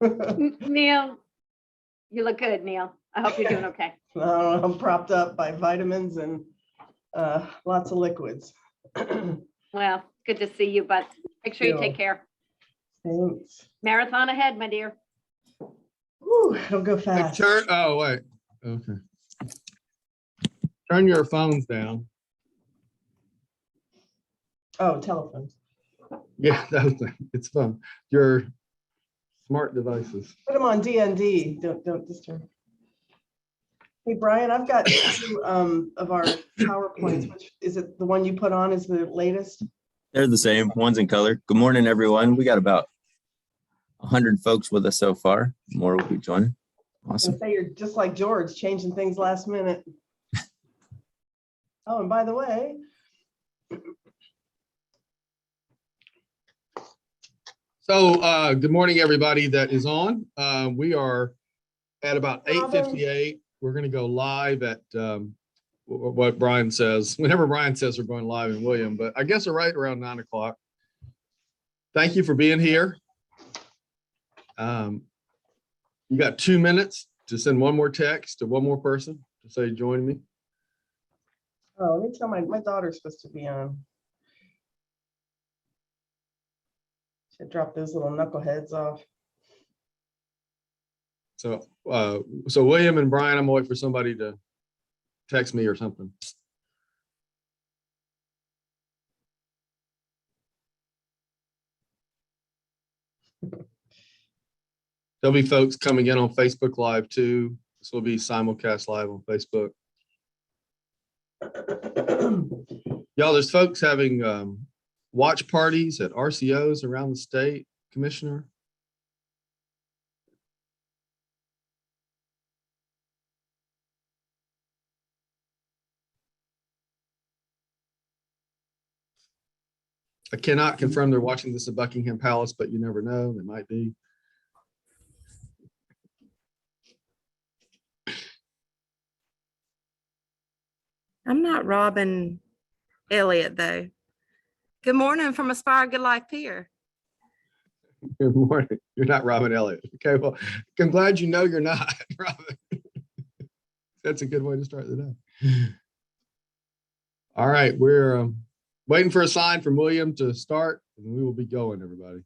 Neil, you look good, Neil. I hope you're doing okay. I'm propped up by vitamins and lots of liquids. Well, good to see you, but make sure you take care. Thanks. Marathon ahead, my dear. Ooh, it'll go fast. Oh, wait. Okay. Turn your phones down. Oh, telephones. Yeah, it's fun. Your smart devices. Put them on DND. Don't disturb. Hey, Brian, I've got two of our PowerPoints. Which is it? The one you put on is the latest? They're the same. One's in color. Good morning, everyone. We got about 100 folks with us so far. More will be joining. Awesome. Say you're just like George, changing things last minute. Oh, and by the way, So good morning, everybody that is on. We are at about 8:58. We're going to go live at what Brian says. Whenever Brian says we're going live in William, but I guess we're right around 9 o'clock. Thank you for being here. You got 2 minutes to send one more text to one more person to say, join me. oh, let me tell my daughter's supposed to be on. Should drop those little knuckleheads off. So, so William and Brian, I'm gonna wait for somebody to text me or something. There'll be folks coming in on Facebook Live too. This will be simulcast live on Facebook. Y'all, there's folks having watch parties at RCOs around the state, Commissioner. I cannot confirm they're watching this at Buckingham Palace, but you never know, they might be. I'm not Robin Elliott, though. Good morning from Aspire Good Life Pier. Good morning. You're not Robin Elliott. Okay, well, I'm glad you know you're not, Robin. That's a good way to start the day. All right, we're waiting for a sign from William to start, and we will be going, everybody.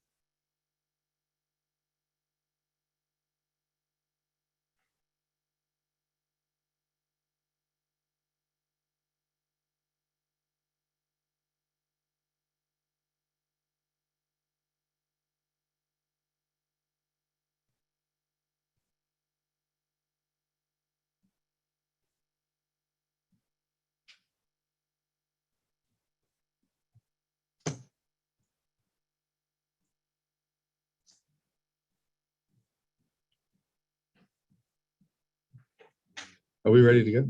Are we ready to go?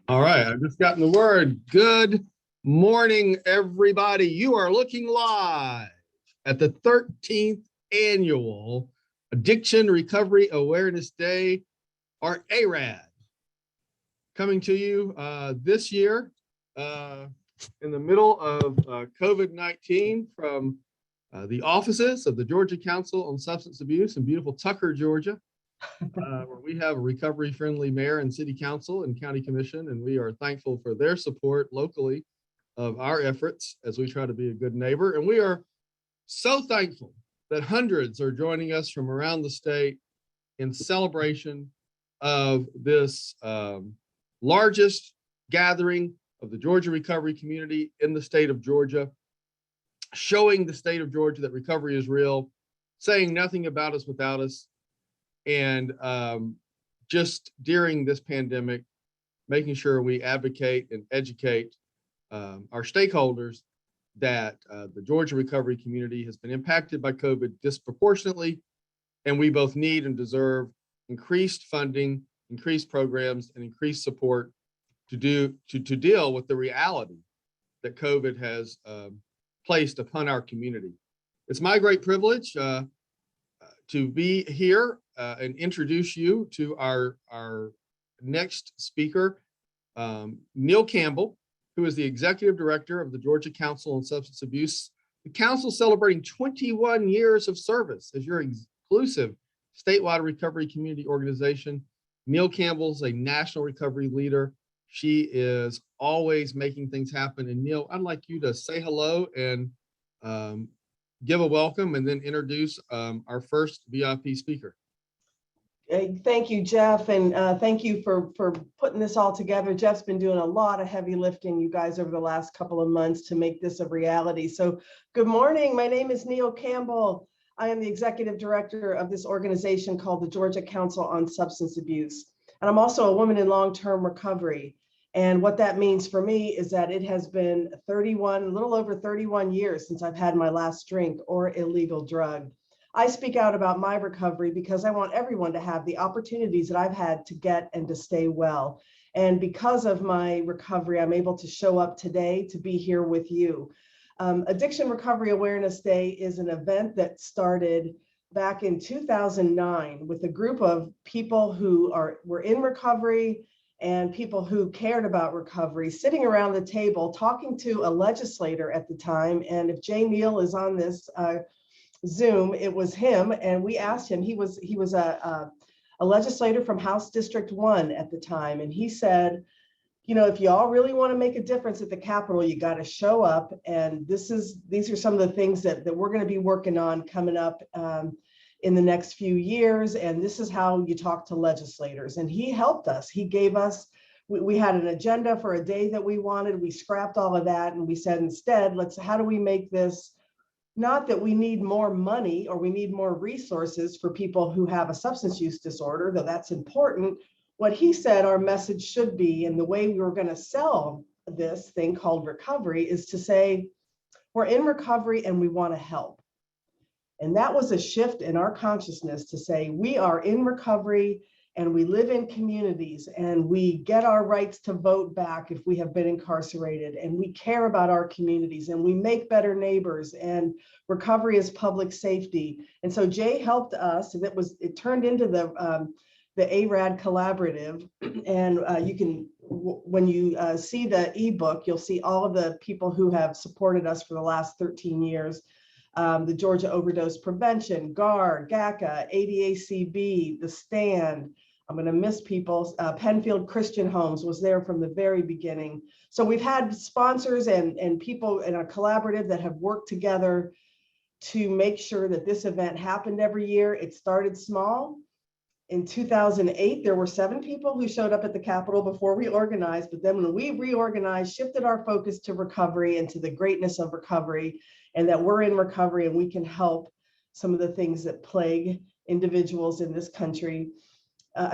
All right, I've just gotten the word. Good morning, everybody. You are looking live at the 13th annual Addiction Recovery Awareness Day, or ARAD, coming to you this year in the middle of COVID-19 from the offices of the Georgia Council on Substance Abuse in beautiful Tucker, Georgia. Where we have a recovery-friendly mayor and city council and county commission, and we are thankful for their support locally of our efforts as we try to be a good neighbor. And we are so thankful that hundreds are joining us from around the state in celebration of this largest gathering of the Georgia recovery community in the state of Georgia, showing the state of Georgia that recovery is real, saying nothing about us without us. And just during this pandemic, making sure we advocate and educate our stakeholders that the Georgia recovery community has been impacted by COVID disproportionately, and we both need and deserve increased funding, increased programs, and increased support to deal with the reality that COVID has placed upon our community. It's my great privilege to be here and introduce you to our next speaker, Neil Campbell, who is the Executive Director of the Georgia Council on Substance Abuse. The council celebrating 21 years of service as your exclusive statewide recovery community organization. Neil Campbell's a national recovery leader. She is always making things happen. And Neil, I'd like you to say hello and give a welcome and then introduce our first VIP speaker. Thank you, Jeff, and thank you for putting this all together. Jeff's been doing a lot of heavy lifting, you guys, over the last couple of months to make this a reality. So good morning. My name is Neil Campbell. I am the executive director of this organization called the Georgia Council on Substance Abuse. And I'm also a woman in long-term recovery. And what that means for me is that it has been a little over 31 years since I've had my last drink or illegal drug. I speak out about my recovery because I want everyone to have the opportunities that I've had to get and to stay well. And because of my recovery, I'm able to show up today to be here with you. Addiction Recovery Awareness Day is an event that started back in 2009 with a group of people who were in recovery and people who cared about recovery, sitting around the table talking to a legislator at the time. And if Jay Neal is on this Zoom, it was him, and we asked him. He was a legislator from House District 1 at the time, and he said, you know, if y'all really want to make a difference at the Capitol, you got to show up. And these are some of the things that we're going to be working on coming up in the next few years. And this is how you talk to legislators. And he helped us. He gave us. We had an agenda for a day that we wanted. We scrapped all of that, and we said instead, how do we make this? Not that we need more money or we need more resources for people who have a substance use disorder, though that's important. What he said our message should be, and the way we were going to sell this thing called recovery, is to say, we're in recovery and we want to help. And that was a shift in our consciousness to say, we are in recovery and we live in communities and we get our rights to vote back if we have been incarcerated, and we care about our communities and we make better neighbors, and recovery is public safety. And so Jay helped us, and it turned into the Arad collaborative. And you can, when you see the ebook, you'll see all of the people who have supported us for the last 13 years. The Georgia Overdose Prevention, GAR, GACA, ADACB, The Stand. I'm going to miss people. Penfield Christian Homes was there from the very beginning. So we've had sponsors and people in a collaborative that have worked together to make sure that this event happened every year. It started small. In 2008, there were 7 people who showed up at the Capitol before we organized. But then when we reorganized, shifted our focus to recovery and to the greatness of recovery, and that we're in recovery and we can help some of the things that plague individuals in this country,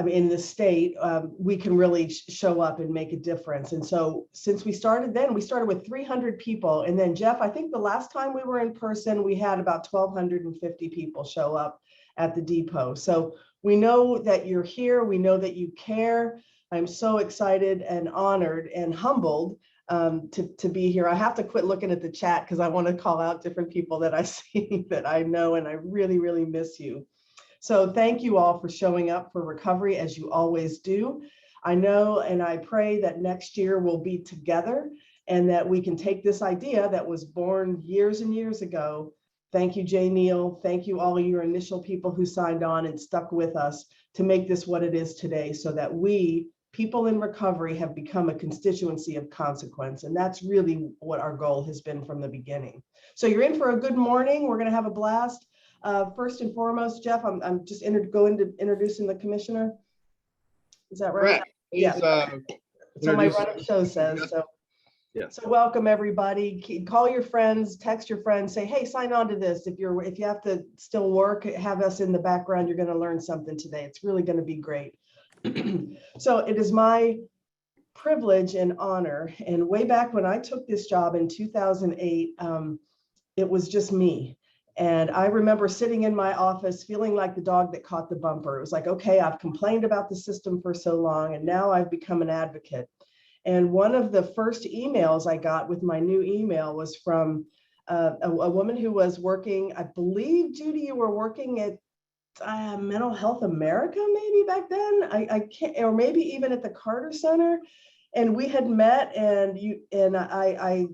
in this state, we can really show up and make a difference. And so since we started with 300 people. And then Jeff, I think the last time we were in person, we had about 1,250 people show up at the depot. So we know that you're here. We know that you care. I'm so excited and honored and humbled to be here. I have to quit looking at the chat because I want to call out different people that I see that I know, and I really, really miss you. So thank you all for showing up for recovery as you always do. I know and I pray that next year we'll be together and that we can take this idea that was born years and years ago. Thank you, Jay Neal. Thank you, all of your initial people who signed on and stuck with us to make this what it is today, so that we, people in recovery, have become a constituency of consequence. And that's really what our goal has been from the beginning. So you're in for a good morning. We're going to have a blast. First and foremost, Jeff, I'm just going to introducing the commissioner. Is that right? Correct. Yeah. So my run-up show says so. Yeah. So welcome everybody. Call your friends, text your friends, say, hey, sign on to this. If you have to still work, have us in the background. You're going to learn something today. It's really going to be great. So it is my privilege and honor. And way back when I took this job in 2008, it was just me. And I remember sitting in my office feeling like the dog that caught the bumper. It was like, okay, I've complained about the system for so long, and now I've become an advocate. And one of the first emails I got with my new email was from a woman who was working, I believe, Judy, you were working at Mental Health America, maybe back then. I can't, or maybe even at the Carter Center. And we had met, and I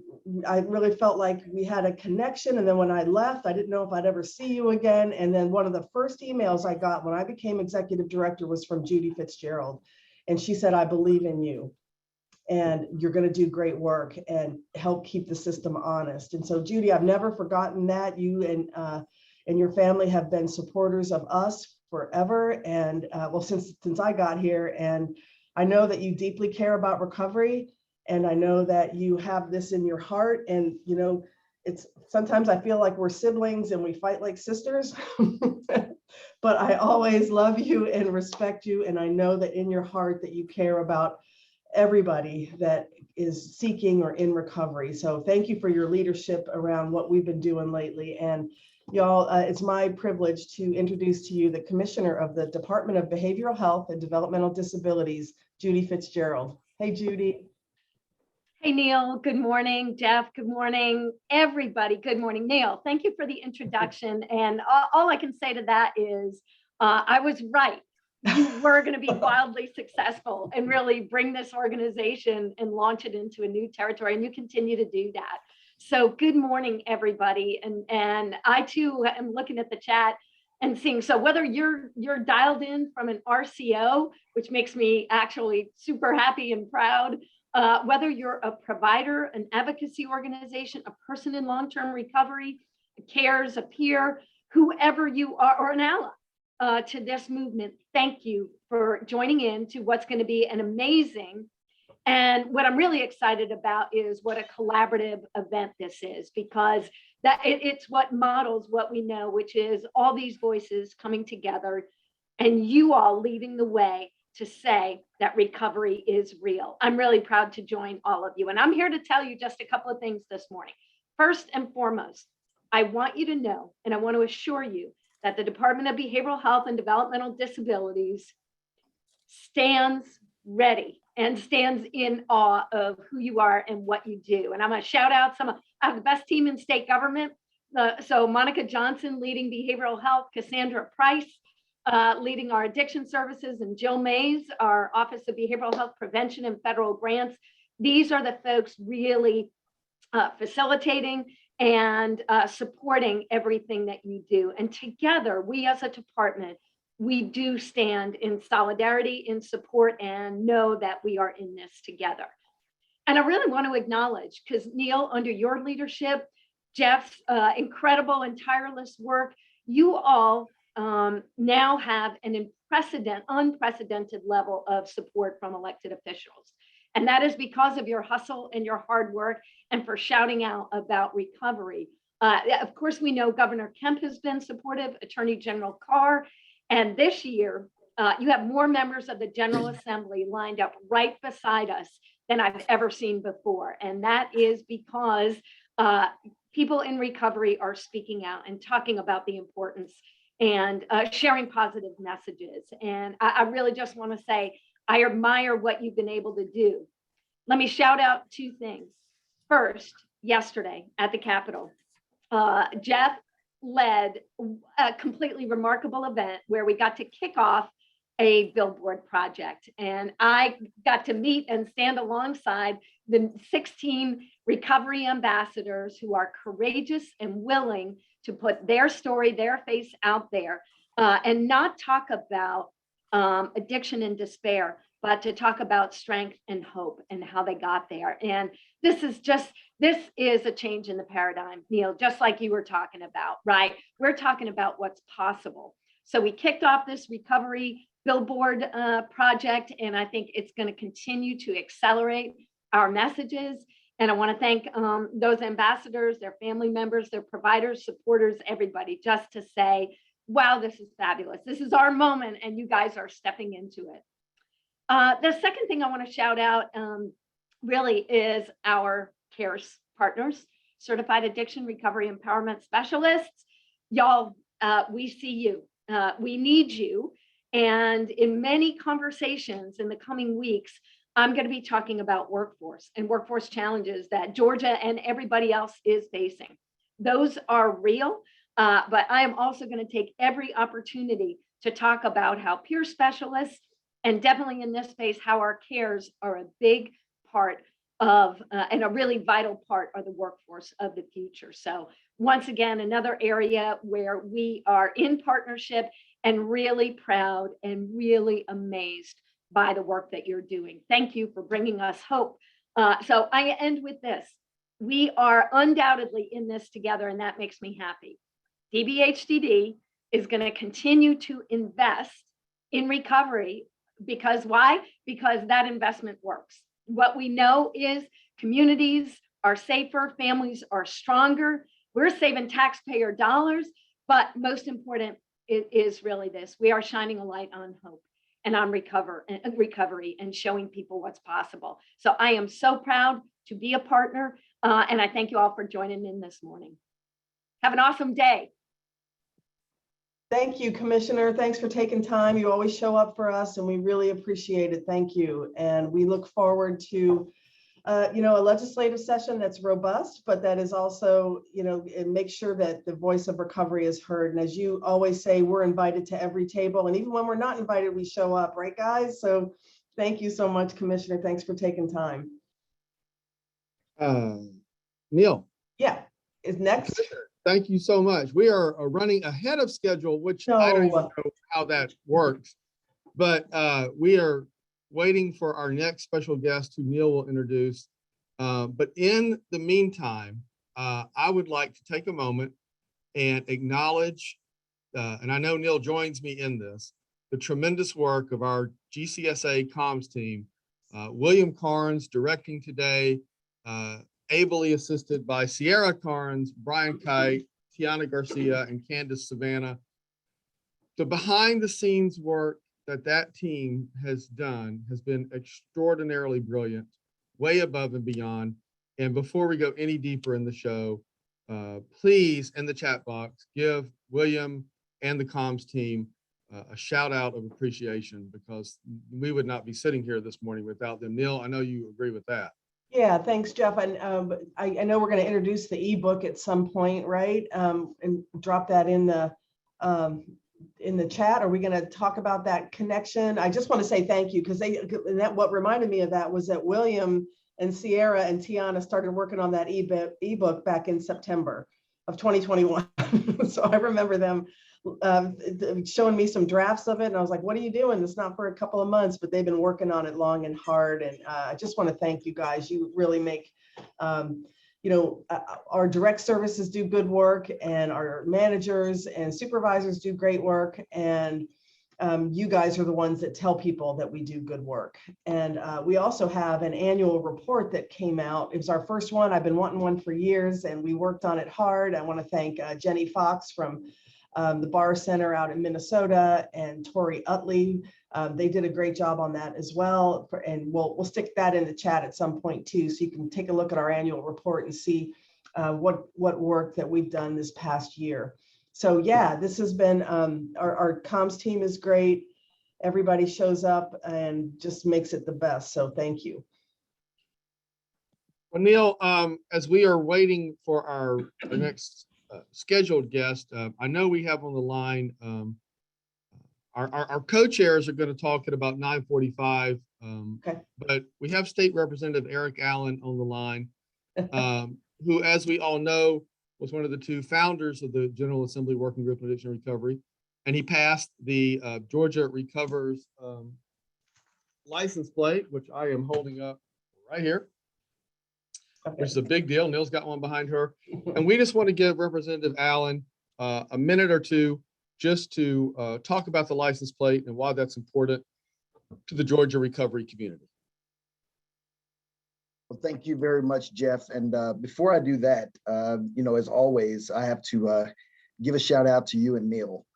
I really felt like we had a connection. And then when I left, I didn't know if I'd ever see you again. And then one of the first emails I got when I became executive director was from Judy Fitzgerald. And she said, I believe in you and you're going to do great work and help keep the system honest. And so, Judy, I've never forgotten that. You and your family have been supporters of us forever. And well, since I got here, and I know that you deeply care about recovery. And I know that you have this in your heart. And, you know, it's sometimes I feel like we're siblings and we fight like sisters, but I always love you and respect you. And I know that in your heart that you care about everybody that is seeking or in recovery. So thank you for your leadership around what we've been doing lately. And y'all, it's my privilege to introduce to you the Commissioner of the Department of Behavioral Health and Developmental Disabilities, Judy Fitzgerald. Hey, Judy. Hey, Neil. Good morning. Jeff, good morning. Everybody, good morning. Neil, thank you for the introduction. And all I can say to that is I was right. You were going to be wildly successful and really bring this organization and launch it into a new territory. And you continue to do that. So good morning, everybody. And I too am looking at the chat and seeing, so whether you're dialed in from an RCO, which makes me actually super happy and proud, whether you're a provider, an advocacy organization, a person in long-term recovery, a CARES, a peer, whoever you are, or an ally to this movement, thank you for joining in to what's going to be an amazing, and what I'm really excited about is what a collaborative event this is, because that it's what models what we know, which is all these voices coming together and you all leading the way to say that recovery is real. I'm really proud to join all of you. And I'm here to tell you just a couple of things this morning. First and foremost, I want you to know, and I want to assure you that the Department of Behavioral Health and Developmental Disabilities stands ready and stands in awe of who you are and what you do. And I'm going to shout out I have the best team in state government. So Monica Johnson leading behavioral health, Cassandra Price leading our addiction services, and Jill Mays, our Office of Behavioral Health Prevention and Federal Grants. These are the folks really facilitating and supporting everything that you do. And together, we as a department, we do stand in solidarity, in support, and know that we are in this together. And I really want to acknowledge, because Neil, under your leadership, Jeff's incredible and tireless work, you all now have an unprecedented level of support from elected officials. And that is because of your hustle and your hard work and for shouting out about recovery. Of course, we know Governor Kemp has been supportive, Attorney General Carr, and this year, you have more members of the General Assembly lined up right beside us than I've ever seen before. And that is because people in recovery are speaking out and talking about the importance and sharing positive messages. And I really just want to say, I admire what you've been able to do. Let me shout out two things. First, yesterday at the Capitol, Jeff led a completely remarkable event where we got to kick off a billboard project. And I got to meet and stand alongside the 16 recovery ambassadors who are courageous and willing to put their story, their face out there, and not talk about addiction and despair, but to talk about strength and hope and how they got there. And this is a change in the paradigm, Neil, just like you were talking about, right? We're talking about what's possible. So we kicked off this recovery billboard project, and I think it's going to continue to accelerate our messages. And I want to thank those ambassadors, their family members, their providers, supporters, everybody, just to say, wow, this is fabulous. This is our moment, and you guys are stepping into it. The second thing I want to shout out really is our CARES partners, Certified Addiction Recovery Empowerment Specialists. Y'all, we see you. We need you. And in many conversations in the coming weeks, I'm going to be talking about workforce and workforce challenges that Georgia and everybody else is facing. Those are real, but I am also going to take every opportunity to talk about how peer specialists, and definitely in this space, how our CARES are a big part of and a really vital part of the workforce of the future. So once again, another area where we are in partnership and really proud and really amazed by the work that you're doing. Thank you for bringing us hope. So I end with this. We are undoubtedly in this together, and that makes me happy. DBHDD is going to continue to invest in recovery because why? Because that investment works. What we know is communities are safer, families are stronger. We're saving taxpayer dollars, but most important is really this. We are shining a light on hope and on recovery and showing people what's possible. So I am so proud to be a partner, and I thank you all for joining in this morning. Have an awesome day. Thank you, Commissioner. Thanks for taking time. You always show up for us, and we really appreciate it. Thank you. And we look forward to, a legislative session that's robust, but that is also, and make sure that the voice of recovery is heard. And as you always say, we're invited to every table. And even when we're not invited, we show up, right, guys? So thank you so much, Commissioner. Thanks for taking time. Neil. Yeah, is next. Thank you so much. We are running ahead of schedule, which I don't even know how that works, but we are waiting for our next special guest who Neil will introduce. But in the meantime, I would like to take a moment and acknowledge, and I know Neil joins me in this, the tremendous work of our GCSA comms team. William Carnes directing today, ably assisted by Sierra Carnes, Brian Kite, Tiana Garcia, and Candace Savannah. The behind the scenes work that team has done has been extraordinarily brilliant, way above and beyond. And before we go any deeper in the show, please, in the chat box, give William and the comms team a shout out of appreciation, because we would not be sitting here this morning without them. Neil, I know you agree with that. Yeah, thanks, Jeff. And I know we're going to introduce the ebook at some point, right? And drop that in the chat. Are we going to talk about that connection? I just want to say thank you, because what reminded me of that was that William and Sierra and Tiana started working on that ebook back in September of 2021. So I remember them showing me some drafts of it, and I was like, what are you doing? It's not for a couple of months, but they've been working on it long and hard. And I just want to thank you guys. You really make our direct services do good work, and our managers and supervisors do great work, and you guys are the ones that tell people that we do good work. And we also have an annual report that came out. It was our first one. I've been wanting one for years, and we worked on it hard. I want to thank Jenny Fox from the Bar Center out in Minnesota, and Tori Utley. They did a great job on that as well. And we'll stick that in the chat at some point too, so you can take a look at our annual report and see what work that we've done this past year. So yeah, this has been, our comms team is great. Everybody shows up and just makes it the best. So thank you. Well, Neil, as we are waiting for our next scheduled guest, I know we have on the line, our co-chairs are going to talk at about 9:45, Okay. but we have State Representative Eric Allen on the line, who, as we all know, was one of the two founders of the General Assembly Working Group on Addiction Recovery, and he passed the Georgia Recovers license plate, which I am holding up right here. Okay. Which is a big deal. Neil's got one behind her. And we just want to give Representative Allen a minute or two just to talk about the license plate and why that's important to the Georgia recovery community. Well, thank you very much, Jeff. And before I do that, as always, I have to give a shout out to you and Neil.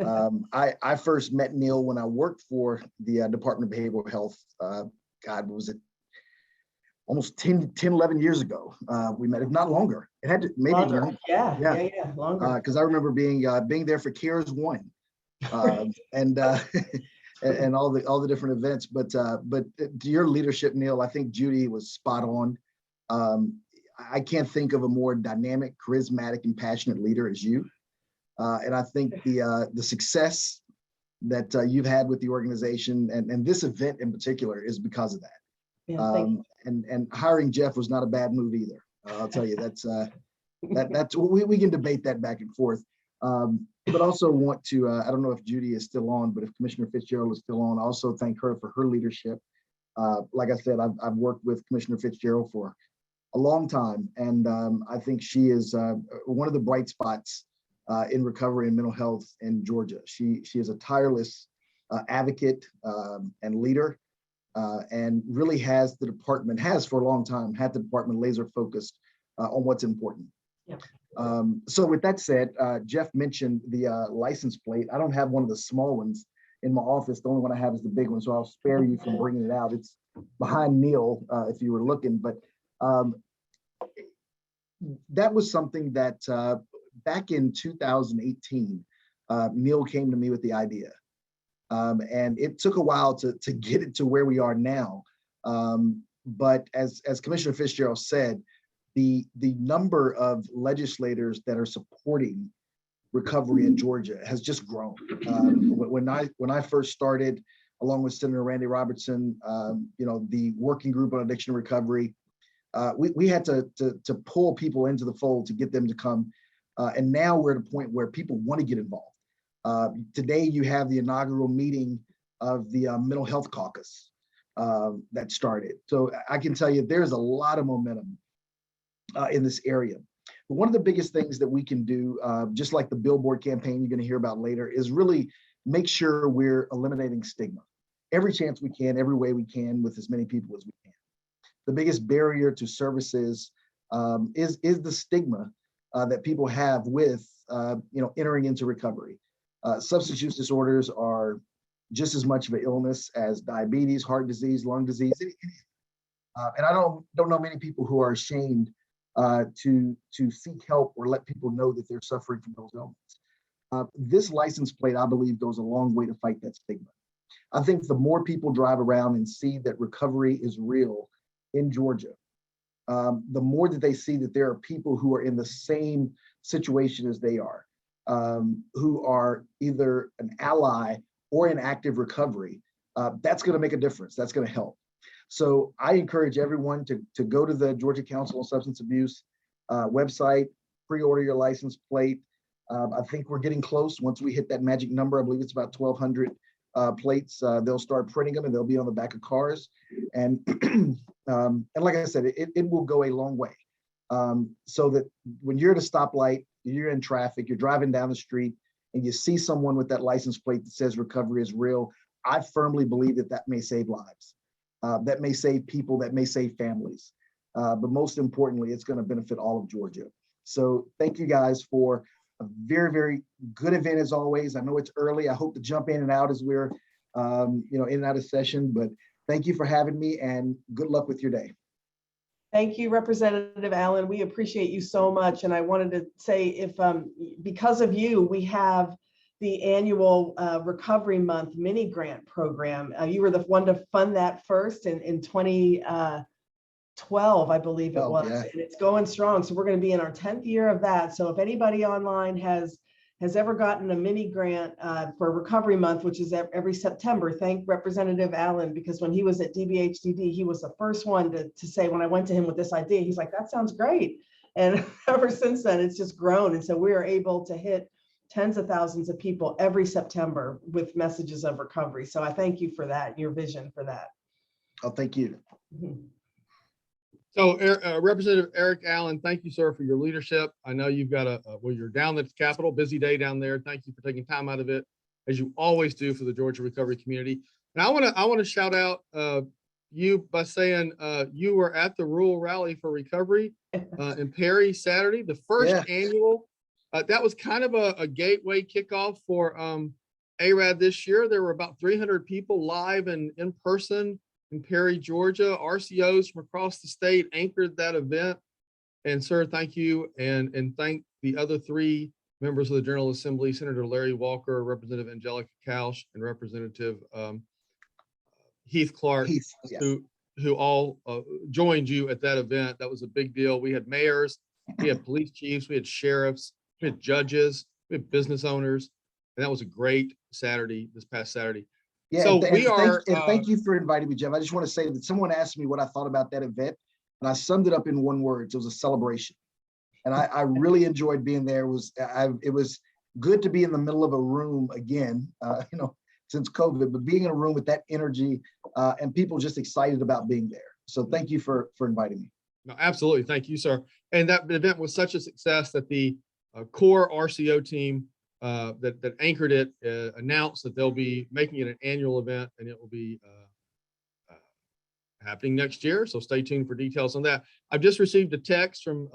I first met Neil when I worked for the Department of Behavioral Health. God, was it? Almost 10, 11 years ago, we met, if not longer. It had to, maybe longer. Yeah, longer. Because I remember being there for CARES 1, and all the different events. But to your leadership, Neil, I think Judy was spot on. I can't think of a more dynamic, charismatic, and passionate leader as you. And I think the success that you've had with the organization and this event in particular is because of that. Yeah, thank you. And hiring Jeff was not a bad move either. I'll tell you, that's we can debate that back and forth. But also want to, I don't know if Judy is still on, but if Commissioner Fitzgerald is still on, also thank her for her leadership. Like I said, I've worked with Commissioner Fitzgerald for a long time, and I think she is one of the bright spots in recovery and mental health in Georgia. She is a tireless advocate and leader, and really has for a long time, had the department laser focused on what's important. Yeah. So with that said, Jeff mentioned the license plate. I don't have one of the small ones in my office. The only one I have is the big one, so I'll spare you from bringing it out. It's behind Neil if you were looking, but that was something that back in 2018, Neil came to me with the idea. And it took a while to get it to where we are now. But as Commissioner Fitzgerald said, the number of legislators that are supporting recovery in Georgia has just grown. When I first started, along with Senator Randy Robertson, the working group on addiction recovery, we had to pull people into the fold to get them to come. And now we're at a point where people want to get involved. Today, you have the inaugural meeting of the Mental Health Caucus that started. So I can tell you there's a lot of momentum in this area. But one of the biggest things that we can do, just like the billboard campaign you're going to hear about later, is really make sure we're eliminating stigma every chance we can, every way we can, with as many people as we can. The biggest barrier to services is the stigma that people have with entering into recovery. Substance use disorders are just as much of an illness as diabetes, heart disease, lung disease, and I don't know many people who are ashamed to seek help or let people know that they're suffering from those ailments. This license plate, I believe, goes a long way to fight that stigma. I think the more people drive around and see that recovery is real in Georgia, the more that they see that there are people who are in the same situation as they are, who are either an ally or in active recovery, that's going to make a difference. That's going to help. So I encourage everyone to go to the Georgia Council on Substance Abuse website, pre-order your license plate. I think we're getting close. Once we hit that magic number, I believe it's about 1,200 plates. They'll start printing them and they'll be on the back of cars. And like I said, it will go a long way. So that when you're at a stoplight, you're in traffic, you're driving down the street, and you see someone with that license plate that says recovery is real, I firmly believe that may save lives. That may save people, that may save families. But most importantly, it's going to benefit all of Georgia. So thank you guys for a very, very good event as always. I know it's early. I hope to jump in and out as we're in and out of session, but thank you for having me and good luck with your day. Thank you, Representative Allen. We appreciate you so much. And I wanted to say, if because of you, we have the annual Recovery Month mini grant program. You were the one to fund that first in 2012, I believe it was, yeah. and it's going strong. So we're going to be in our 10th year of that. So if anybody online has ever gotten a mini grant for Recovery Month, which is every September, thank Representative Allen, because when he was at DBHDD, he was the first one to say, when I went to him with this idea, he's like, that sounds great. And ever since then, it's just grown. And so we are able to hit tens of thousands of people every September with messages of recovery. So I thank you for that, your vision for that. Oh, thank you. Mhm. So Representative Eric Allen, thank you, sir, for your leadership. I know you've got you're down at the Capitol, busy day down there. Thank you for taking time out of it, as you always do for the Georgia recovery community. And I want to shout out you by saying you were at the Rural Rally for Recovery in Perry Saturday, the first annual. That was kind of a gateway kickoff for Arad this year. There were about 300 people live and in person in Perry, Georgia. RCOs from across the state anchored that event. And sir, thank you. And thank the other three members of the General Assembly, Senator Larry Walker, Representative Angelica Couch, and Representative Heath Clark, Heath, yes. who all joined you at that event. That was a big deal. We had mayors, we had police chiefs, we had sheriffs, we had judges, we had business owners, and that was a great Saturday, this past Saturday. Yeah, So and we are, thank you for inviting me, Jeff. I just want to say that someone asked me what I thought about that event, and I summed it up in one word. It was a celebration. And I really enjoyed being there. It was good to be in the middle of a room again, since COVID, but being in a room with that energy and people just excited about being there. So thank you for inviting me. no, absolutely. Thank you, sir. And that event was such a success that the core RCO team that anchored it announced that they'll be making it an annual event, and it will be happening next year. So stay tuned for details on that. I've just received a text from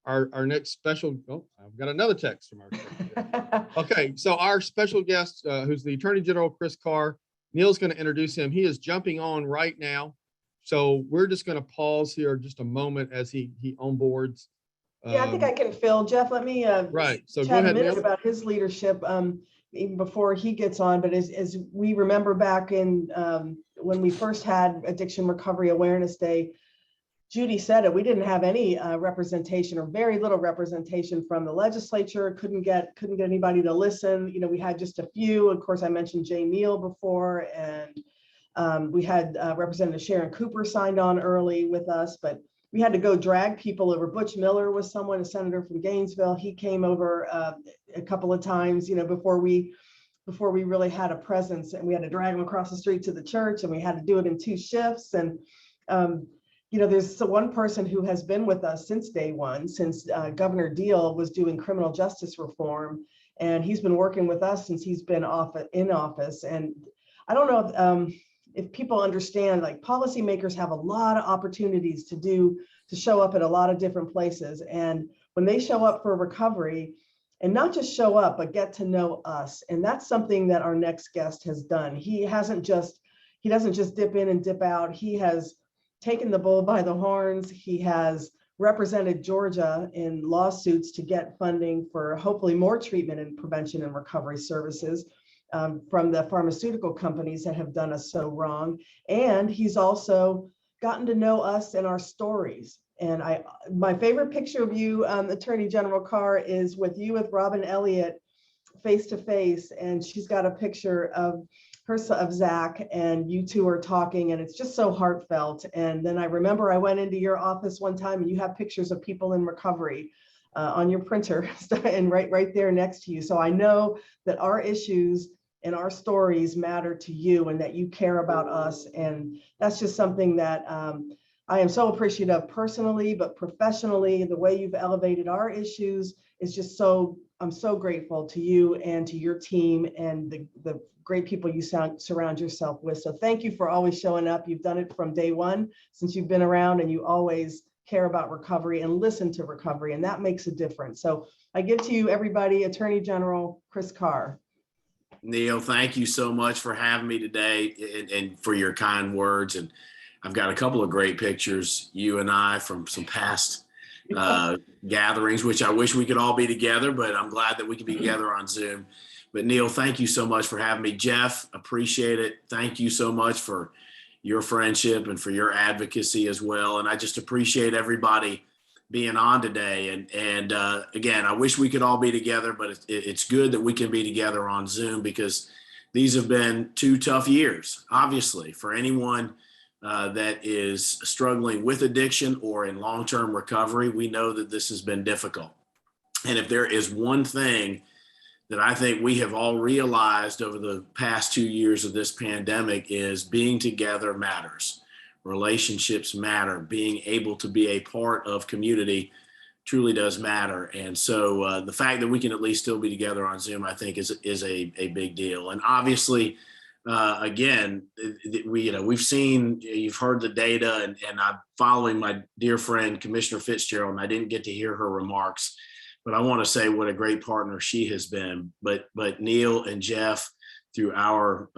our next special. Oh, I've got another text from our. Okay, so our special guest, who's the Attorney General, Chris Carr. Neil's going to introduce him. He is jumping on right now. So we're just going to pause here just a moment as he onboards. Yeah, I think I can fill. Jeff, let me Right. So go chat a ahead, minute Neil. about his leadership even before he gets on. But as we remember back in when we first had Addiction Recovery Awareness Day, Judy said it, we didn't have any representation or very little representation from the legislature. Couldn't get anybody to listen. We had just a few. Of course, I mentioned Jay Neal before, and we had Representative Sharon Cooper signed on early with us, but we had to go drag people over. Butch Miller was someone, a senator from Gainesville. He came over a couple of times, before we really had a presence, and we had to drag him across the street to the church, and we had to do it in 2 shifts. And there's one person who has been with us since day one, since Governor Deal was doing criminal justice reform, and he's been working with us since he's been in office. And I don't know if people understand, like, policymakers have a lot of opportunities to show up at a lot of different places. And when they show up for recovery, and not just show up, but get to know us. And that's something that our next guest has done. He doesn't just dip in and dip out. He has taken the bull by the horns. He has represented Georgia in lawsuits to get funding for hopefully more treatment and prevention and recovery services from the pharmaceutical companies that have done us so wrong. And he's also gotten to know us and our stories. And my favorite picture of you, Attorney General Carr, is with you with Robin Elliott face to face. And she's got a picture of Zach, and you two are talking, and it's just so heartfelt. And then I remember I went into your office one time, and you have pictures of people in recovery on your printer and right there next to you. So I know that our issues and our stories matter to you, and that you care about us. And that's just something that I am so appreciative personally, but professionally, the way you've elevated our issues is just I'm so grateful to you and to your team and the great people you surround yourself with. So thank you for always showing up. You've done it from day one since you've been around, and you always care about recovery and listen to recovery, and that makes a difference. So I give to you, everybody, Attorney General Chris Carr. Neil, thank you so much for having me today and for your kind words. And I've got a couple of great pictures, you and I, from some past gatherings, which I wish we could all be together, but I'm glad that we can be together on Zoom. But Neil, thank you so much for having me. Jeff, appreciate it. Thank you so much for your friendship and for your advocacy as well. And I just appreciate everybody being on today. And again, I wish we could all be together, but it's good that we can be together on Zoom, because these have been 2 tough years, obviously, for anyone that is struggling with addiction or in long-term recovery. We know that this has been difficult. And if there is one thing that I think we have all realized over the past 2 years of this pandemic, is being together matters. Relationships matter. Being able to be a part of community truly does matter. And so the fact that we can at least still be together on Zoom, I think is a big deal. And obviously, again, we've seen, you've heard the data, and I'm following my dear friend, Commissioner Fitzgerald, and I didn't get to hear her remarks, but I want to say what a great partner she has been. But Neil and Jeff, through our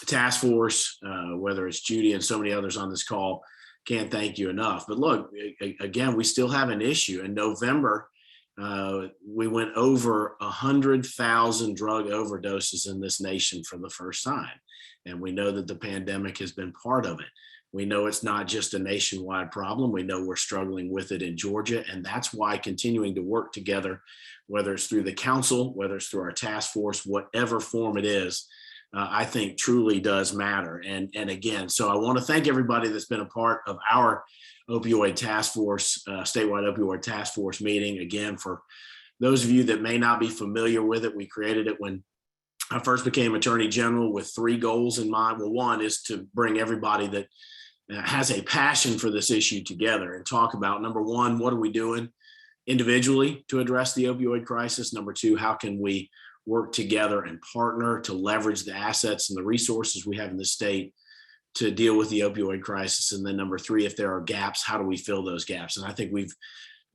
task force, whether it's Judy and so many others on this call, can't thank you enough. But look, again, we still have an issue. In November, we went over 100,000 drug overdoses in this nation for the first time. And we know that the pandemic has been part of it. We know it's not just a nationwide problem. We know we're struggling with it in Georgia. And that's why continuing to work together, whether it's through the council, whether it's through our task force, whatever form it is I think truly does matter. And again, so I want to thank everybody that's been a part of our opioid task force, statewide opioid task force meeting. Again, for those of you that may not be familiar with it, we created it when I first became Attorney General with 3 goals in mind. Well, one is to bring everybody that has a passion for this issue together and talk about, number one, what are we doing individually to address the opioid crisis? Number 2, how can we work together and partner to leverage the assets and the resources we have in the state to deal with the opioid crisis? And then number 3, if there are gaps, how do we fill those gaps? And I think we've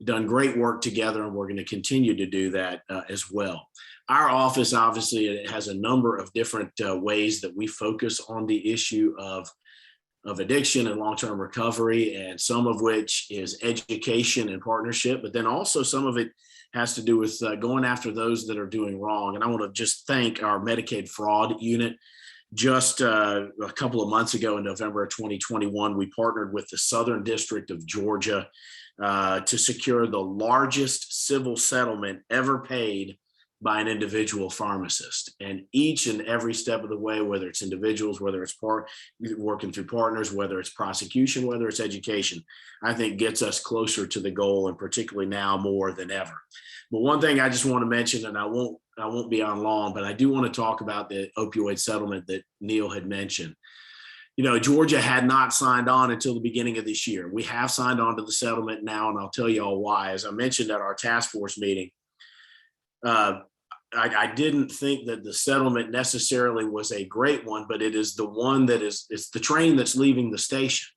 done great work together, and we're going to continue to do that as well. Our office, obviously, it has a number of different ways that we focus on the issue of addiction and long-term recovery, and some of which is education and partnership, but then also some of it has to do with going after those that are doing wrong. And I want to just thank our Medicaid fraud unit. Just a couple of months ago in November of 2021, we partnered with the Southern District of Georgia to secure the largest civil settlement ever paid by an individual pharmacist. And each and every step of the way, whether it's individuals, whether it's working through partners, whether it's prosecution, whether it's education, I think gets us closer to the goal, and particularly now more than ever. But one thing I just want to mention, and I won't be on long, but I do want to talk about the opioid settlement that Neil had mentioned. You know, Georgia had not signed on until the beginning of this year. We have signed on to the settlement now, and I'll tell you all why. As I mentioned at our task force meeting, I didn't think that the settlement necessarily was a great one, but it is the one that it's the train that's leaving the station.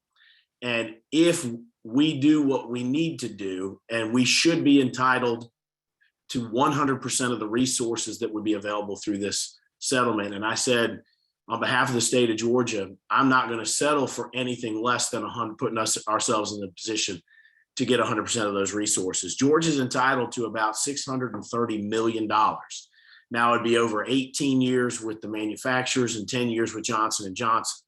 And if we do what we need to do, and we should be entitled to 100% of the resources that would be available through this settlement. And I said, on behalf of the state of Georgia, I'm not going to settle for anything less than 100, putting ourselves in the position to get 100% of those resources. Georgia's entitled to about $630 million. Now it'd be over 18 years with the manufacturers and 10 years with Johnson & Johnson.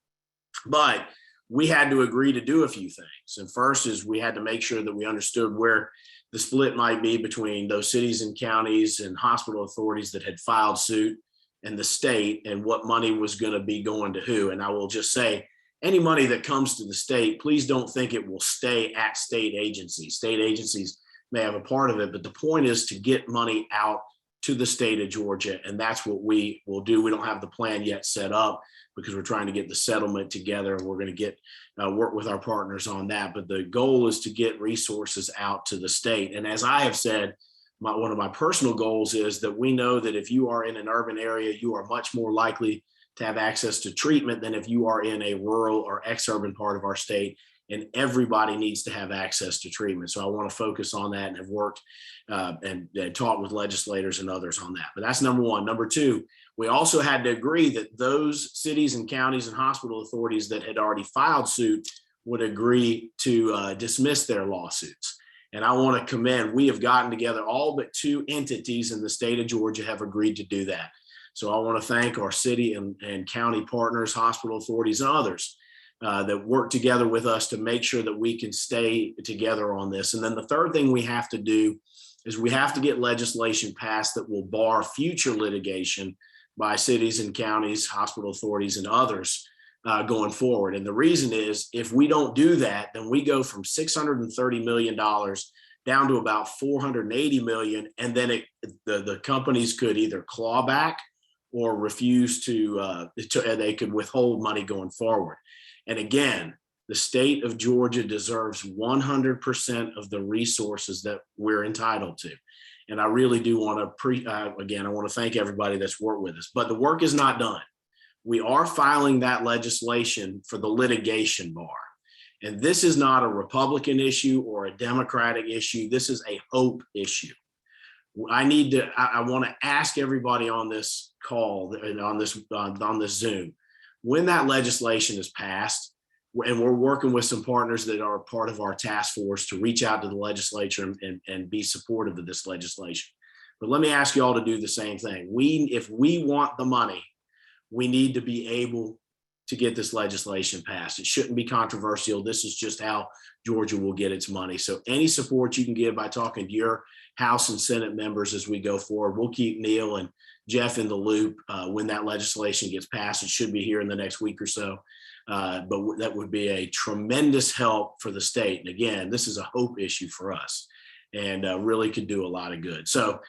But we had to agree to do a few things. And first is we had to make sure that we understood where the split might be between those cities and counties and hospital authorities that had filed suit and the state, and what money was going to be going to who. And I will just say, any money that comes to the state, please don't think it will stay at state agencies. State agencies may have a part of it, but the point is to get money out to the state of Georgia. And that's what we will do. We don't have the plan yet set up because we're trying to get the settlement together, and we're going to get work with our partners on that. But the goal is to get resources out to the state. And as I have said, one of my personal goals is that we know that if you are in an urban area, you are much more likely to have access to treatment than if you are in a rural or ex-urban part of our state, and everybody needs to have access to treatment. So I want to focus on that and have worked and talked with legislators and others on that. But that's number one. Number two, we also had to agree that those cities and counties and hospital authorities that had already filed suit would agree to dismiss their lawsuits. And I want to commend, we have gotten together, all but 2 entities in the state of Georgia have agreed to do that. So I want to thank our city and county partners, hospital authorities, and others that work together with us to make sure that we can stay together on this. And then the third thing we have to do is we have to get legislation passed that will bar future litigation by cities and counties, hospital authorities, and others going forward. And the reason is, if we don't do that, then we go from $630 million down to about $480 million. And then the companies could either claw back or refuse to they could withhold money going forward. And again, the state of Georgia deserves 100% of the resources that we're entitled to. And I really do want to again, I want to thank everybody that's worked with us, but the work is not done. We are filing that legislation for the litigation bar. And this is not a Republican issue or a Democratic issue. This is a hope issue. I want to ask everybody on this call and on this Zoom, when that legislation is passed, and we're working with some partners that are part of our task force to reach out to the legislature and be supportive of this legislation. But let me ask you all to do the same thing. If we want the money, we need to be able to get this legislation passed. It shouldn't be controversial. This is just how Georgia will get its money. So any support you can give by talking to your House and Senate members as we go forward, we'll keep Neil and Jeff in the loop when that legislation gets passed. It should be here in the next week or so. But that would be a tremendous help for the state. And again, this is a hope issue for us and really could do a lot of good. So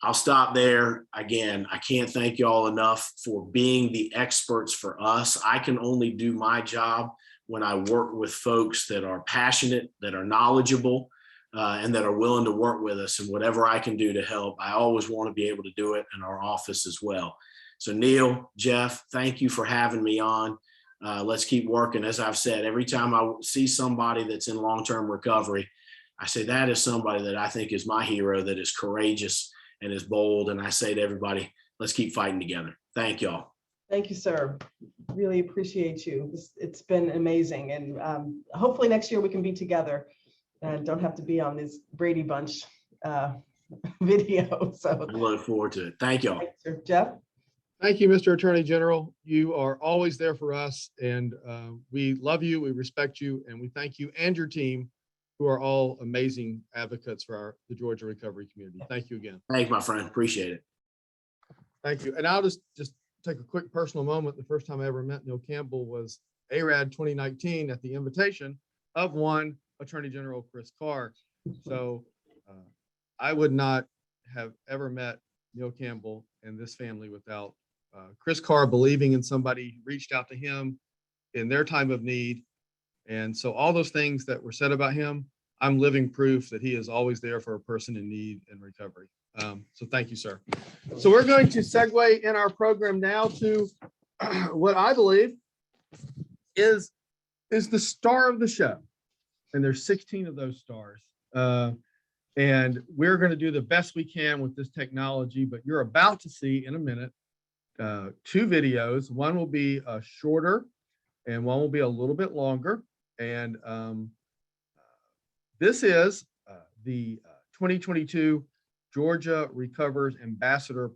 I'll stop there. Again, I can't thank you all enough for being the experts for us. I can only do my job when I work with folks that are passionate, that are knowledgeable, and that are willing to work with us. And whatever I can do to help, I always want to be able to do it in our office as well. So Neil, Jeff, thank you for having me on. Let's keep working. As I've said, every time I see somebody that's in long-term recovery, I say that is somebody that I think is my hero, that is courageous and is bold. And I say to everybody, let's keep fighting together. Thank y'all. Thank you, sir. Really appreciate you. It's been amazing. And hopefully next year we can be together and don't have to be on this Brady Bunch video. So I look forward to it. Thank y'all. thanks, sir. Jeff? Thank you, Mr. Attorney General. You are always there for us, and we love you, we respect you, and we thank you and your team, who are all amazing advocates for the Georgia recovery community. Thank you again. Thanks, my friend. Appreciate it. Thank you. And I'll just take a quick personal moment. The first time I ever met Neil Campbell was Arad 2019 at the invitation of one Attorney General Chris Carr. So I would not have ever met Neil Campbell and this family without Chris Carr believing in somebody, reached out to him in their time of need. And so all those things that were said about him, I'm living proof that he is always there for a person in need and recovery. So thank you, sir. So we're going to segue in our program now to what I believe is the star of the show. And there's 16 of those stars. And we're going to do the best we can with this technology, but you're about to see in a minute 2 videos. One will be shorter and one will be a little bit longer. And this is the 2022 Georgia Recovers Ambassador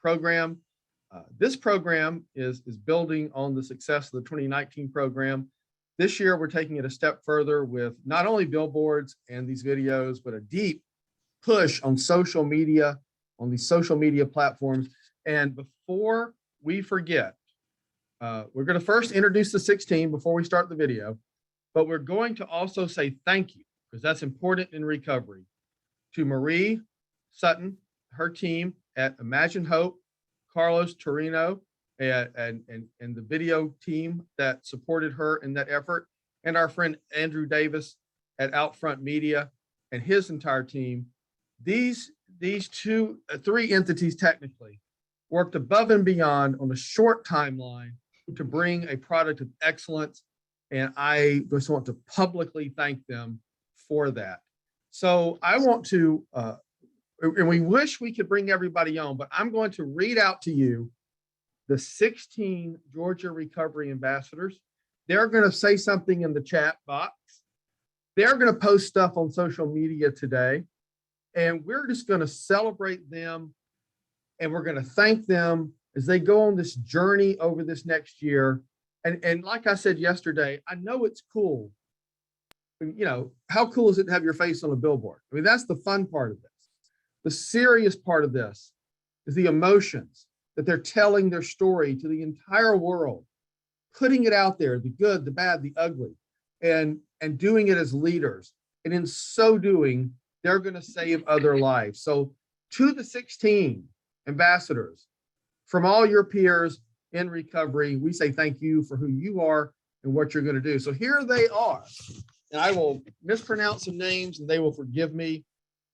program. This program is building on the success of the 2019 program. This year, we're taking it a step further with not only billboards and these videos, but a deep push on social media, on these social media platforms. And before we forget, we're going to first introduce the 16 before we start the video, but we're going to also say thank you, because that's important in recovery, to Marie Sutton, her team at Imagine Hope, Carlos Torino, and the video team that supported her in that effort, and our friend Andrew Davis at Outfront Media and his entire team. These 3 entities technically worked above and beyond on a short timeline to bring a product of excellence, and I just want to publicly thank them for that. So I want to, and we wish we could bring everybody on, but I'm going to read out to you the 16 Georgia Recovery Ambassadors. They're going to say something in the chat box. They're going to post stuff on social media today, and we're just going to celebrate them, and we're going to thank them as they go on this journey over this next year. And like I said yesterday, I know it's cool. You know, how cool is it to have your face on a billboard? I mean, that's the fun part of this. The serious part of this is the emotions that they're telling their story to the entire world, putting it out there, the good, the bad, the ugly, and doing it as leaders. And in so doing, they're going to save other lives. So to the 16 ambassadors, from all your peers in recovery, we say thank you for who you are and what you're going to do. So here they are. And I will mispronounce some names and they will forgive me,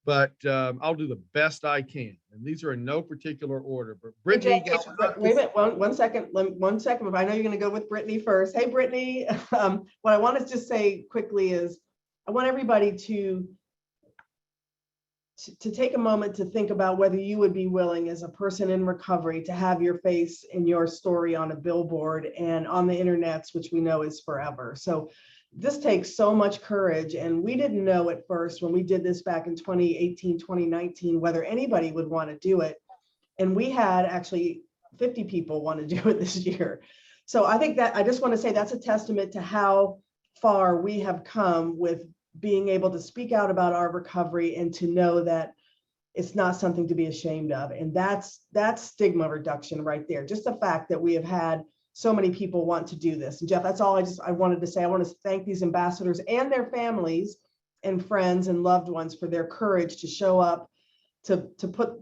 but I'll do the best I can. And these are in no particular order. But Brittany, wait a minute, one second. I know you're going to go with Brittany first. Hey, Brittany. What I want to just say quickly is I want everybody to take a moment to think about whether you would be willing as a person in recovery to have your face and your story on a billboard and on the internets, which we know is forever. So this takes so much courage, and we didn't know at first when we did this back in 2018, 2019, whether anybody would want to do it. And we had actually 50 people want to do it this year. So I think that I just want to say that's a testament to how far we have come with being able to speak out about our recovery and to know that it's not something to be ashamed of. And that's stigma reduction right there. Just the fact that we have had so many people want to do this. And Jeff, that's all I wanted to say. I want to thank these ambassadors and their families and friends and loved ones for their courage to show up, to put,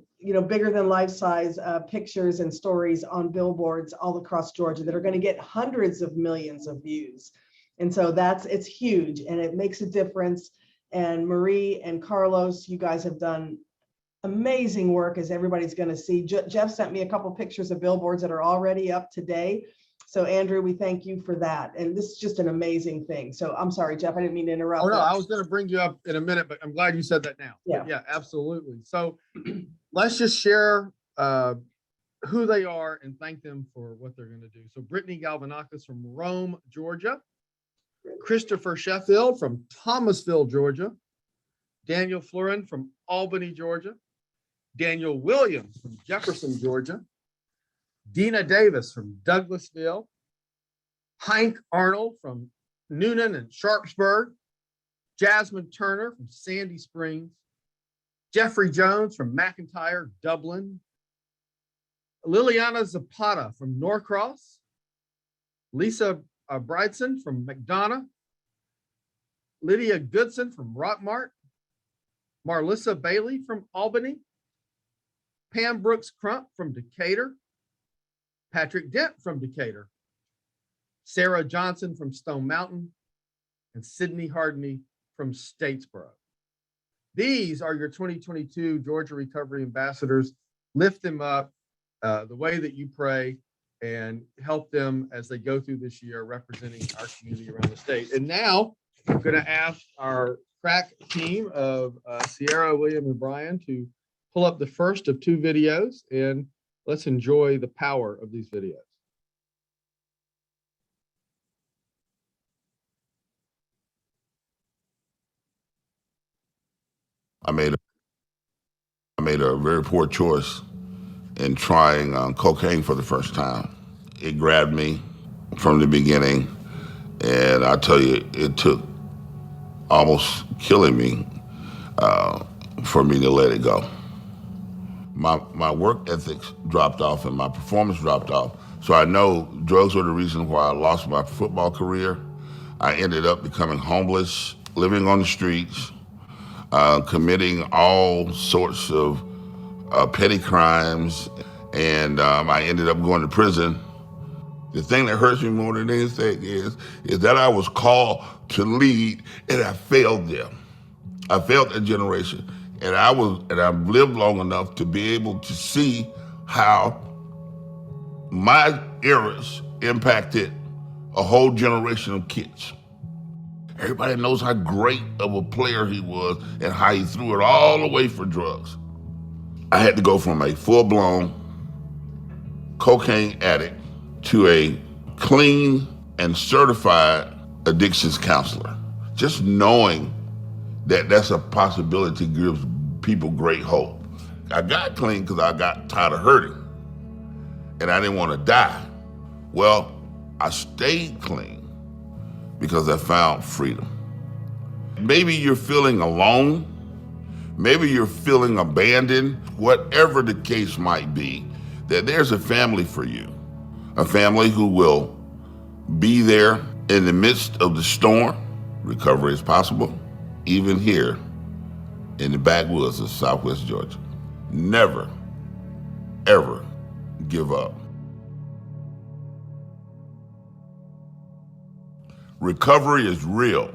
bigger than life size pictures and stories on billboards all across Georgia that are going to get hundreds of millions of views. And so it's huge and it makes a difference. And Marie and Carlos, you guys have done amazing work, as everybody's going to see. Jeff sent me a couple pictures of billboards that are already up today. So Andrew, we thank you for that. And this is just an amazing thing. So I'm sorry, Jeff, I didn't mean to interrupt. Oh, no, I was going to bring you up in a minute, but I'm glad you said that now. Yeah. But yeah, absolutely. So let's just share who they are and thank them for what they're going to do. So Brittany Galvanakis from Rome, Georgia. Christopher Sheffield from Thomasville, Georgia. Daniel Florin from Albany, Georgia. Daniel Williams from Jefferson, Georgia. Dina Davis from Douglasville. Hank Arnold from Noonan and Sharpsburg. Jasmine Turner from Sandy Springs. Jeffrey Jones from McIntyre, Dublin. Liliana Zapata from Norcross. Lisa Bridson from McDonough. Lydia Goodson from Rockmart. Marlissa Bailey from Albany. Pam Brooks Crump from Decatur. Patrick Dent from Decatur. Sarah Johnson from Stone Mountain. And Sydney Hardney from Statesboro. These are your 2022 Georgia Recovery Ambassadors. Lift them up the way that you pray and help them as they go through this year representing our community around the state. And now I'm going to ask our crack team of Sierra, William, and Brian to pull up the first of two videos, and let's enjoy the power of these videos. I made a very poor choice in trying cocaine for the first time. It grabbed me from the beginning, and I tell you, it took almost killing me for me to let it go. My work ethics dropped off and my performance dropped off. So I know drugs were the reason why I lost my football career. I ended up becoming homeless, living on the streets, committing all sorts of petty crimes, and I ended up going to prison. The thing that hurts me more than anything is that I was called to lead, and I failed them. I failed that generation, and I've lived long enough to be able to see how my errors impacted a whole generation of kids. Everybody knows how great of a player he was and how he threw it all away for drugs. I had to go from a full-blown cocaine addict to a clean and certified addictions counselor. Just knowing that that's a possibility gives people great hope. I got clean because I got tired of hurting and I didn't want to die. Well, I stayed clean because I found freedom. Maybe you're feeling alone. Maybe you're feeling abandoned. Whatever the case might be, that there's a family for you. A family who will be there in the midst of the storm. Recovery is possible, even here in the backwoods of Southwest Georgia. Never, ever give up. Recovery is real.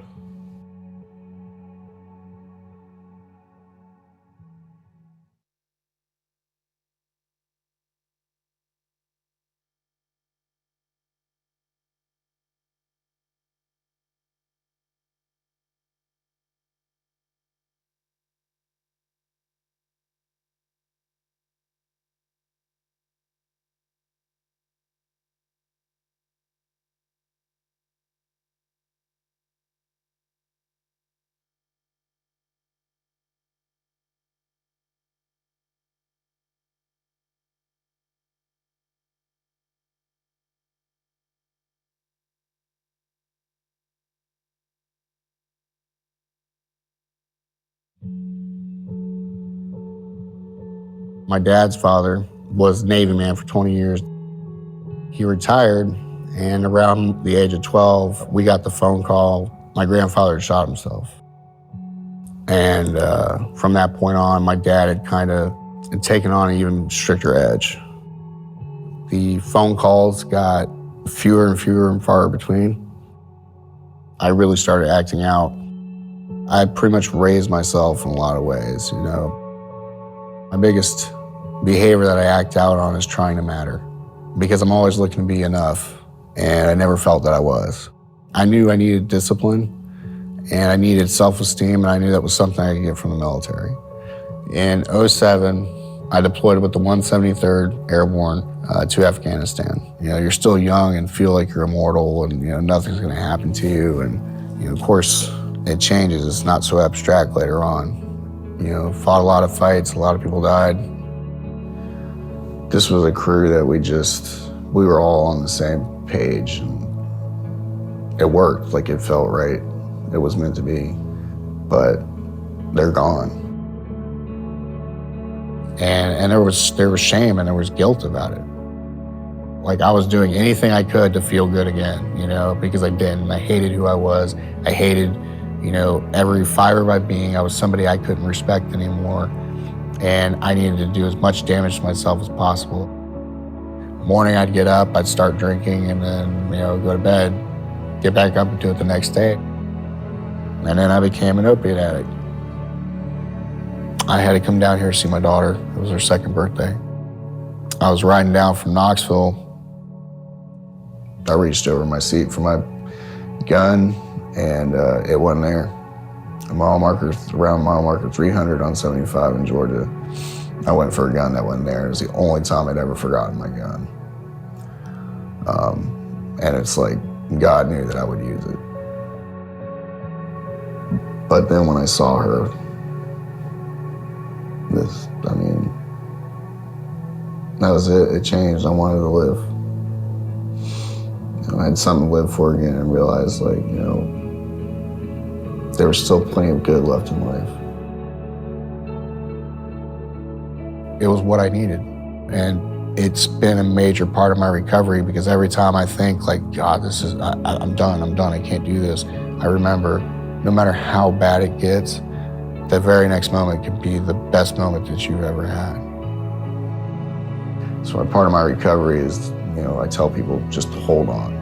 My dad's father was a Navy man for 20 years. He retired, and around the age of 12, we got the phone call my grandfather had shot himself. And from that point on, my dad had kind of taken on an even stricter edge. The phone calls got fewer and fewer and far between. I really started acting out. I pretty much raised myself in a lot of ways, you know. My biggest behavior that I act out on is trying to matter, because I'm always looking to be enough, and I never felt that I was. I knew I needed discipline, and I needed self-esteem, and I knew that was something I could get from the military. In '07, I deployed with the 173rd Airborne to Afghanistan. You know, you're still young and feel like you're immortal, and you know nothing's going to happen to you. And you know, of course, it changes. It's not so abstract later on. You know, fought a lot of fights. A lot of people died. This was a crew that we were all on the same page, and it worked. Like, it felt right. It was meant to be, but they're gone. And there was shame and there was guilt about it. Like, I was doing anything I could to feel good again, you know, because I didn't. I hated who I was. I hated, you know, every fiber of my being. I was somebody I couldn't respect anymore. And I needed to do as much damage to myself as possible. Morning, I'd get up, I'd start drinking, and then, you know, go to bed, get back up and do it the next day. And then I became an opiate addict. I had to come down here to see my daughter. It was her second birthday. I was riding down from Knoxville. I reached over my seat for my gun, and it wasn't there. Around mile marker 300 on 75 in Georgia. I went for a gun that wasn't there. It was the only time I'd ever forgotten my gun. And it's like, God knew that I would use it. But then when I saw her, that was it. It changed. I wanted to live. You know, I had something to live for again, and realized, like, you know, there was still plenty of good left in life. It was what I needed. And it's been a major part of my recovery, because every time I think, like, God, I'm done, I can't do this, I remember, no matter how bad it gets, the very next moment could be the best moment that you've ever had. So part of my recovery is, you know, I tell people, just hold on.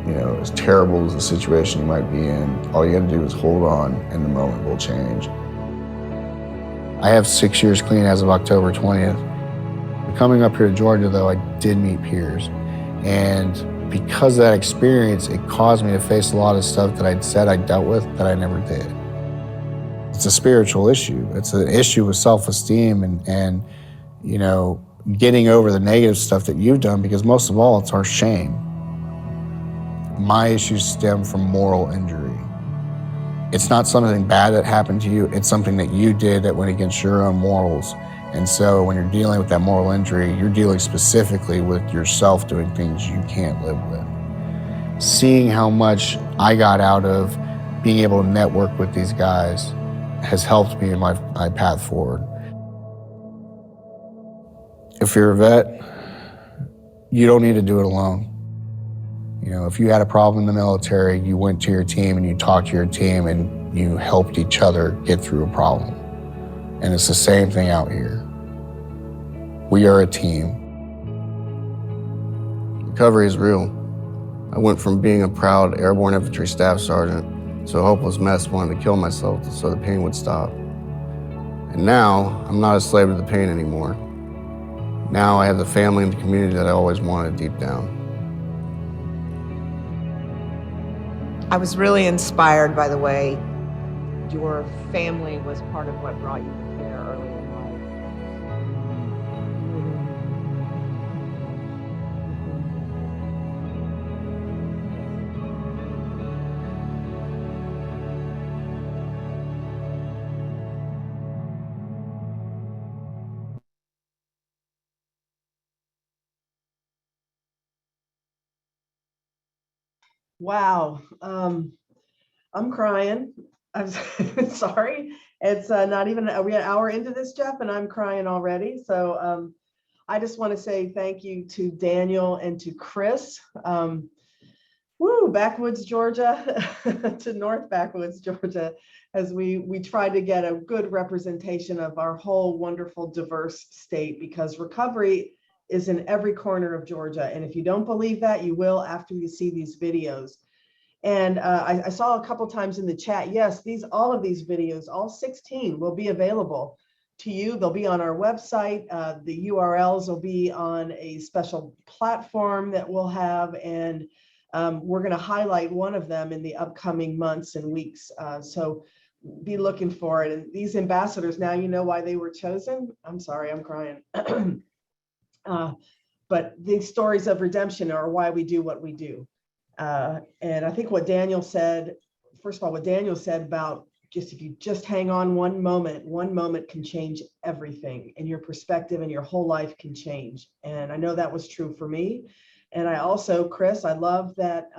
You know, as terrible as the situation you might be in, all you gotta do is hold on, and the moment will change. I have 6 years clean as of October 20th. Coming up here to Georgia, though, I did meet peers. And because of that experience, it caused me to face a lot of stuff that I'd said I dealt with that I never did. It's a spiritual issue. It's an issue with self-esteem and you know, getting over the negative stuff that you've done, because most of all, it's our shame. My issues stem from moral injury. It's not something bad that happened to you, it's something that you did that went against your own morals. And so when you're dealing with that moral injury, you're dealing specifically with yourself doing things you can't live with. Seeing how much I got out of being able to network with these guys has helped me in my path forward. If you're a vet, you don't need to do it alone. You know, if you had a problem in the military, you went to your team and you talked to your team and you helped each other get through a problem. And it's the same thing out here. We are a team. Recovery is real. I went from being a proud airborne infantry staff sergeant to a hopeless mess wanting to kill myself so the pain would stop. And now, I'm not a slave to the pain anymore. Now I have the family and the community that I always wanted deep down. I was really inspired by the way your family was part of what brought you here early in life. Wow. I'm crying. I'm sorry. It's not even, are we an hour into this, Jeff? And I'm crying already. So I just want to say thank you to Daniel and to Chris. Backwoods, Georgia to North Backwoods, Georgia, as we try to get a good representation of our whole wonderful, diverse state, because recovery is in every corner of Georgia. And if you don't believe that, you will after you see these videos. And I saw a couple times in the chat, yes, all of these videos, all 16 will be available to you. They'll be on our website. The URLs will be on a special platform that we'll have, and we're going to highlight one of them in the upcoming months and weeks. So be looking for it. And these ambassadors, now you know why they were chosen. I'm sorry, I'm crying. But these stories of redemption are why we do what we do. And I think what Daniel said, first of all, what Daniel said about just if you just hang on one moment can change everything, and your perspective and your whole life can change. And I know that was true for me. And I also, Chris, I love that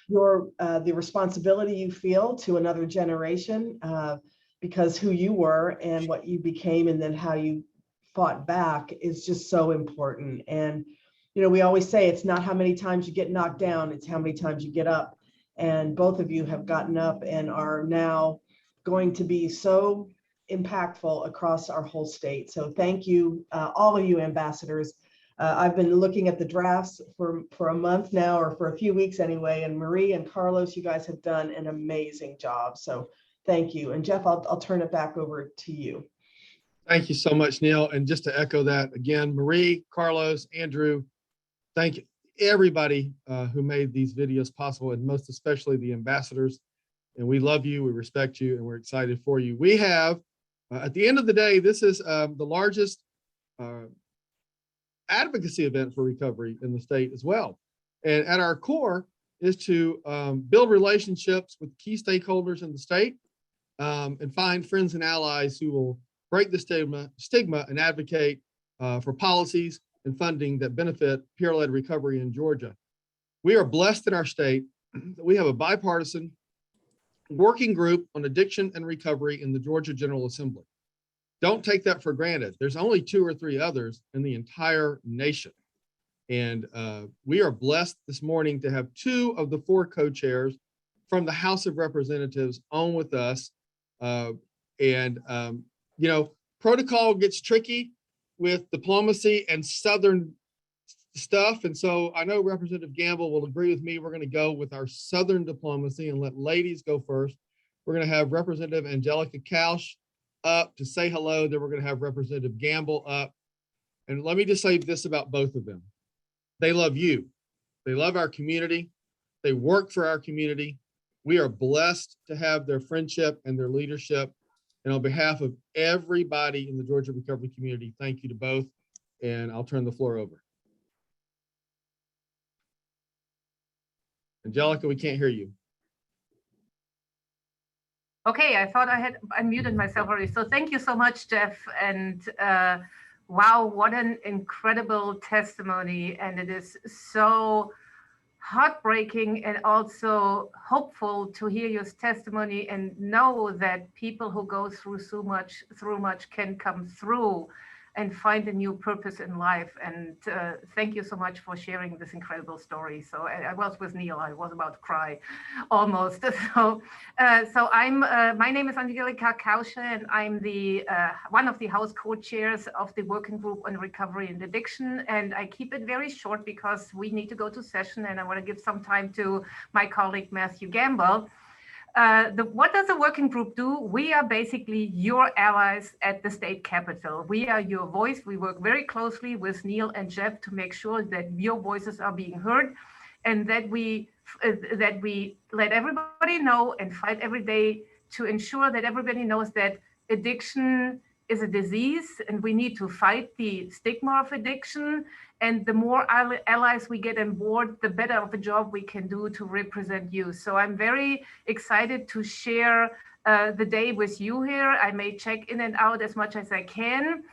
the responsibility you feel to another generation, because who you were and what you became and then how you fought back is just so important. And you know, we always say it's not how many times you get knocked down, it's how many times you get up. And both of you have gotten up and are now going to be so impactful across our whole state. So thank you, all of you ambassadors. I've been looking at the drafts for a month now, or for a few weeks anyway. And Marie and Carlos, you guys have done an amazing job. So thank you. And Jeff, I'll turn it back over to you. Thank you so much, Neil. And just to echo that again, Marie, Carlos, Andrew, thank you, everybody who made these videos possible, and most especially the ambassadors. And we love you, we respect you, and we're excited for you. We have, at the end of the day, this is the largest advocacy event for recovery in the state as well. And at our core is to build relationships with key stakeholders in the state and find friends and allies who will break the stigma and advocate for policies and funding that benefit peer-led recovery in Georgia. We are blessed in our state that we have a bipartisan working group on addiction and recovery in the Georgia General Assembly. Don't take that for granted. There's only 2 or 3 others in the entire nation. And we are blessed this morning to have 2 of the 4 co-chairs from the House of Representatives on with us. You know, protocol gets tricky with diplomacy and Southern stuff. And so I know Representative Campbell will agree with me. We're going to go with our Southern diplomacy and let ladies go first. We're going to have Representative Angelica Couch up to say hello. Then we're going to have Representative Gamble up. And let me just say this about both of them. They love you. They love our community. They work for our community. We are blessed to have their friendship and their leadership. And on behalf of everybody in the Georgia recovery community, thank you to both. And I'll turn the floor over. Angelica, we can't hear you. Okay, I thought I had unmuted myself already. So thank you so much, Jeff. And wow, what an incredible testimony. And it is so heartbreaking and also hopeful to hear your testimony and know that people who go through so much can come through and find a new purpose in life. And thank you so much for sharing this incredible story. So I was with Neil, I was about to cry almost. So my name is Angelica Couch, and I'm the one of the House co-chairs of the Working Group on Recovery and Addiction. And I keep it very short because we need to go to session, and I want to give some time to my colleague, Matthew Campbell. What does the working group do? We are basically your allies at the state capitol. We are your voice. We work very closely with Neil and Jeff to make sure that your voices are being heard, and that we let everybody know and fight every day to ensure that everybody knows that addiction is a disease, and we need to fight the stigma of addiction. And the more allies we get on board, the better of a job we can do to represent you. So I'm very excited to share the day with you here. I may check in and out as much as I can.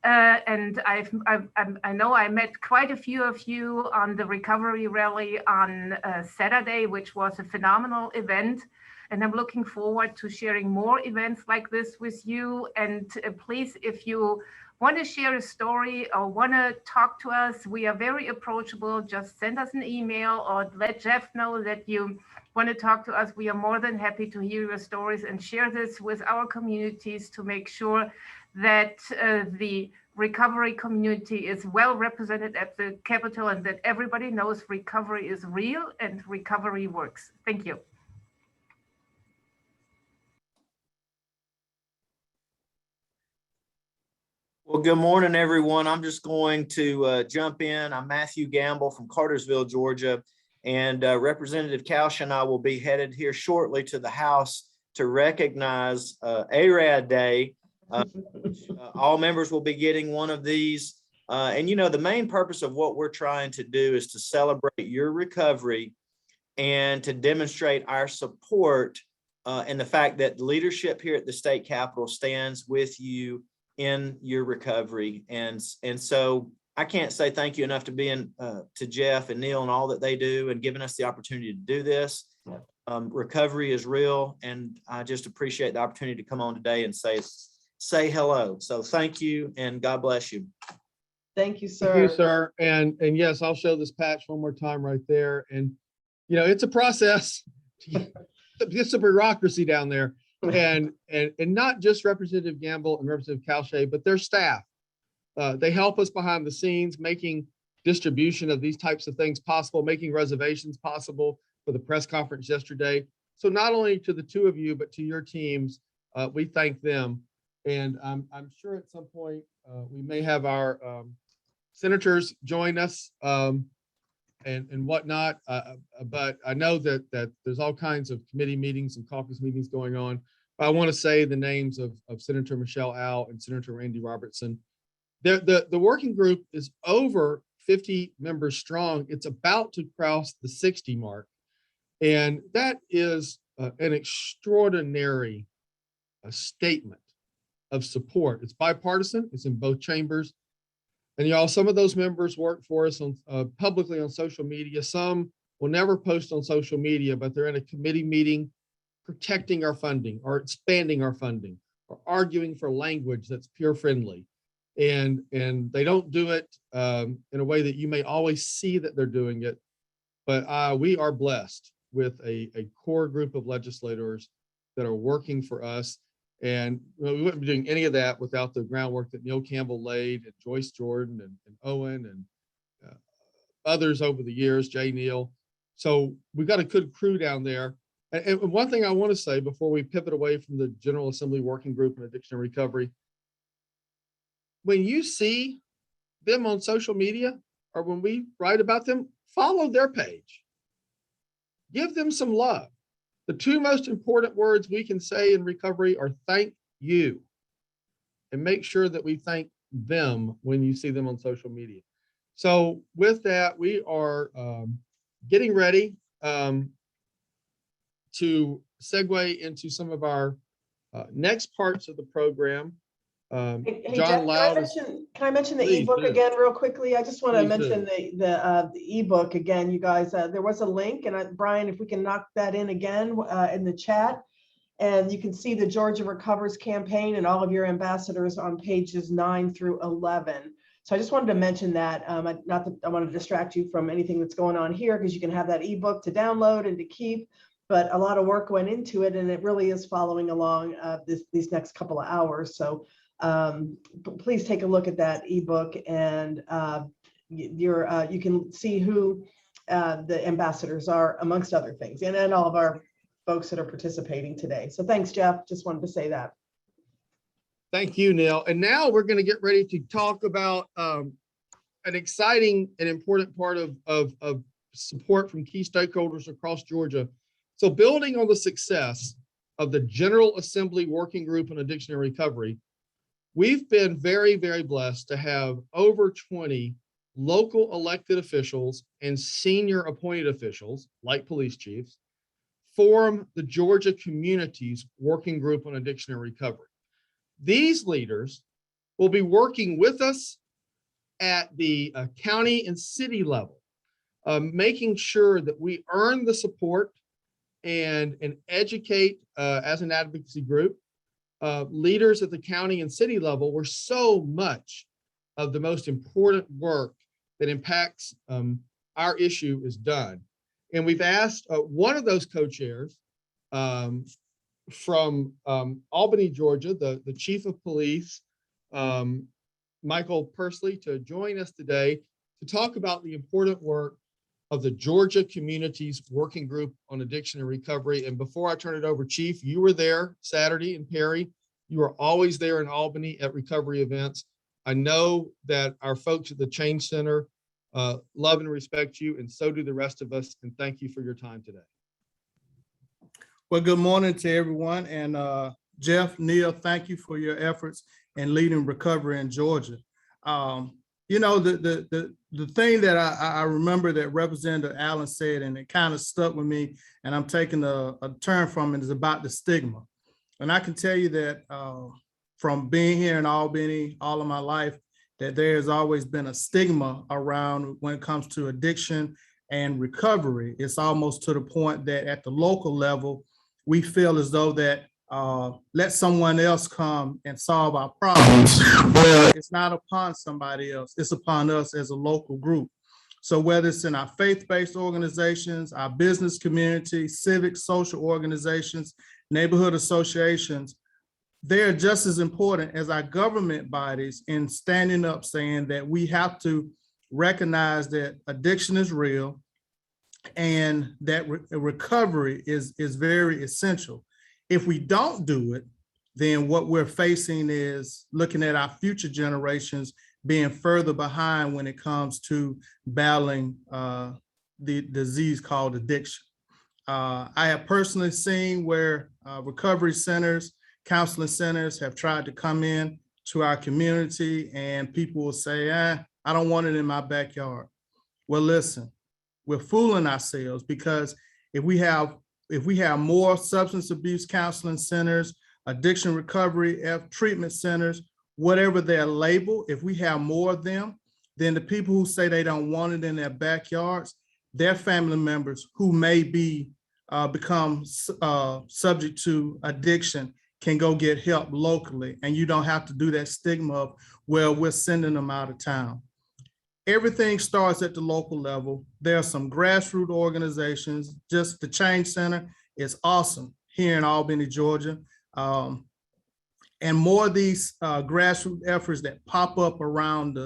And I know I met quite a few of you on the recovery rally on Saturday, which was a phenomenal event. And I'm looking forward to sharing more events like this with you. And please, if you want to share a story or want to talk to us, we are very approachable. Just send us an email or let Jeff know that you want to talk to us. We are more than happy to hear your stories and share this with our communities to make sure that the recovery community is well represented at the Capitol and that everybody knows recovery is real and recovery works. Thank you. Well, good morning, everyone. I'm just going to jump in. I'm Matthew Gamble from Cartersville, Georgia, and Representative Kausch and I will be headed here shortly to the House to recognize Arad Day. All members will be getting one of these. And you know, the main purpose of what we're trying to do is to celebrate your recovery and to demonstrate our support and the fact that leadership here at the state capitol stands with you in your recovery. And so I can't say thank you enough to Jeff and Neil and all that they do and giving us the opportunity to do this. Recovery is real, and I just appreciate the opportunity to come on today and say hello. So thank you, and God bless you. Thank you, sir. Thank you, sir. And yes, I'll show this patch one more time right there. And you know, it's a process. It's a bureaucracy down there, and not just Representative Gamble and Representative Kausch, but their staff. They help us behind the scenes, making distribution of these types of things possible, making reservations possible for the press conference yesterday. So not only to the two of you, but to your teams, we thank them. And I'm sure at some point we may have our senators join us and whatnot. But I know that there's all kinds of committee meetings and caucus meetings going on. But I want to say the names of Senator Michelle Au and Senator Randy Robertson. The working group is over 50 members strong. It's about to cross the 60 mark. And that is an extraordinary statement of support. It's bipartisan. It's in both chambers. And y'all, some of those members work for us on publicly on social media. Some will never post on social media, but they're in a committee meeting protecting our funding or expanding our funding or arguing for language that's peer friendly. And they don't do it in a way that you may always see that they're doing it. But we are blessed with a core group of legislators that are working for us. And we wouldn't be doing any of that without the groundwork that Neil Campbell laid, and Joyce Jordan and Owen and others over the years, Jay Neal. So we've got a good crew down there. And one thing I want to say before we pivot away from the General Assembly Working Group on Addiction and Recovery, when you see them on social media or when we write about them, follow their page. Give them some love. The two most important words we can say in recovery are thank you, and make sure that we thank them when you see them on social media. So with that, we are getting ready to segue into some of our next parts of the program. Hey, John Jeff, Loud can I mention the Please ebook do. again real quickly? I just want to Please mention the ebook again, you guys. There was a link, and Brian, if we can knock that in again in the chat, and you can see the Georgia Recovers campaign and all of your ambassadors on pages 9 through 11. So I just wanted to mention that. Not that I want to distract you from anything that's going on here, because you can have that ebook to download and to keep. But a lot of work went into it, and it really is following along these next couple of hours. So please take a look at that ebook, and you can see who the ambassadors are, amongst other things, and all of our folks that are participating today. So thanks, Jeff. Just wanted to say that. Thank you, Neil. And now we're going to get ready to talk about an exciting and important part of support from key stakeholders across Georgia. So building on the success of the General Assembly Working Group on Addiction and Recovery, we've been very, very blessed to have over 20 local elected officials and senior appointed officials, like police chiefs, form the Georgia Communities Working Group on Addiction and Recovery. These leaders will be working with us at the county and city level, making sure that we earn the support and educate as an advocacy group leaders at the county and city level where so much of the most important work that impacts our issue is done. And we've asked one of those co-chairs from Albany, Georgia, the chief of police, Michael Persley, to join us today to talk about the important work of the Georgia Communities Working Group on Addiction and Recovery. And before I turn it over, Chief, you were there Saturday in Perry. You are always there in Albany at recovery events. I know that our folks at the Change Center love and respect you, and so do the rest of us. And thank you for your time today. Well, good morning to everyone. And Jeff, Neil, thank you for your efforts in leading recovery in Georgia. You know, the thing that I remember that Representative Allen said, and it kind of stuck with me, and I'm taking a turn from it, is about the stigma. And I can tell you that from being here in Albany all of my life, that there has always been a stigma around when it comes to addiction and recovery. It's almost to the point that at the local level, we feel as though that let someone else come and solve our problems. Well, it's not upon somebody else, it's upon us as a local group. So whether it's in our faith-based organizations, our business community, civic, social organizations, neighborhood associations, they're just as important as our government bodies in standing up saying that we have to recognize that addiction is real and that recovery is very essential. If we don't do it, then what we're facing is looking at our future generations being further behind when it comes to battling the disease called addiction. I have personally seen where recovery centers, counseling centers have tried to come in to our community and people will say, I don't want it in my backyard. Well, listen, we're fooling ourselves, because if we have more substance abuse counseling centers, addiction recovery treatment centers, whatever their label, if we have more of them, then the people who say they don't want it in their backyards, their family members who may be become subject to addiction can go get help locally, and you don't have to do that stigma of, well, we're sending them out of town. Everything starts at the local level. There are some grassroots organizations. Just the Change Center is awesome here in Albany, Georgia. And more of these grassroots efforts that pop up around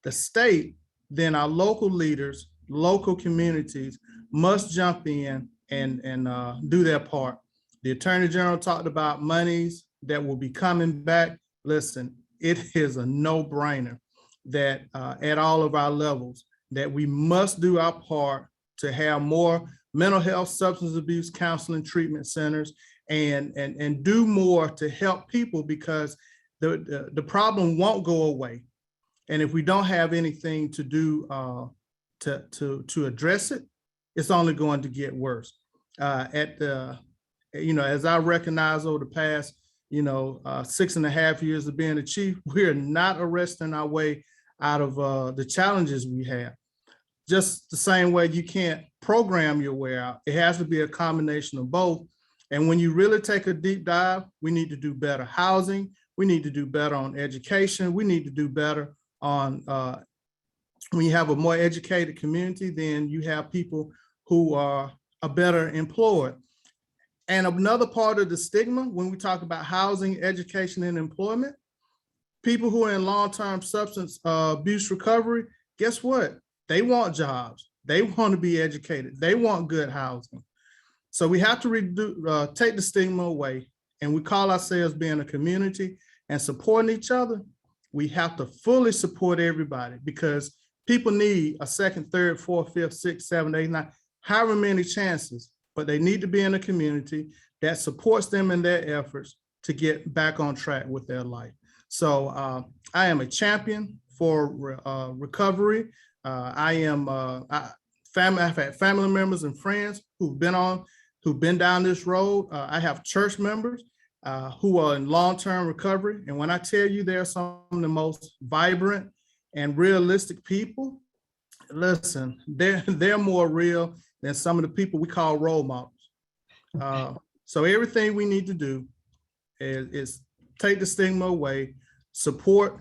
the state, then our local leaders, local communities must jump in and do their part. The Attorney General talked about monies that will be coming back. Listen, it is a no-brainer that at all of our levels, that we must do our part to have more mental health, substance abuse, counseling, treatment centers, and do more to help people, because the problem won't go away. And if we don't have anything to do to address it, it's only going to get worse. As I recognize over the past, 6.5 years of being a chief, we're not arresting our way out of the challenges we have. Just the same way you can't program your way out. It has to be a combination of both. And when you really take a deep dive, we need to do better housing. We need to do better on education. We need to do better on, when you have a more educated community, then you have people who are better employed. And another part of the stigma, when we talk about housing, education, and employment, people who are in long-term substance abuse recovery, guess what? They want jobs. They want to be educated. They want good housing. So we have to take the stigma away, and we call ourselves being a community and supporting each other. We have to fully support everybody, because people need a second, third, fourth, fifth, sixth, seventh, eighth, ninth, however many chances, but they need to be in a community that supports them in their efforts to get back on track with their life. So I am a champion for recovery. I've had family members and friends who've been down this road. I have church members who are in long-term recovery. And when I tell you they're some of the most vibrant and realistic people, listen, they're more real than some of the people we call role models. So everything we need to do is take the stigma away, support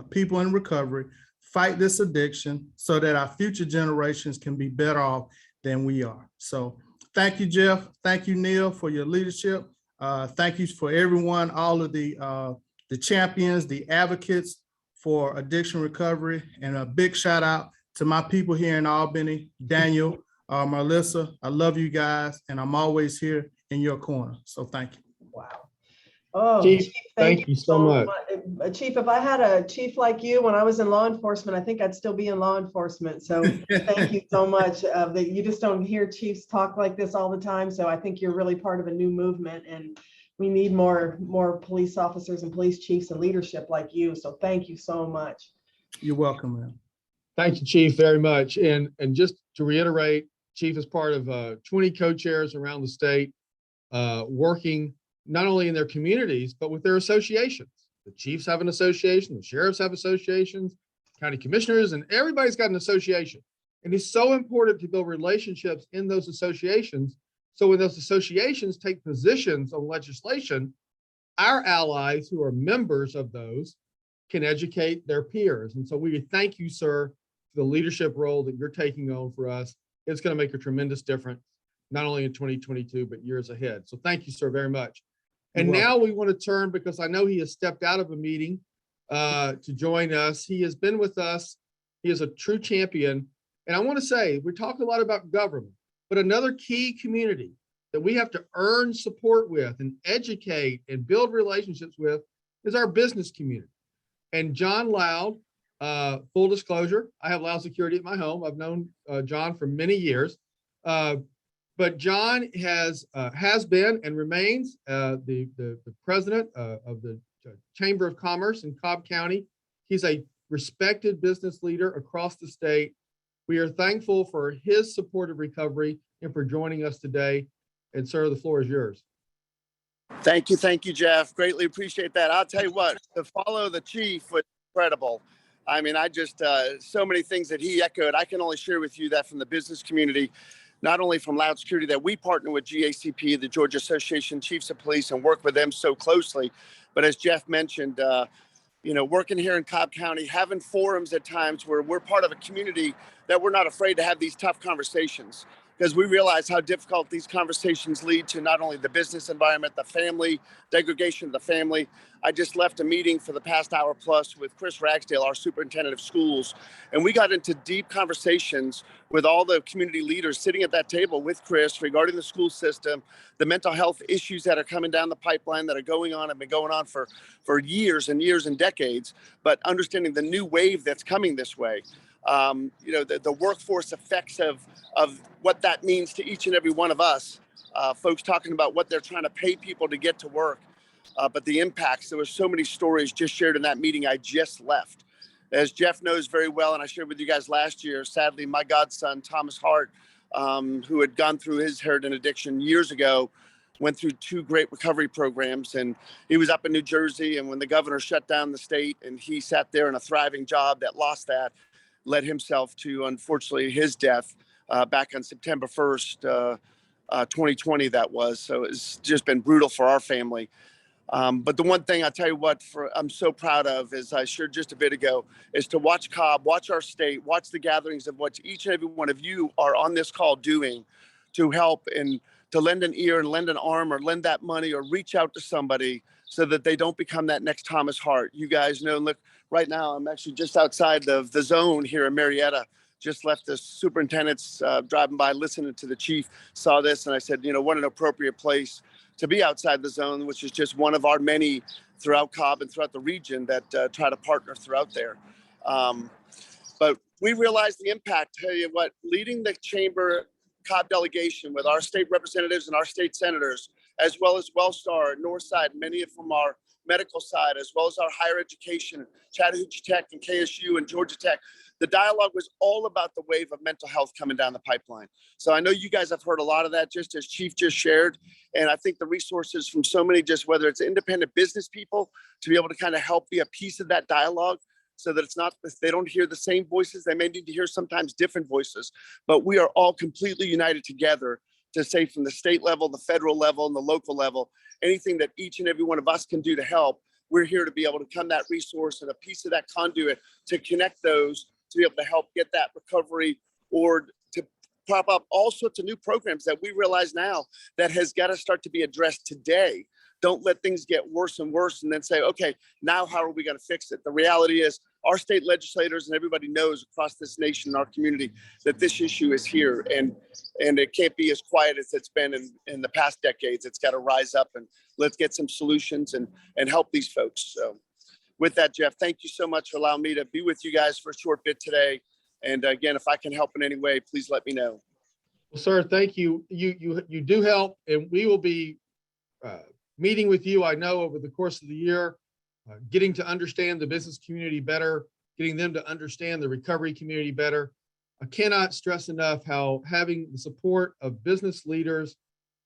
people in recovery, fight this addiction so that our future generations can be better off than we are. So thank you, Jeff. Thank you, Neil, for your leadership. Thank you for everyone, all of the champions, the advocates for addiction recovery, and a big shout out to my people here in Albany, Daniel, Melissa. I love you guys, and I'm always here in your corner. So thank you. Wow. Oh, Chief, Chief, thank you so much. Chief, if I had a chief like you when I was in law enforcement, I think I'd still be in law enforcement. So thank you so much. That you just don't hear chiefs talk like this all the time. So I think you're really part of a new movement, and we need more police officers and police chiefs and leadership like you. So thank you so much. You're welcome, man. Thank you, Chief, very much. And just to reiterate, Chief is part of 20 co-chairs around the state, working not only in their communities, but with their associations. The chiefs have an association, the sheriffs have associations, county commissioners, and everybody's got an association. And it's so important to build relationships in those associations. So when those associations take positions on legislation, our allies who are members of those can educate their peers. And so we thank you, sir, for the leadership role that you're taking on for us. It's going to make a tremendous difference, not only in 2022, but years ahead. So thank you, sir, very much. And now we want to turn, because I know he has stepped out of a meeting to join us. He has been with us. He is a true champion. And I want to say, we talk a lot about government, but another key community that we have to earn support with and educate and build relationships with is our business community. And John Loud, full disclosure, I have Loud Security at my home. I've known John for many years. But John has been and remains the president of the Chamber of Commerce in Cobb County. He's a respected business leader across the state. We are thankful for his support of recovery and for joining us today. And sir, the floor is yours. Thank you, Jeff. Greatly appreciate that. I'll tell you what, to follow the chief was incredible. I mean, I just, so many things that he echoed. I can only share with you that from the business community, not only from Loud Security, that we partner with GACP, the Georgia Association Chiefs of Police, and work with them so closely. But as Jeff mentioned, working here in Cobb County, having forums at times where we're part of a community that we're not afraid to have these tough conversations, because we realize how difficult these conversations lead to not only the business environment, the family, degradation of the family. I just left a meeting for the past hour plus with Chris Ragsdale, our superintendent of schools, and we got into deep conversations with all the community leaders sitting at that table with Chris regarding the school system, the mental health issues that are coming down the pipeline that are going on, have been going on for years and years and decades, but understanding the new wave that's coming this way. The workforce effects of what that means to each and every one of us, folks talking about what they're trying to pay people to get to work, but the impacts. There were so many stories just shared in that meeting I just left. As Jeff knows very well, and I shared with you guys last year, sadly, my godson, Thomas Hart, who had gone through his heroin addiction years ago, went through 2 great recovery programs, and he was up in New Jersey, and when the governor shut down the state and he sat there in a thriving job that lost that, led himself to, unfortunately, his death back on September 1st, 2020 that was. So it's just been brutal for our family. But the one thing I tell you what I'm so proud of, is I shared just a bit ago, is to watch Cobb, watch our state, watch the gatherings of what each and every one of you are on this call doing to help and to lend an ear and lend an arm or lend that money or reach out to somebody so that they don't become that next Thomas Hart. You guys know, look, right now I'm actually just outside of the zone here in Marietta. Just left the superintendent's driving by, listening to the chief, saw this, and I said, what an appropriate place to be outside the zone, which is just one of our many throughout Cobb and throughout the region that try to partner throughout there. But we realize the impact. Tell you what, leading the chamber Cobb delegation with our state representatives and our state senators, as well as Wellstar, Northside, many from our medical side, as well as our higher education, Chattahoochee Tech and KSU and Georgia Tech. The dialogue was all about the wave of mental health coming down the pipeline. So I know you guys have heard a lot of that, just as Chief just shared. And I think the resources from so many, just whether it's independent business people to be able to kind of help be a piece of that dialogue, so that it's not, they don't hear the same voices. They may need to hear sometimes different voices, but we are all completely united together to say from the state level, the federal level, and the local level, anything that each and every one of us can do to help, we're here to be able to become that resource and a piece of that conduit to connect those, to be able to help get that recovery, or to prop up all sorts of new programs that we realize now that has got to start to be addressed today. Don't let things get worse and worse and then say, okay, now how are we going to fix it? The reality is our state legislators and everybody knows across this nation, our community, that this issue is here, and it can't be as quiet as it's been in the past decades. It's got to rise up, and let's get some solutions and help these folks. So with that, Jeff, thank you so much for allowing me to be with you guys for a short bit today. And again, if I can help in any way, please let me know. Well, sir, thank you. You do help, and we will be meeting with you, I know, over the course of the year, getting to understand the business community better, getting them to understand the recovery community better. I cannot stress enough how having the support of business leaders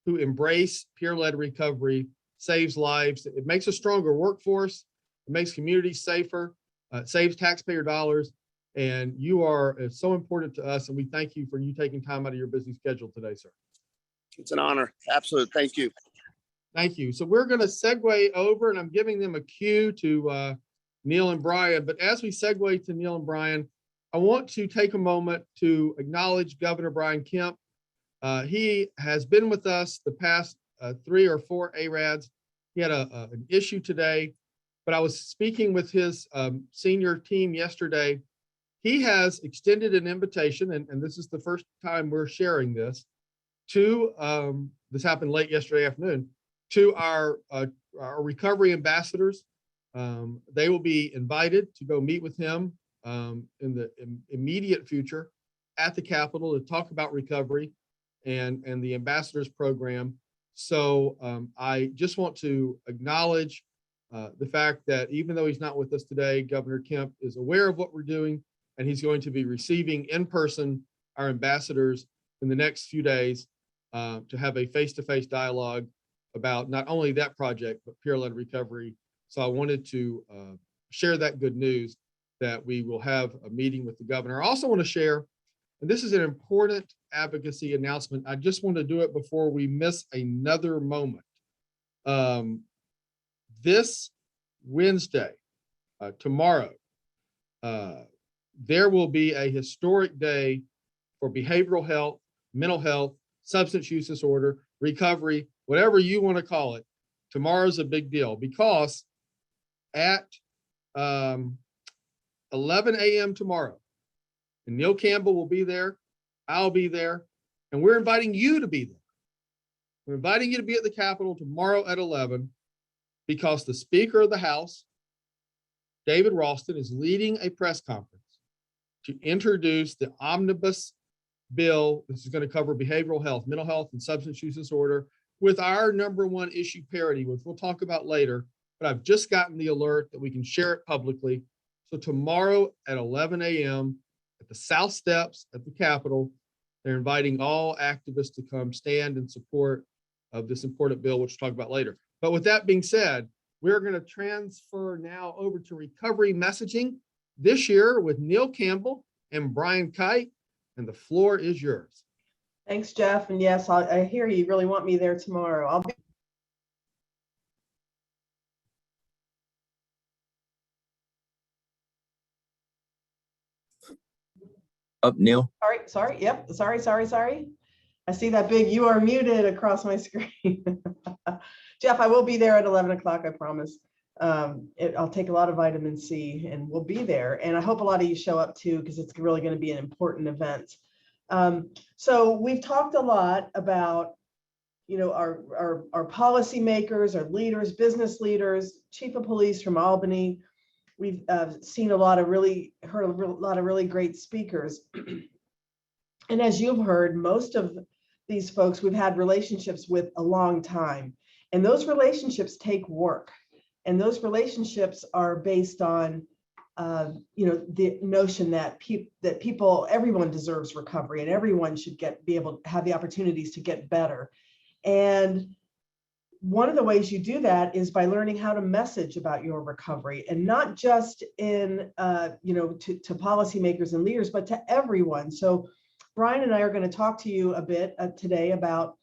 who embrace peer-led recovery saves lives. It makes a stronger workforce. It makes communities safer. It saves taxpayer dollars. And you are so important to us. And we thank you for you taking time out of your busy schedule today, sir. It's an honor. Absolutely. Thank you. Thank you. So we're going to segue over, and I'm giving them a cue to Neil and Brian. But as we segue to Neil and Brian, I want to take a moment to acknowledge Governor Brian Kemp. He has been with us the past 3 or 4 ARADs. He had an issue today, but I was speaking with his senior team yesterday. He has extended an invitation, and this is the first time we're sharing this, to, this happened late yesterday afternoon, to our recovery ambassadors. They will be invited to go meet with him in the immediate future at the Capitol to talk about recovery and the ambassadors program. So I just want to acknowledge the fact that even though he's not with us today, Governor Kemp is aware of what we're doing, and he's going to be receiving in person our ambassadors in the next few days to have a face-to-face dialogue about not only that project, but peer-led recovery. So I wanted to share that good news that we will have a meeting with the governor. I also want to share, and this is an important advocacy announcement. I just want to do it before we miss another moment. This Wednesday, tomorrow, there will be a historic day for behavioral health, mental health, substance use disorder, recovery, whatever you want to call it. Tomorrow's a big deal because at 11 a.m. tomorrow, and Neil Campbell will be there, I'll be there, and we're inviting you to be there. We're inviting you to be at the Capitol tomorrow at 11 because the Speaker of the House, David Ralston, is leading a press conference to introduce the Omnibus Bill. This is going to cover behavioral health, mental health, and substance use disorder with our #1 issue parity, which we'll talk about later. But I've just gotten the alert that we can share it publicly. So tomorrow at 11 a.m. at the South Steps at the Capitol, they're inviting all activists to come stand in support of this important bill, which we'll talk about later. But with that being said, we're going to transfer now over to recovery messaging this year with Neil Campbell and Brian Kite, and the floor is yours. Thanks, Jeff. And yes, I hear you really want me there tomorrow. I'll be. Up, Neil. Sorry. Yep. Sorry. I see that big "you are muted" across my screen. Jeff, I will be there at 11 o'clock, I promise. I'll take a lot of vitamin C and we'll be there. And I hope a lot of you show up too, because it's really going to be an important event. So we've talked a lot about, our policymakers, our leaders, business leaders, chief of police from Albany. We've heard a lot of really great speakers. And as you've heard, most of these folks we've had relationships with a long time. And those relationships take work. And those relationships are based on, the notion that everyone deserves recovery and everyone should be able to have the opportunities to get better. And one of the ways you do that is by learning how to message about your recovery, and not just to policymakers and leaders, but to everyone. So Brian and I are going to talk to you a bit today about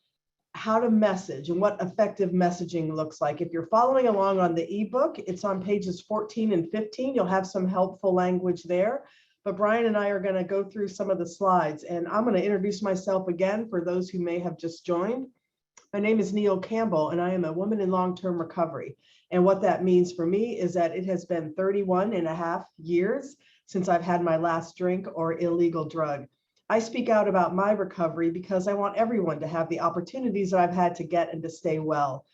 how to message and what effective messaging looks like. If you're following along on the ebook, it's on pages 14 and 15. You'll have some helpful language there. But Brian and I are going to go through some of the slides, and I'm going to introduce myself again for those who may have just joined. My name is Neil Campbell, and I am a woman in long-term recovery. And what that means for me is that it has been 31.5 years since I've had my last drink or illegal drug. I speak out about my recovery because I want everyone to have the opportunities that I've had to get and to stay well.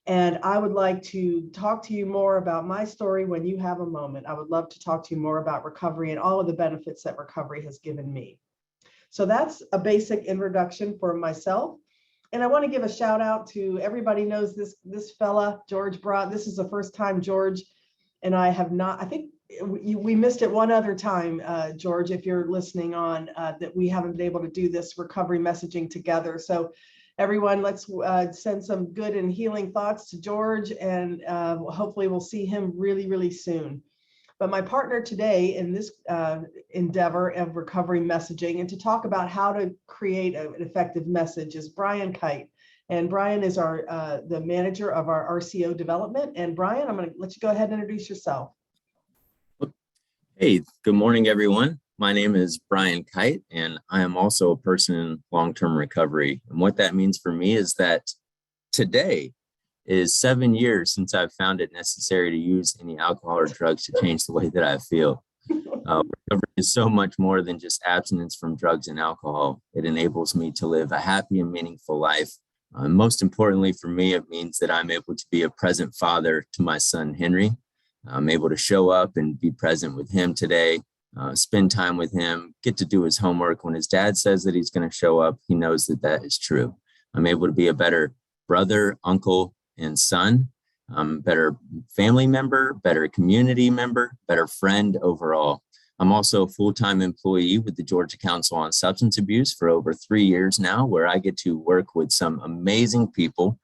And I would like to talk to you more about my story when you have a moment. I would love to talk to you more about recovery and all of the benefits that recovery has given me. So that's a basic introduction for myself. And I want to give a shout out to everybody knows this fella, George Broad. This is the first time George and I have not, I think we missed it one other time, George, if you're listening on, that we haven't been able to do this recovery messaging together. So everyone, let's send some good and healing thoughts to George, and hopefully we'll see him really, really soon. But my partner today in this endeavor of recovery messaging and to talk about how to create an effective message is Brian Kite. And Brian is the manager of our RCO development. And Brian, I'm going to let you go ahead and introduce yourself. Hey, good morning, everyone. My name is Brian Kite, and I am also a person in long-term recovery. And what that means for me is that today is 7 years since I've found it necessary to use any alcohol or drugs to change the way that I feel. Recovery is so much more than just abstinence from drugs and alcohol. It enables me to live a happy and meaningful life. Most importantly for me, it means that I'm able to be a present father to my son, Henry. I'm able to show up and be present with him today, spend time with him, get to do his homework. When his dad says that he's going to show up, he knows that that is true. I'm able to be a better brother, uncle, and son, better family member, better community member, better friend overall. I'm also a full-time employee with the Georgia Council on Substance Abuse for over 3 years now, where I get to work with some amazing people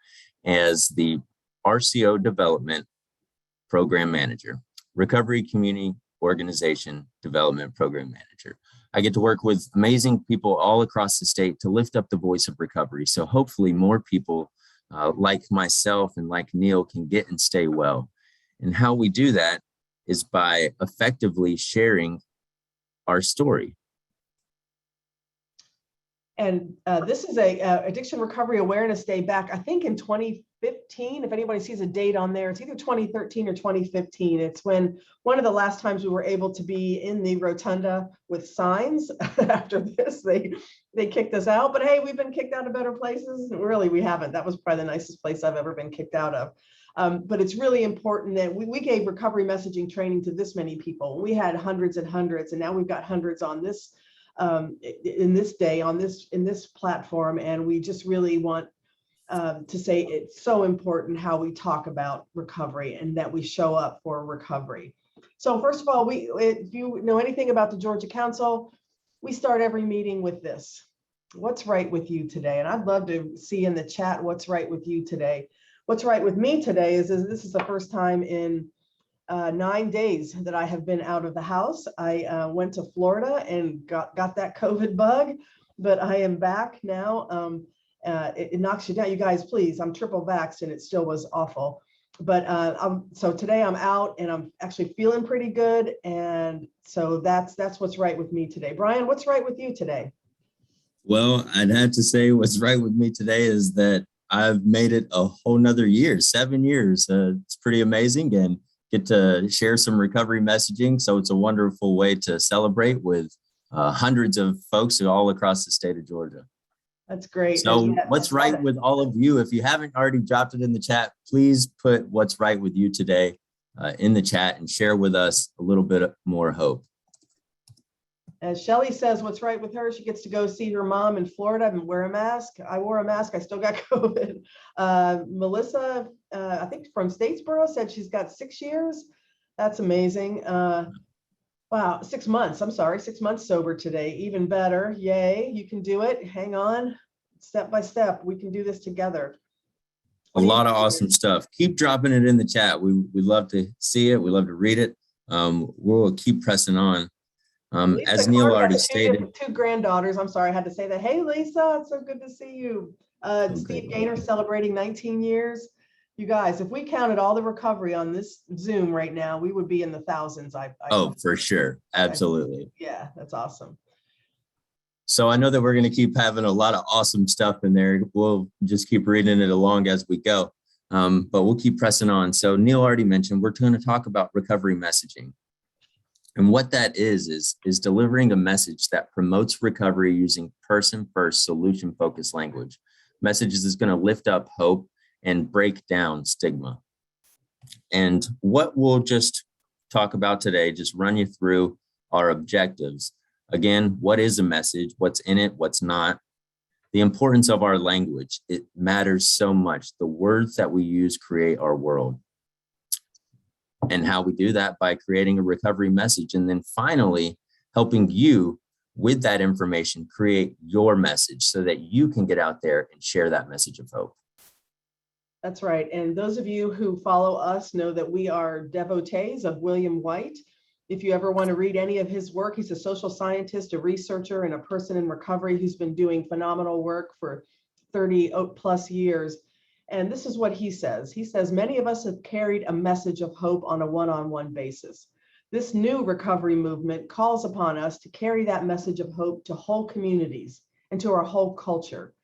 as the RCO Development Program Manager, Recovery Community Organization Development Program Manager. I get to work with amazing people all across the state to lift up the voice of recovery. So hopefully more people like myself and like Neil can get and stay well. And how we do that is by effectively sharing our story. And this is a Addiction Recovery Awareness Day back, I think in 2015. If anybody sees a date on there, it's either 2013 or 2015. It's when one of the last times we were able to be in the rotunda with signs. After this, they kicked us out. But hey, we've been kicked out of better places. Really, we haven't. That was probably the nicest place I've ever been kicked out of. But it's really important that we gave recovery messaging training to this many people. We had hundreds and hundreds, and now we've got hundreds on this in this day in this platform, and we just really want to say it's so important how we talk about recovery and that we show up for recovery. So first of all, if you know anything about the Georgia Council, we start every meeting with this: what's right with you today? And I'd love to see in the chat what's right with you today. What's right with me today is this is the first time in 9 days that I have been out of the house. I went to Florida and got that COVID bug, but I am back now. It knocks you down. You guys, please, I'm triple vaxxed and it still was awful. But so today I'm out and I'm actually feeling pretty good. And so that's what's right with me today. Brian, what's right with you today? Well, I'd have to say what's right with me today is that I've made it a whole nother year, 7 years. It's pretty amazing, and get to share some recovery messaging. So it's a wonderful way to celebrate with hundreds of folks all across the state of Georgia. That's great. So what's right with all of you? If you haven't already dropped it in the chat, please put what's right with you today in the chat and share with us a little bit more hope. As Shelly says, what's right with her, she gets to go see her mom in Florida and wear a mask. I wore a mask. I still got COVID. Melissa, I think from Statesboro, said she's got 6 years. That's amazing. Wow, 6 months. I'm sorry, 6 months sober today. Even better. Yay, you can do it. Hang on. Step by step, we can do this together. A lot of awesome stuff. Keep dropping it in the chat. We love to see it. We love to read it. We'll keep pressing on. Lisa As Neil Carr already has stated, two granddaughters. I'm sorry, I had to say that. Hey, Lisa, it's so good to see you. Steve Gaynor celebrating 19 years. You guys, if we counted all the recovery on this Zoom right now, we would be in the thousands. oh, for sure. Absolutely. Yeah, that's awesome. So I know that we're going to keep having a lot of awesome stuff in there. We'll just keep reading it along as we go, but we'll keep pressing on. So Neil already mentioned, we're going to talk about recovery messaging. And what that is delivering a message that promotes recovery using person-first, solution-focused language. Messages is going to lift up hope and break down stigma. And what we'll just talk about today, just run you through our objectives. Again, what is a message? What's in it? What's not? The importance of our language. It matters so much. The words that we use create our world. And how we do that by creating a recovery message. And then finally, helping you with that information, create your message so that you can get out there and share that message of hope. That's right. And those of you who follow us know that we are devotees of William White. If you ever want to read any of his work, he's a social scientist, a researcher, and a person in recovery who's been doing phenomenal work for 30 plus years. And this is what he says. He says, many of us have carried a message of hope on a one-on-one basis. This new recovery movement calls upon us to carry that message of hope to whole communities and to our whole culture.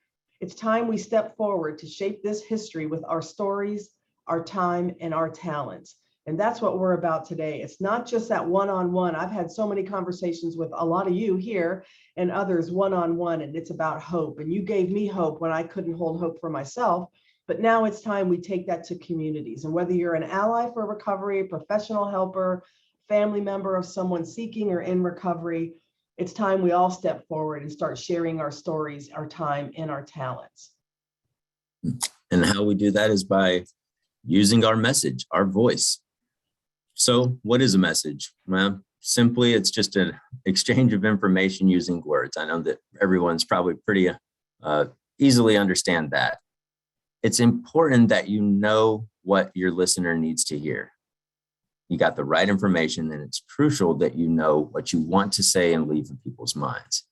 It's time we step forward to shape this history with our stories, our time, and our talents. And that's what we're about today. It's not just that one-on-one. I've had so many conversations with a lot of you here and others one-on-one, and it's about hope. And you gave me hope when I couldn't hold hope for myself. But now it's time we take that to communities. And whether you're an ally for recovery, a professional helper, family member of someone seeking or in recovery, it's time we all step forward and start sharing our stories, our time, and our talents. And how we do that is by using our message, our voice. So what is a message? Well, simply, it's just an exchange of information using words. I know that everyone's probably pretty easily understand that. It's important that you know what your listener needs to hear. You got the right information, and it's crucial that you know what you want to say and leave in people's minds.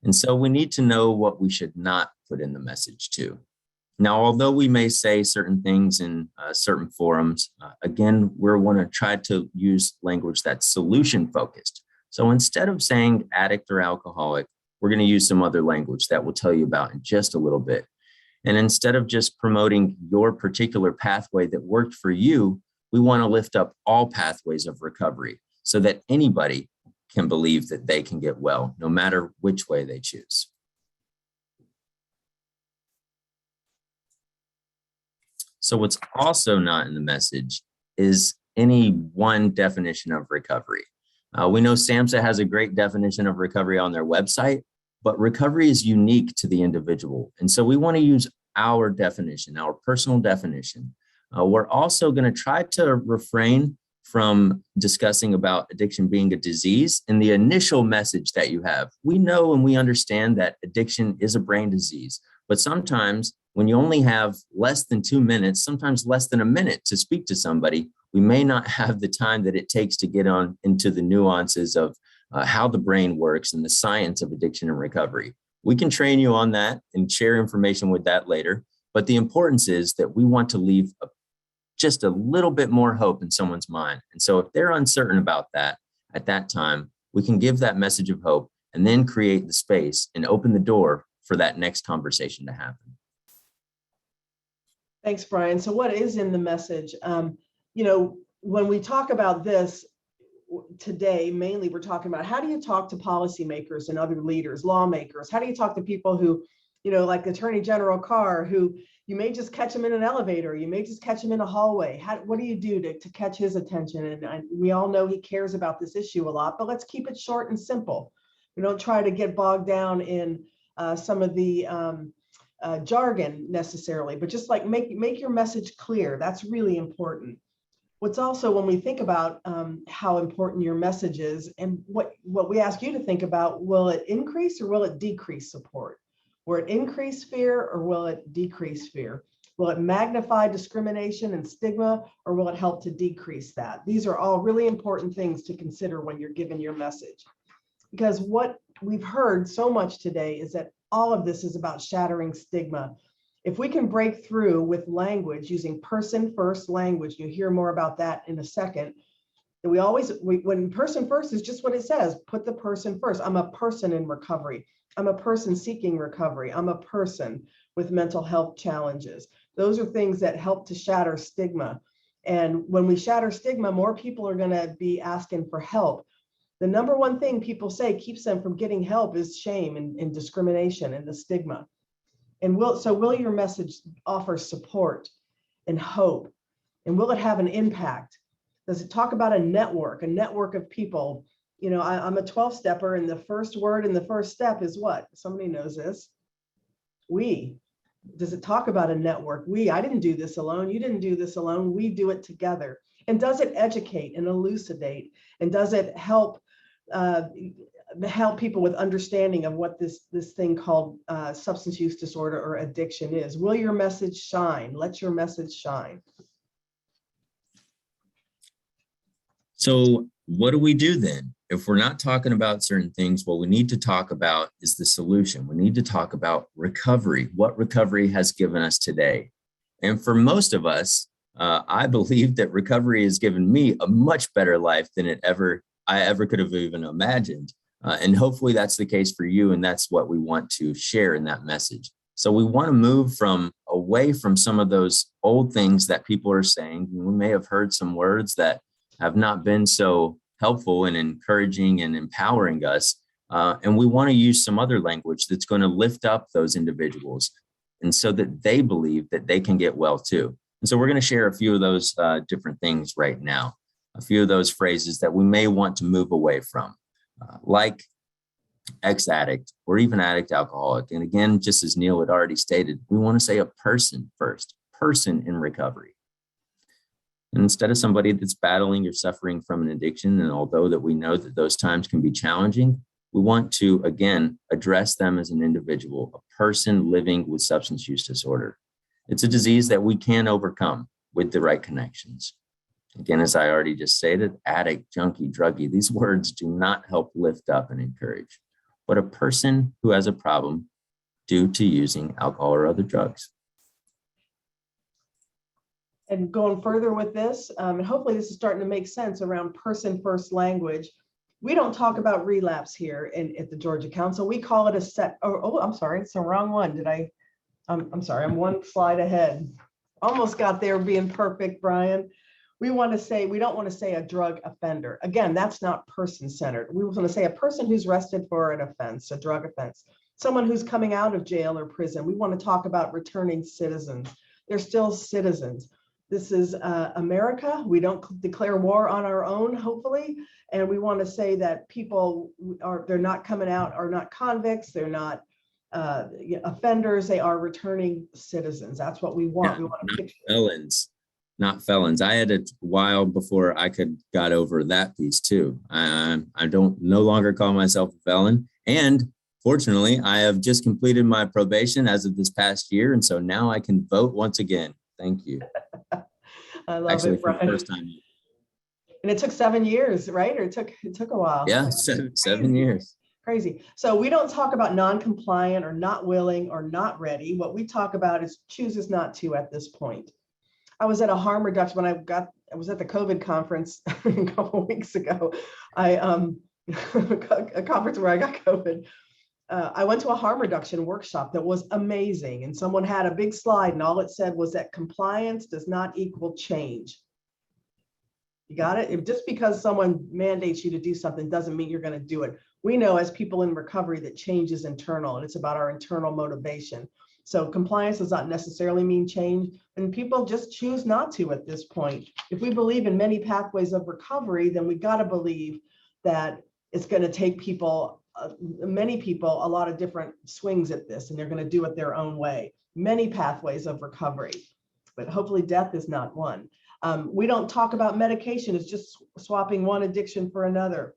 And so we need to know what we should not put in the message too. Now, although we may say certain things in certain forums, again, we want to try to use language that's solution focused. So instead of saying addict or alcoholic, we're going to use some other language that we'll tell you about in just a little bit. And instead of just promoting your particular pathway that worked for you, we want to lift up all pathways of recovery so that anybody can believe that they can get well, no matter which way they choose. So what's also not in the message is any one definition of recovery. We know SAMHSA has a great definition of recovery on their website, but recovery is unique to the individual. And so we want to use our definition, our personal definition. We're also going to try to refrain from discussing about addiction being a disease in the initial message that you have. We know and we understand that addiction is a brain disease, but sometimes when you only have less than 2 minutes, sometimes less than a minute to speak to somebody, we may not have the time that it takes to get on into the nuances of how the brain works and the science of addiction and recovery. We can train you on that and share information with that later. But the importance is that we want to leave just a little bit more hope in someone's mind. And so if they're uncertain about that at that time, we can give that message of hope and then create the space and open the door for that next conversation to happen. Thanks, Brian. So what is in the message? When we talk about this today, mainly we're talking about how do you talk to policymakers and other leaders, lawmakers? How do you talk to people who, like Attorney General Carr, who you may just catch him in an elevator, you may just catch him in a hallway. What do you do to catch his attention? And we all know he cares about this issue a lot, but let's keep it short and simple. We don't try to get bogged down in some of the jargon necessarily, but just like make your message clear. That's really important. What's also, when we think about how important your message is and what we ask you to think about, will it increase or will it decrease support? Will it increase fear or will it decrease fear? Will it magnify discrimination and stigma or will it help to decrease that? These are all really important things to consider when you're giving your message. because what we've heard so much today is that all of this is about shattering stigma. If we can break through with language, using person first language, you'll hear more about that in a second. When person first is just what it says, put the person first. I'm a person in recovery. I'm a person seeking recovery. I'm a person with mental health challenges. Those are things that help to shatter stigma. And when we shatter stigma, more people are going to be asking for help. The number one thing people say keeps them from getting help is shame and discrimination and the stigma. And will your message offer support and hope? And will it have an impact? Does it talk about a network of people? You know, I'm a 12-stepper, and the first word in the first step is what? Somebody knows this. We. Does it talk about a network? I didn't do this alone. You didn't do this alone. We do it together. And does it educate and elucidate? And does it help people with understanding of what this thing called substance use disorder or addiction is? Will your message shine? Let your message shine. So what do we do then? If we're not talking about certain things, what we need to talk about is the solution. We need to talk about recovery, what recovery has given us today. And for most of us, I believe that recovery has given me a much better life than I ever could have even imagined. And hopefully that's the case for you. And that's what we want to share in that message. So we want to move away from some of those old things that people are saying. We may have heard some words that have not been so helpful and encouraging and empowering us. And we want to use some other language that's going to lift up those individuals, and so that they believe that they can get well too. And so we're going to share a few of those different things right now, a few of those phrases that we may want to move away from, like ex-addict or even addict alcoholic. And again, just as Neil had already stated, we want to say a person first, person in recovery. And instead of somebody that's battling or suffering from an addiction, and although that we know that those times can be challenging, we want to, again, address them as an individual, a person living with substance use disorder. It's a disease that we can overcome with the right connections. Again, as I already just stated, addict, junkie, druggie, these words do not help lift up and encourage, but a person who has a problem due to using alcohol or other drugs. And going further with this, and hopefully this is starting to make sense around person first language. We don't talk about relapse here at the Georgia Council. We call it a set. Oh, I'm sorry, it's the wrong one. I'm sorry, I'm one slide ahead. Almost got there being perfect, Brian. We don't want to say a drug offender. Again, that's not person-centered. We want to say a person who's arrested for an offense, a drug offense, someone who's coming out of jail or prison. We want to talk about returning citizens. They're still citizens. This is America. We don't declare war on our own, hopefully. And we want to say that they're not coming out, are not convicts. They're not offenders. They are returning citizens. That's what we want. We want to picture felons, not felons. I had a while before I got over that piece too. I don't no longer call myself a felon. And fortunately, I have just completed my probation as of this past year. And so now I can vote once again. Thank you. I love it, Brian. First time. And it took 7 years, right? Or it took a while. Yeah, 7 years. Crazy. So we don't talk about non-compliant or not willing or not ready. What we talk about is chooses not to at this point. I was at a harm reduction when I was at the COVID conference a couple of weeks ago. A conference where I got COVID. I went to a harm reduction workshop that was amazing. And someone had a big slide and all it said was that compliance does not equal change. You got it? Just because someone mandates you to do something doesn't mean you're going to do it. We know as people in recovery that change is internal and it's about our internal motivation. So compliance does not necessarily mean change, and people just choose not to at this point. If we believe in many pathways of recovery, then we got to believe that it's going to take many people, a lot of different swings at this, and they're going to do it their own way. Many pathways of recovery, but hopefully death is not one. We don't talk about medication as just swapping one addiction for another.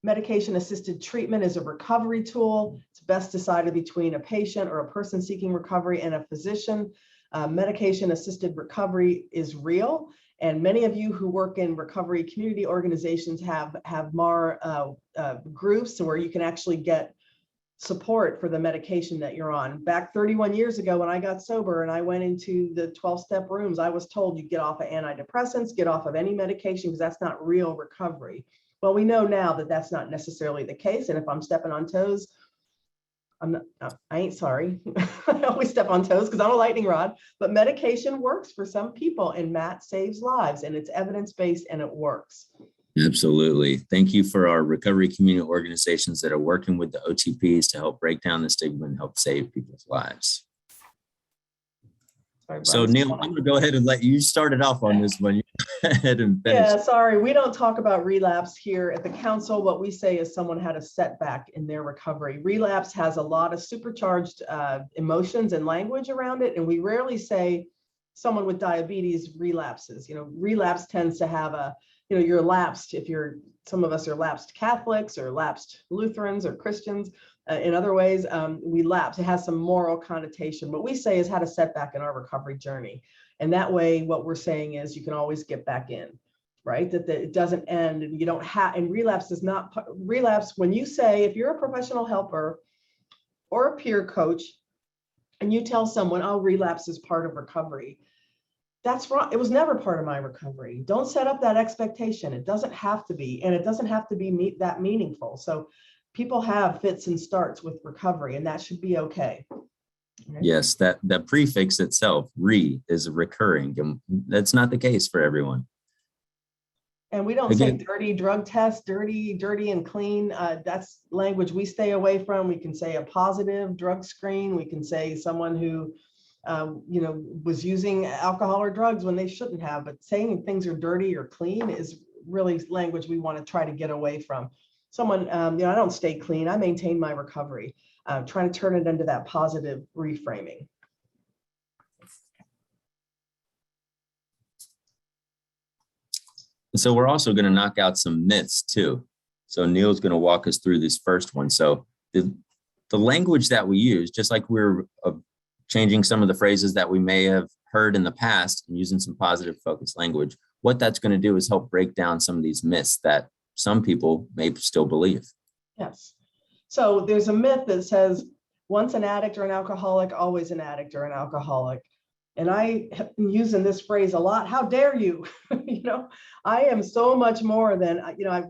Medication-assisted treatment is a recovery tool. It's best decided between a patient or a person seeking recovery and a physician. Medication-assisted recovery is real, And many of you who work in recovery community organizations have more groups where you can actually get support for the medication that you're on. Back 31 years ago, when I got sober and I went into the 12-step rooms, I was told you get off of antidepressants, get off of any medication, because that's not real recovery. Well, we know now that that's not necessarily the case. And if I'm stepping on toes, I ain't sorry. I always step on toes because I'm a lightning rod, but medication works for some people, and MAT saves lives, and it's evidence-based and it works. Absolutely. Thank you for our recovery community organizations that are working with the OTPs to help break down the stigma and help save people's lives. Sorry, So Neil, I'm going to go ahead and let you start it off on this one. You go ahead and finish. Yeah, sorry. We don't talk about relapse here at the council. What we say is someone had a setback in their recovery. Relapse has a lot of supercharged emotions and language around it. And we rarely say someone with diabetes relapses. Relapse tends to have a, you're lapsed if some of us are lapsed Catholics or lapsed Lutherans or Christians. In other ways, we lapse. It has some moral connotation. What we say is had a setback in our recovery journey. And that way, what we're saying is you can always get back in, right? That it doesn't end, and you don't have, and relapse is not, relapse, when you say, if you're a professional helper or a peer coach, and you tell someone, oh, relapse is part of recovery, that's wrong. It was never part of my recovery. Don't set up that expectation. It doesn't have to be, and it doesn't have to be that meaningful. So people have fits and starts with recovery, and that should be okay. Okay. Yes, that prefix itself, is recurring, and that's not the case for everyone. And we don't say dirty drug test, dirty and clean. That's language we stay away from. We can say a positive drug screen. We can say someone who was using alcohol or drugs when they shouldn't have, but saying things are dirty or clean is really language we want to try to get away from. Someone, I don't stay clean. I maintain my recovery, trying to turn it into that positive reframing. So we're also going to knock out some myths too. So Neil's going to walk us through this first one. So the language that we use, just like we're changing some of the phrases that we may have heard in the past and using some positive focused language, what that's going to do is help break down some of these myths that some people may still believe. Yes. So there's a myth that says once an addict or an alcoholic, always an addict or an alcoholic. And I have been using this phrase a lot. How dare you? I am so much more than,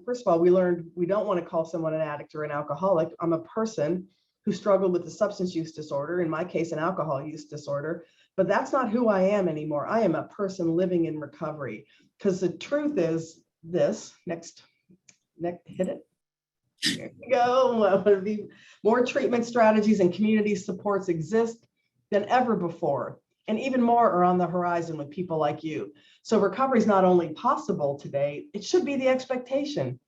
first of all, we learned we don't want to call someone an addict or an alcoholic. I'm a person who struggled with a substance use disorder, in my case, an alcohol use disorder, but that's not who I am anymore. I am a person living in recovery, because the truth is this, next, hit it. There you go. More treatment strategies and community supports exist than ever before. And even more are on the horizon with people like you. So recovery is not only possible today, it should be the expectation.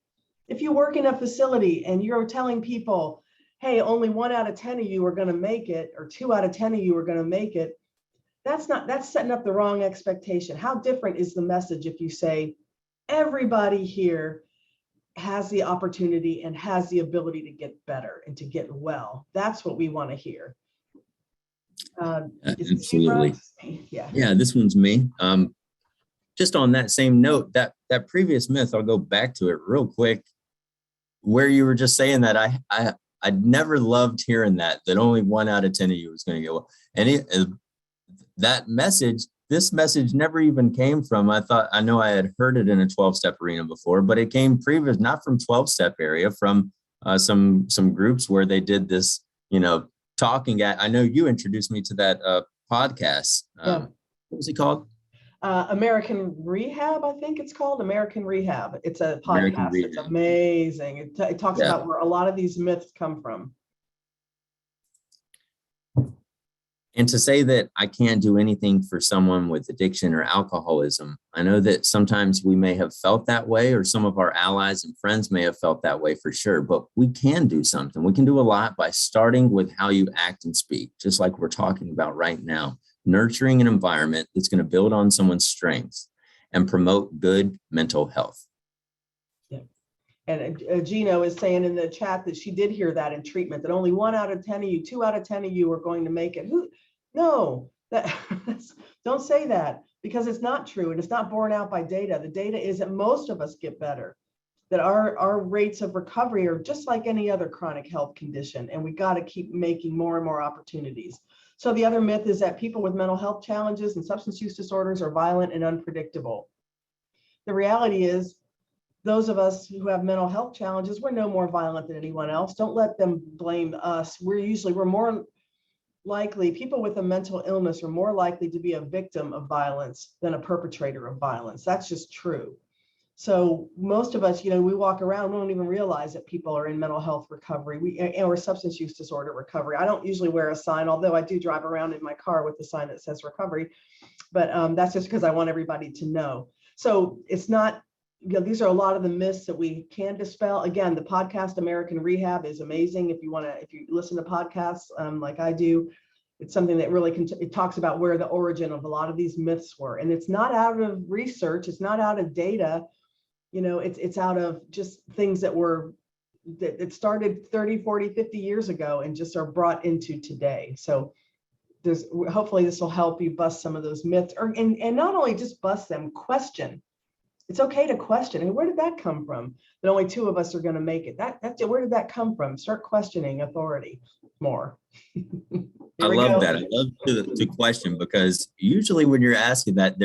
If you work in a facility and you're telling people, hey, only 1 out of 10 of you are going to make it, or 2 out of 10 of you are going to make it, that's setting up the wrong expectation. How different is the message if you say, everybody here has the opportunity and has the ability to get better and to get well? That's what we want to hear. Absolutely. Yeah, this one's me. Just on that same note, that previous myth, I'll go back to it real quick, where you were just saying that I never loved hearing that only 1 out of 10 of you was going to get well. And this message never even came from, I know I had heard it in a 12-step arena before, but it came not from 12-step area, from some groups where they did this, talking at, I know you introduced me to that podcast. What was it called? American Rehab, I think it's called American Rehab. It's a podcast. It's amazing. It talks about where a lot of these myths come from. And to say that I can't do anything for someone with addiction or alcoholism, I know that sometimes we may have felt that way, or some of our allies and friends may have felt that way for sure, but we can do something. We can do a lot by starting with how you act and speak, just like we're talking about right now, nurturing an environment that's going to build on someone's strengths and promote good mental health. Yeah. And Gino is saying in the chat that she did hear that in treatment, that only 1 out of 10 of you, 2 out of 10 of you are going to make it. No, That, don't say that, because it's not true and it's not borne out by data. The data is that most of us get better, that our rates of recovery are just like any other chronic health condition, and we got to keep making more and more opportunities. So the other myth is that people with mental health challenges and substance use disorders are violent and unpredictable. The reality is, those of us who have mental health challenges, we're no more violent than anyone else. Don't let them blame us. We're more likely, people with a mental illness are more likely to be a victim of violence than a perpetrator of violence. That's just true. So most of us, we walk around, we don't even realize that people are in mental health recovery or substance use disorder recovery. I don't usually wear a sign, although I do drive around in my car with a sign that says recovery, but that's just because I want everybody to know. So it's not, these are a lot of the myths that we can dispel. Again, the podcast American Rehab is amazing. If you listen to podcasts like I do, it's something that really it talks about where the origin of a lot of these myths were. And it's not out of research, it's not out of data, it's out of just things that it started 30, 40, 50 years ago and just are brought into today. So hopefully this will help you bust some of those myths, and not only just bust them, question. It's okay to question. And where did that come from? That only 2 of us are going to make it. Where did that come from? Start questioning authority more. I love that. I love to question, because usually when you're asking that,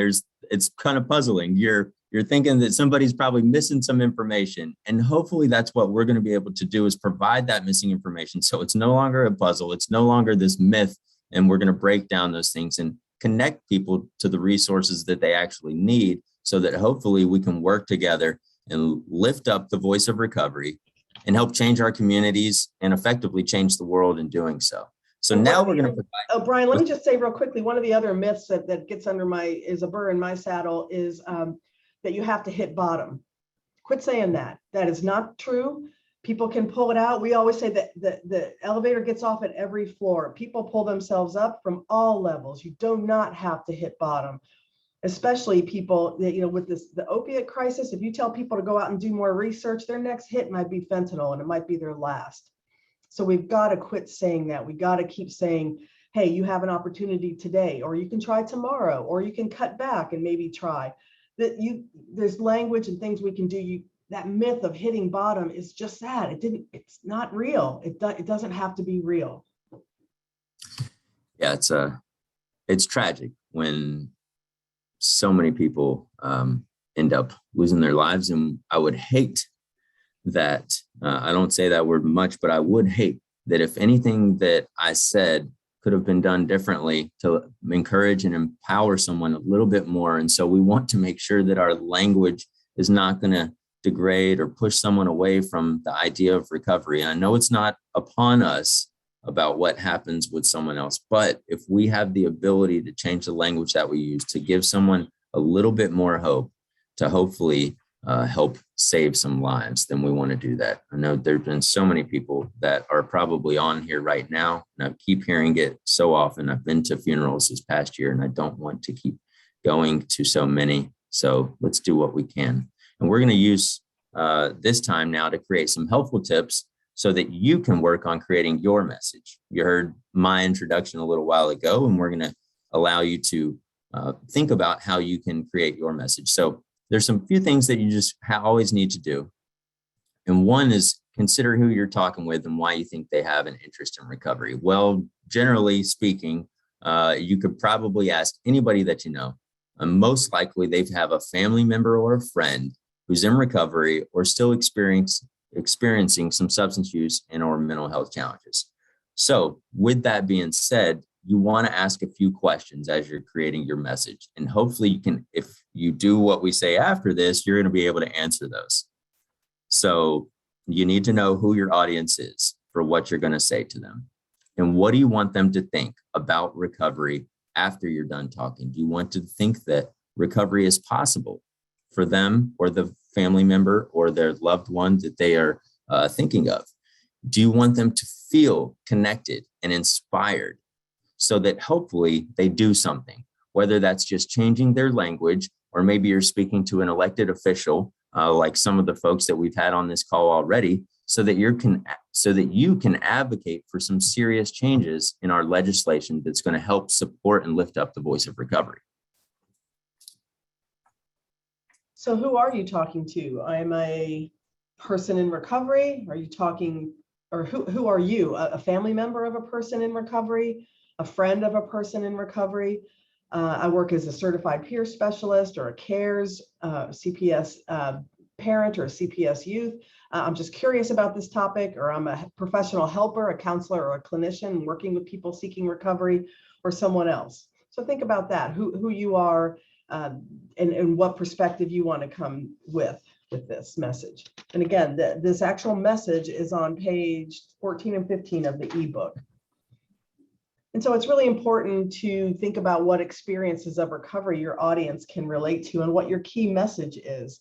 it's kind of puzzling. You're thinking that somebody's probably missing some information, and hopefully that's what we're going to be able to do, is provide that missing information. So it's no longer a puzzle. It's no longer this myth, and we're going to break down those things and connect people to the resources that they actually need, so that hopefully we can work together and lift up the voice of recovery and help change our communities and effectively change the world in doing so. So now we're going to provide. Oh, Brian, let me just say real quickly, one of the other myths that gets is a burr in my saddle is that you have to hit bottom. Quit saying that. That is not true. People can pull it out. We always say that the elevator gets off at every floor. People pull themselves up from all levels. You do not have to hit bottom, especially people that, with the opiate crisis. If you tell people to go out and do more research, their next hit might be fentanyl, and it might be their last. So we've got to quit saying that. We got to keep saying, hey, you have an opportunity today, or you can try tomorrow, or you can cut back and maybe try. There's language and things we can do. That myth of hitting bottom is just that. It's not real. It doesn't have to be real. Yeah, it's tragic when so many people end up losing their lives. And I would hate that, I don't say that word much, but I would hate that if anything that I said could have been done differently to encourage and empower someone a little bit more. And so we want to make sure that our language is not going to degrade or push someone away from the idea of recovery. And I know it's not upon us about what happens with someone else, but if we have the ability to change the language that we use to give someone a little bit more hope, to hopefully help save some lives, then we want to do that. I know there've been so many people that are probably on here right now, and I keep hearing it so often. I've been to funerals this past year, and I don't want to keep going to so many. So let's do what we can. And we're going to use this time now to create some helpful tips so that you can work on creating your message. You heard my introduction a little while ago, and we're going to allow you to think about how you can create your message. So there's some few things that you just always need to do. And one is consider who you're talking with and why you think they have an interest in recovery. Well, generally speaking, you could probably ask anybody that you know. And most likely they have a family member or a friend who's in recovery or still experiencing some substance use and or mental health challenges. So with that being said, you want to ask a few questions as you're creating your message. And hopefully you can, if you do what we say after this, you're going to be able to answer those. So you need to know who your audience is for what you're going to say to them. And what do you want them to think about recovery after you're done talking? Do you want to think that recovery is possible for them or the family member or their loved one that they are thinking of? Do you want them to feel connected and inspired so that hopefully they do something, whether that's just changing their language, or maybe you're speaking to an elected official like some of the folks that we've had on this call already, so that you can advocate for some serious changes in our legislation that's going to help support and lift up the voice of recovery. So who are you talking to? I'm a person in recovery. Are you talking, or who are you? A family member of a person in recovery, a friend of a person in recovery? I work as a certified peer specialist or a CARES CPS parent or a CPS youth. I'm just curious about this topic, or I'm a professional helper, a counselor, or a clinician working with people seeking recovery, or someone else. So think about that, who you are, and what perspective you want to come with this message. And again, this actual message is on page 14 and 15 of the ebook. And so it's really important to think about what experiences of recovery your audience can relate to and what your key message is.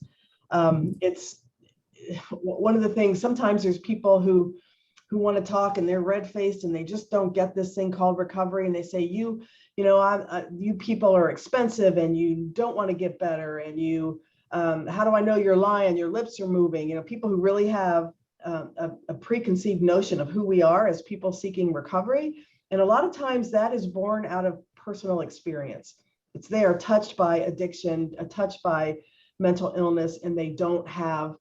It's one of the things, sometimes there's people who want to talk and they're red-faced and they just don't get this thing called recovery, and they say, you people are expensive and you don't want to get better, and you how do I know you're lying, your lips are moving. People who really have a preconceived notion of who we are as people seeking recovery. And a lot of times that is born out of personal experience. They are touched by addiction, touched by mental illness, and they don't have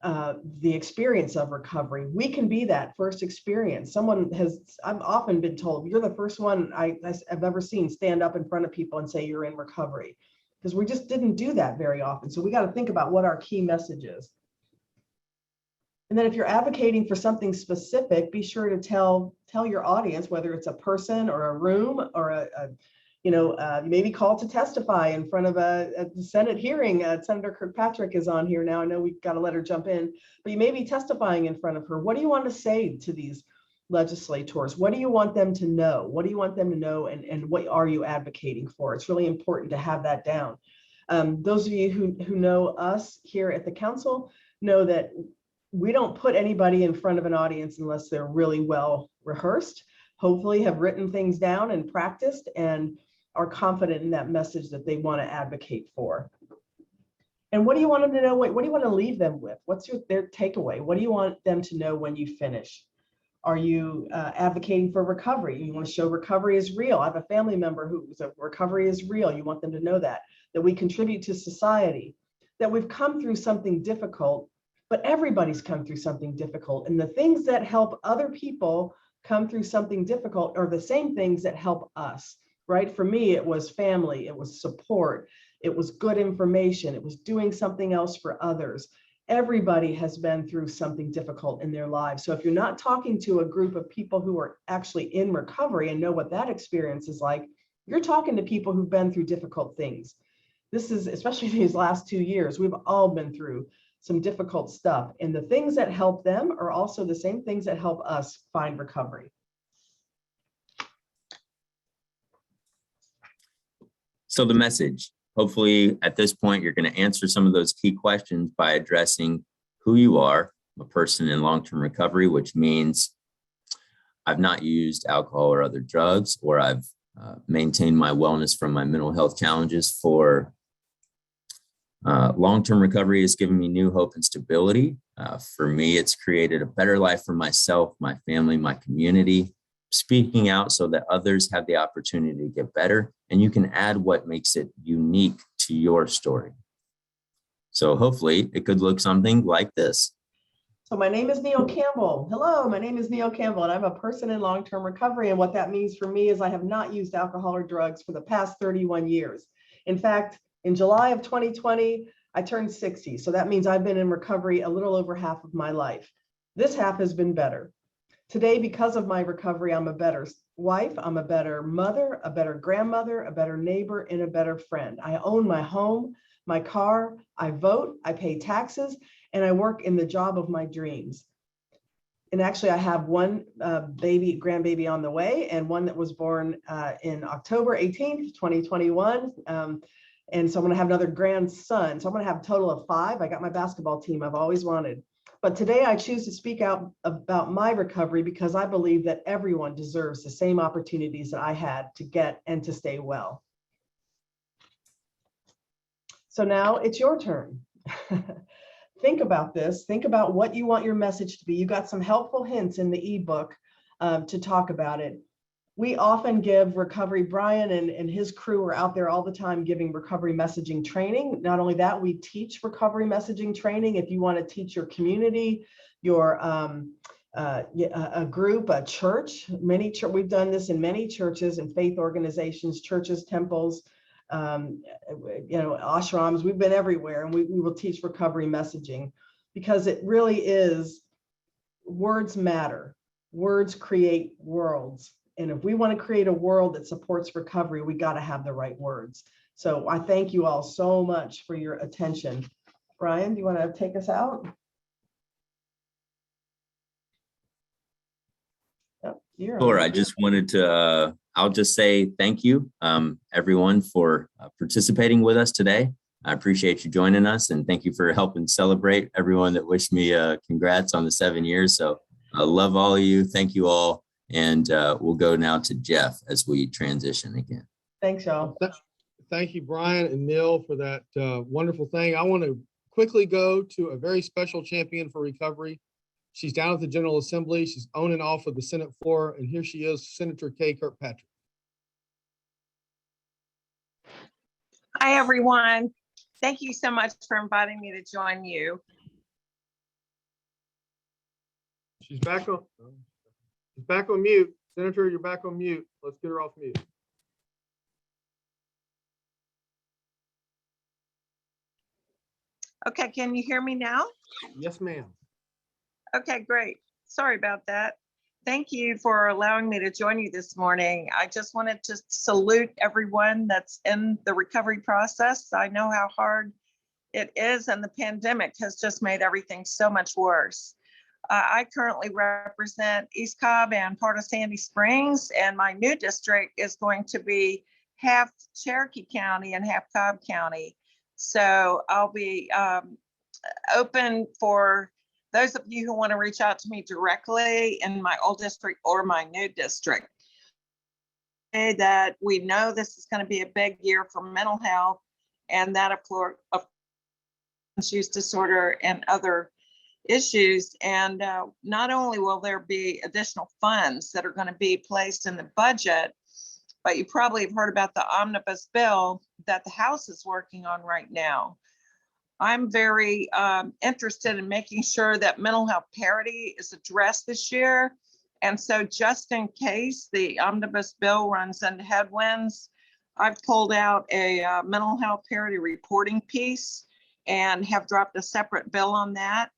the experience of recovery. We can be that first experience. I've often been told, you're the first one I've ever seen stand up in front of people and say you're in recovery, because we just didn't do that very often. So we got to think about what our key message is. And then if you're advocating for something specific, be sure to tell your audience, whether it's a person or a room or maybe call to testify in front of a Senate hearing. Senator Kirkpatrick is on here now. I know we've got to let her jump in, but you may be testifying in front of her. What do you want to say to these legislators? What do you want them to know? What do you want them to know? And what are you advocating for? It's really important to have that down. Those of you who know us here at the council know that we don't put anybody in front of an audience unless they're really well rehearsed, hopefully have written things down and practiced, and are confident in that message that they want to advocate for. And what do you want them to know? What do you want to leave them with? What's their takeaway? What do you want them to know when you finish? Are you advocating for recovery? You want to show recovery is real. I have a family member who's recovery is real. You want them to know that we contribute to society, that we've come through something difficult, but everybody's come through something difficult. And the things that help other people come through something difficult are the same things that help us, right? For me, it was family, it was support, it was good information, it was doing something else for others. Everybody has been through something difficult in their lives. So if you're not talking to a group of people who are actually in recovery and know what that experience is like, you're talking to people who've been through difficult things. This is, especially these last 2 years, we've all been through some difficult stuff. And the things that help them are also the same things that help us find recovery. So the message, hopefully at this point, you're going to answer some of those key questions by addressing who you are, a person in long-term recovery, which means I've not used alcohol or other drugs, or I've maintained my wellness from my mental health challenges for long-term recovery has given me new hope and stability. For me, it's created a better life for myself, my family, my community, speaking out so that others have the opportunity to get better, and you can add what makes it unique to your story. So hopefully it could look something like this. So my name is Neil Campbell. Hello, my name is Neil Campbell, and I'm a person in long-term recovery. And what that means for me is I have not used alcohol or drugs for the past 31 years. In fact, in July of 2020, I turned 60. So that means I've been in recovery a little over half of my life. This half has been better. Today, because of my recovery, I'm a better wife, I'm a better mother, a better grandmother, a better neighbor, and a better friend. I own my home, my car, I vote, I pay taxes, and I work in the job of my dreams. And actually, I have one grandbaby on the way, and one that was born in October 18th, 2021. And so I'm going to have another grandson. So I'm going to have a total of 5. I got my basketball team I've always wanted. But today I choose to speak out about my recovery because I believe that everyone deserves the same opportunities that I had to get and to stay well. So now it's your turn. think about this. Think about what you want your message to be. You got some helpful hints in the ebook to talk about it. We often give recovery, Brian and his crew are out there all the time giving recovery messaging training. Not only that, we teach recovery messaging training. If you want to teach your community, your a group, a church, we've done this in many churches and faith organizations, churches, temples, ashrams. We've been everywhere, and we will teach recovery messaging because it really is, words matter. Words create worlds. And if we want to create a world that supports recovery, we got to have the right words. So I thank you all so much for your attention. Brian, do you want to take us out? Sure. I just wanted to, I'll just say thank you, everyone, for participating with us today. I appreciate you joining us, and thank you for helping celebrate everyone that wished me congrats on the 7 years. So I love all of you. Thank you all. And we'll go now to Jeff as we transition again. Thanks, y'all. Thank you, Brian and Neil, for that wonderful thing. I want to quickly go to a very special champion for recovery. She's down at the General Assembly. She's on and off of the Senate floor. And here she is, Senator K Kirkpatrick. Hi, everyone. Thank you so much for inviting me to join you. She's back on mute. Senator, you're back on mute. Let's get her off mute. Okay, can you hear me now? Yes, ma'am. Okay, great. Sorry about that. Thank you for allowing me to join you this morning. I just wanted to salute everyone that's in the recovery process. I know how hard it is, and the pandemic has just made everything so much worse. I currently represent East Cobb and part of Sandy Springs, and my new district is going to be half Cherokee County and half Cobb County. So I'll be open for those of you who want to reach out to me directly in my old district or my new district. That we know this is going to be a big year for mental health, and that of course, use disorder and other issues. And not only will there be additional funds that are going to be placed in the budget, but you probably have heard about the Omnibus Bill that the House is working on right now. I'm very interested in making sure that mental health parity is addressed this year. And so just in case the Omnibus Bill runs into headwinds, I've pulled out a mental health parity reporting piece and have dropped a separate bill on that.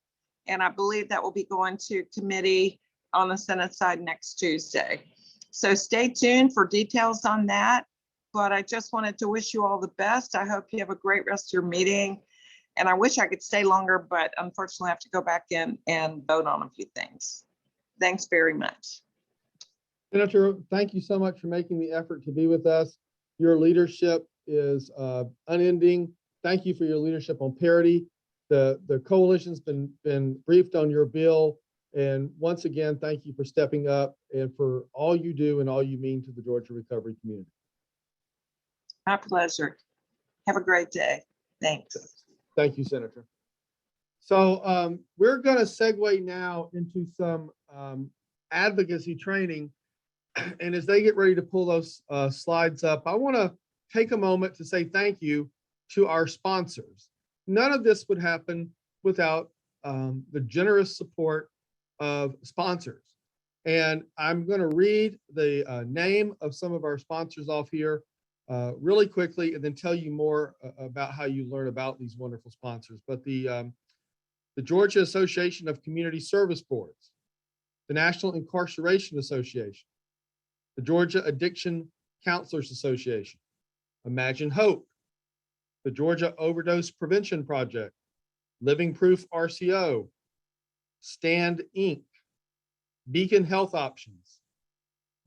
And I believe that will be going to committee on the Senate side next Tuesday. So stay tuned for details on that. But I just wanted to wish you all the best. I hope you have a great rest of your meeting. And I wish I could stay longer, but unfortunately I have to go back in and vote on a few things. Thanks very much. Senator, thank you so much for making the effort to be with us. Your leadership is unending. Thank you for your leadership on parity. The coalition's been briefed on your bill. And once again, thank you for stepping up and for all you do and all you mean to the Georgia recovery community. My pleasure. Have a great day. Thanks. Thank you, Senator. So we're going to segue now into some advocacy training. And as they get ready to pull those slides up, I want to take a moment to say thank you to our sponsors. None of this would happen without the generous support of sponsors. And I'm going to read the name of some of our sponsors off here really quickly, and then tell you more about how you learn about these wonderful sponsors. But the Georgia Association of Community Service Boards, the National Incarceration Association, the Georgia Addiction Counselors Association, Imagine Hope, the Georgia Overdose Prevention Project, Living Proof RCO, Stand Inc., Beacon Health Options,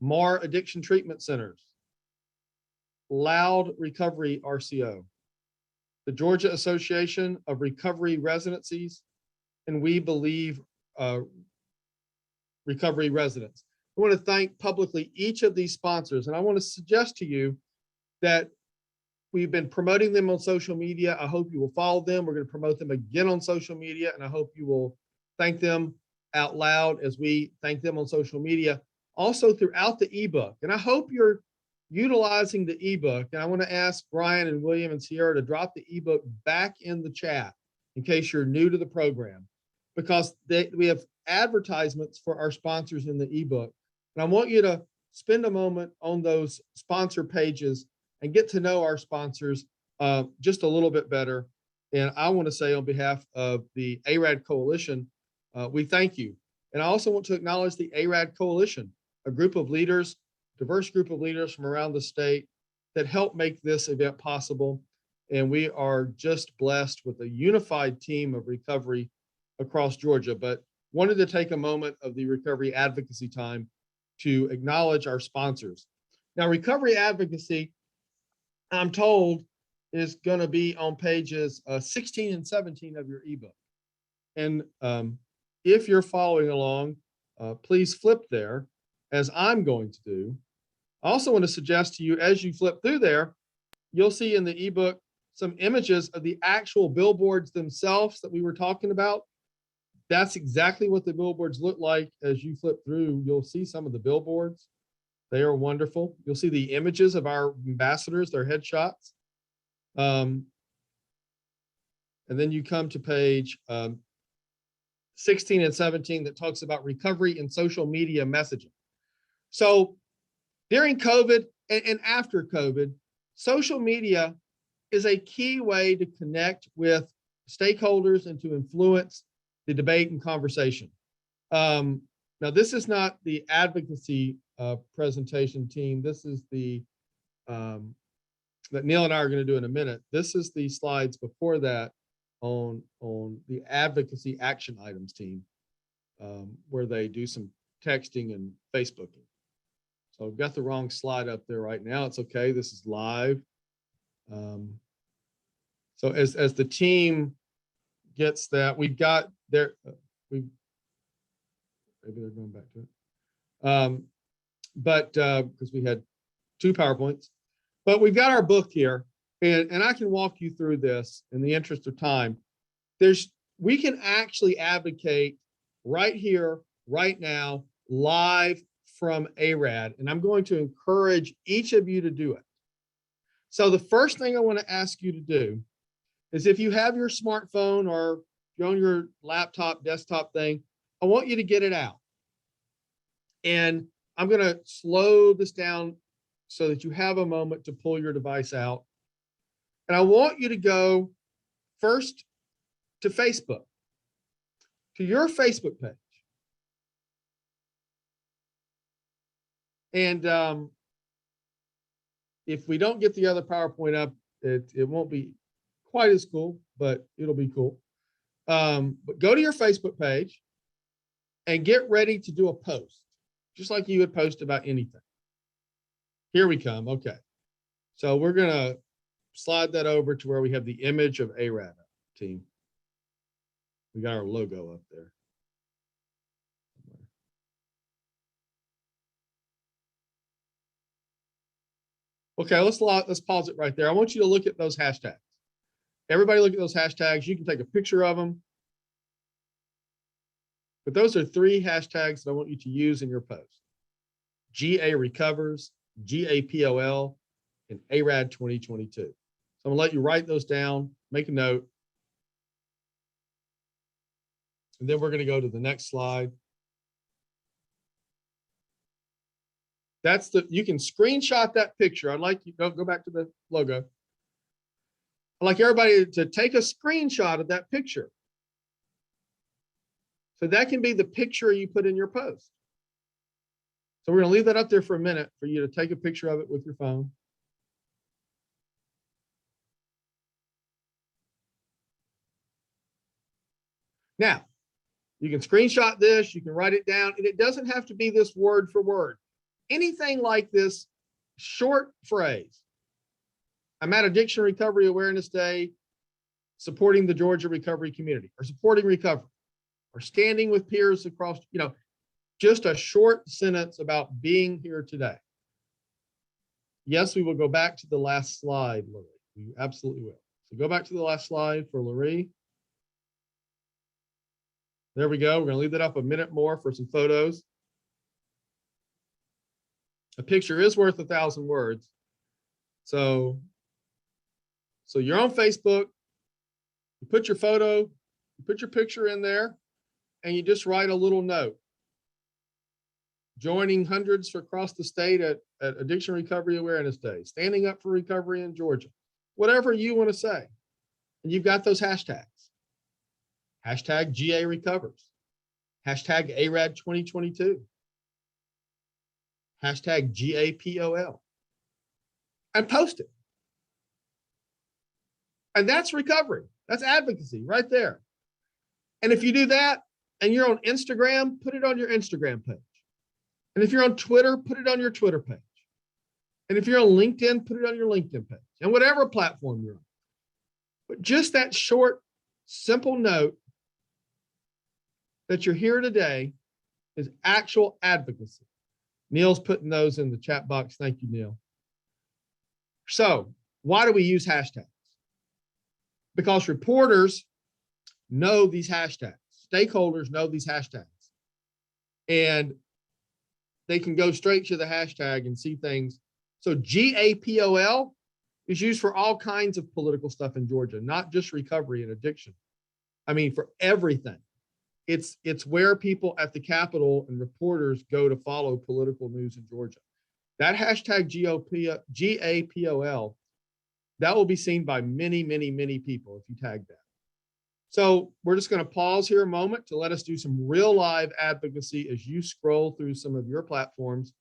MAR Addiction Treatment Centers, Loud Recovery RCO, the Georgia Association of Recovery Residencies, and We Believe Recovery Residents. I want to thank publicly each of these sponsors, and I want to suggest to you that We've been promoting them on social media. I hope you will follow them. We're going to promote them again on social media, and I hope you will thank them out loud as we thank them on social media. Also throughout the ebook. And I hope you're utilizing the ebook. And I want to ask Brian and William and Sierra to drop the ebook back in the chat in case you're new to the program, because we have advertisements for our sponsors in the ebook. And I want you to spend a moment on those sponsor pages and get to know our sponsors just a little bit better. And I want to say on behalf of the ARAD Coalition, we thank you. And I also want to acknowledge the ARAD Coalition, a group of leaders, diverse group of leaders from around the state that help make this event possible. And we are just blessed with a unified team of recovery across Georgia, but wanted to take a moment of the recovery advocacy time to acknowledge our sponsors. Now, recovery advocacy, I'm told, is going to be on pages 16 and 17 of your ebook. And if you're following along, please flip there, as I'm going to do. I also want to suggest to you, as you flip through there, you'll see in the ebook some images of the actual billboards themselves that we were talking about. That's exactly what the billboards look like. As you flip through, you'll see some of the billboards. They are wonderful. You'll see the images of our ambassadors, their headshots. And then you come to page 16 and 17 that talks about recovery and social media messaging. So during COVID and after COVID, social media is a key way to connect with stakeholders and to influence the debate and conversation. Now, this is not the advocacy presentation team. This is the, that Neil and I are going to do in a minute. This is the slides before that on the advocacy action items team, where they do some texting and Facebooking. So I've got the wrong slide up there right now. It's okay. This is live. So as the team gets that, we've got there, maybe they're going back to it. But because we had 2 PowerPoints, but we've got our book here, and I can walk you through this in the interest of time. We can actually advocate right here, right now, live from ARAD, and I'm going to encourage each of you to do it. So the first thing I want to ask you to do is, if you have your smartphone or you're on your laptop, desktop thing, I want you to get it out. And I'm going to slow this down so that you have a moment to pull your device out. And I want you to go first to Facebook, to your Facebook page. And if we don't get the other PowerPoint up, it won't be quite as cool, but it'll be cool. But go to your Facebook page and get ready to do a post, just like you would post about anything. Here we come. Okay. So we're going to slide that over to where we have the image of ARAD team. We got our logo up there. Okay, let's pause it right there. I want you to look at those hashtags. Everybody look at those hashtags. You can take a picture of them. But those are 3 hashtags that I want you to use in your post. GA Recovers, GAPOL, and ARAD 2022. So I'm gonna let you write those down, make a note. And then we're gonna go to the next slide. You can screenshot that picture. I'd like you, go back to the logo. I'd like everybody to take a screenshot of that picture. So that can be the picture you put in your post. So we're gonna leave that up there for a minute for you to take a picture of it with your phone. Now, you can screenshot this, you can write it down, and it doesn't have to be this word for word. Anything like this short phrase. I'm at Addiction Recovery Awareness Day, supporting the Georgia recovery community, or supporting recovery, or standing with peers across, just a short sentence about being here today. Yes, we will go back to the last slide, Lily. We absolutely will. So go back to the last slide for Larry. There we go. We're going to leave that up a minute more for some photos. A picture is worth 1,000 words. So you're on Facebook, you put your photo, you put your picture in there, and you just write a little note. Joining hundreds across the state at Addiction Recovery Awareness Day, standing up for recovery in Georgia, whatever you want to say. And you've got those hashtags. Hashtag GA Recovers. Hashtag Arad 2022. Hashtag GAPOL. And post it. And that's recovery. That's advocacy right there. And if you do that and you're on Instagram, put it on your Instagram page. And if you're on Twitter, put it on your Twitter page. And if you're on LinkedIn, put it on your LinkedIn page. And whatever platform you're on. But just that short, simple note that you're here today is actual advocacy. Neil's putting those in the chat box. Thank you, Neil. So why do we use hashtags? Because reporters know these hashtags. Stakeholders know these hashtags. And they can go straight to the hashtag and see things. So GAPOL is used for all kinds of political stuff in Georgia, not just recovery and addiction. I mean, for everything. It's where people at the Capitol and reporters go to follow political news in Georgia. That hashtag GAPOL, that will be seen by many, many, many people if you tag that. So we're just going to pause here a moment to let us do some real live advocacy as you scroll through some of your platforms.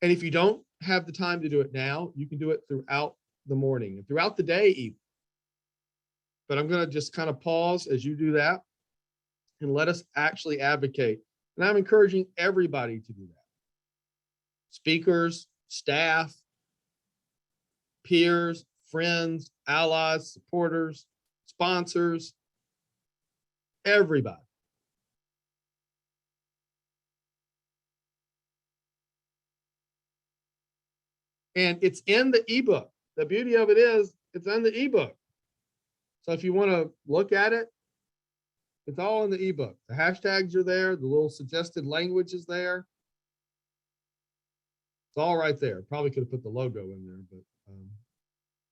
And if you don't have the time to do it now, you can do it throughout the morning and throughout the day even. But I'm going to just kind of pause as you do that and let us actually advocate. And I'm encouraging everybody to do that. Speakers, staff, peers, friends, allies, supporters, sponsors, everybody. And it's in the ebook. The beauty of it is it's in the ebook. So if you want to look at it, it's all in the ebook. The hashtags are there. The little suggested language is there. It's all right there. Probably could have put the logo in there,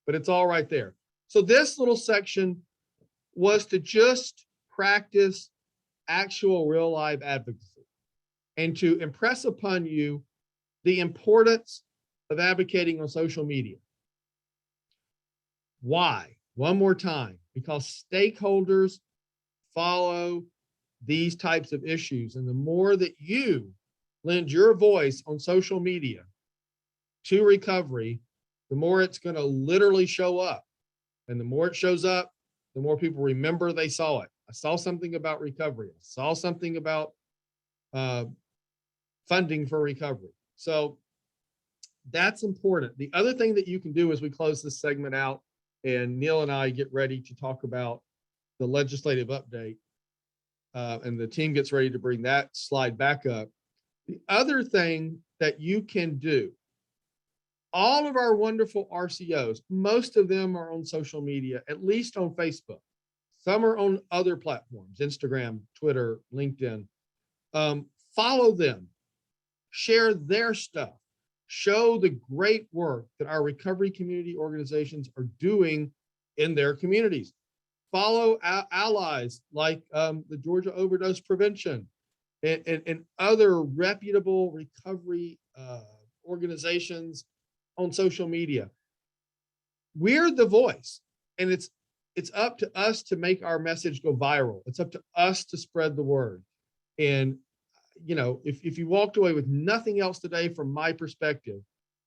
but it's all right there. So this little section was to just practice actual real live advocacy and to impress upon you the importance of advocating on social media. Why? One more time, because stakeholders follow these types of issues. And the more that you lend your voice on social media to recovery, the more it's going to literally show up. And the more it shows up, the more people remember they saw it. I saw something about recovery. I saw something about funding for recovery. So that's important. The other thing that you can do as we close this segment out and Neil and I get ready to talk about the legislative update and the team gets ready to bring that slide back up. The other thing that you can do, all of our wonderful RCOs, most of them are on social media, at least on Facebook. Some are on other platforms, Instagram, Twitter, LinkedIn. Follow them, share their stuff, show the great work that our recovery community organizations are doing in their communities. Follow allies like the Georgia Overdose Prevention and other reputable recovery organizations on social media. We're the voice, and it's up to us to make our message go viral. It's up to us to spread the word. And you know, if you walked away with nothing else today from my perspective,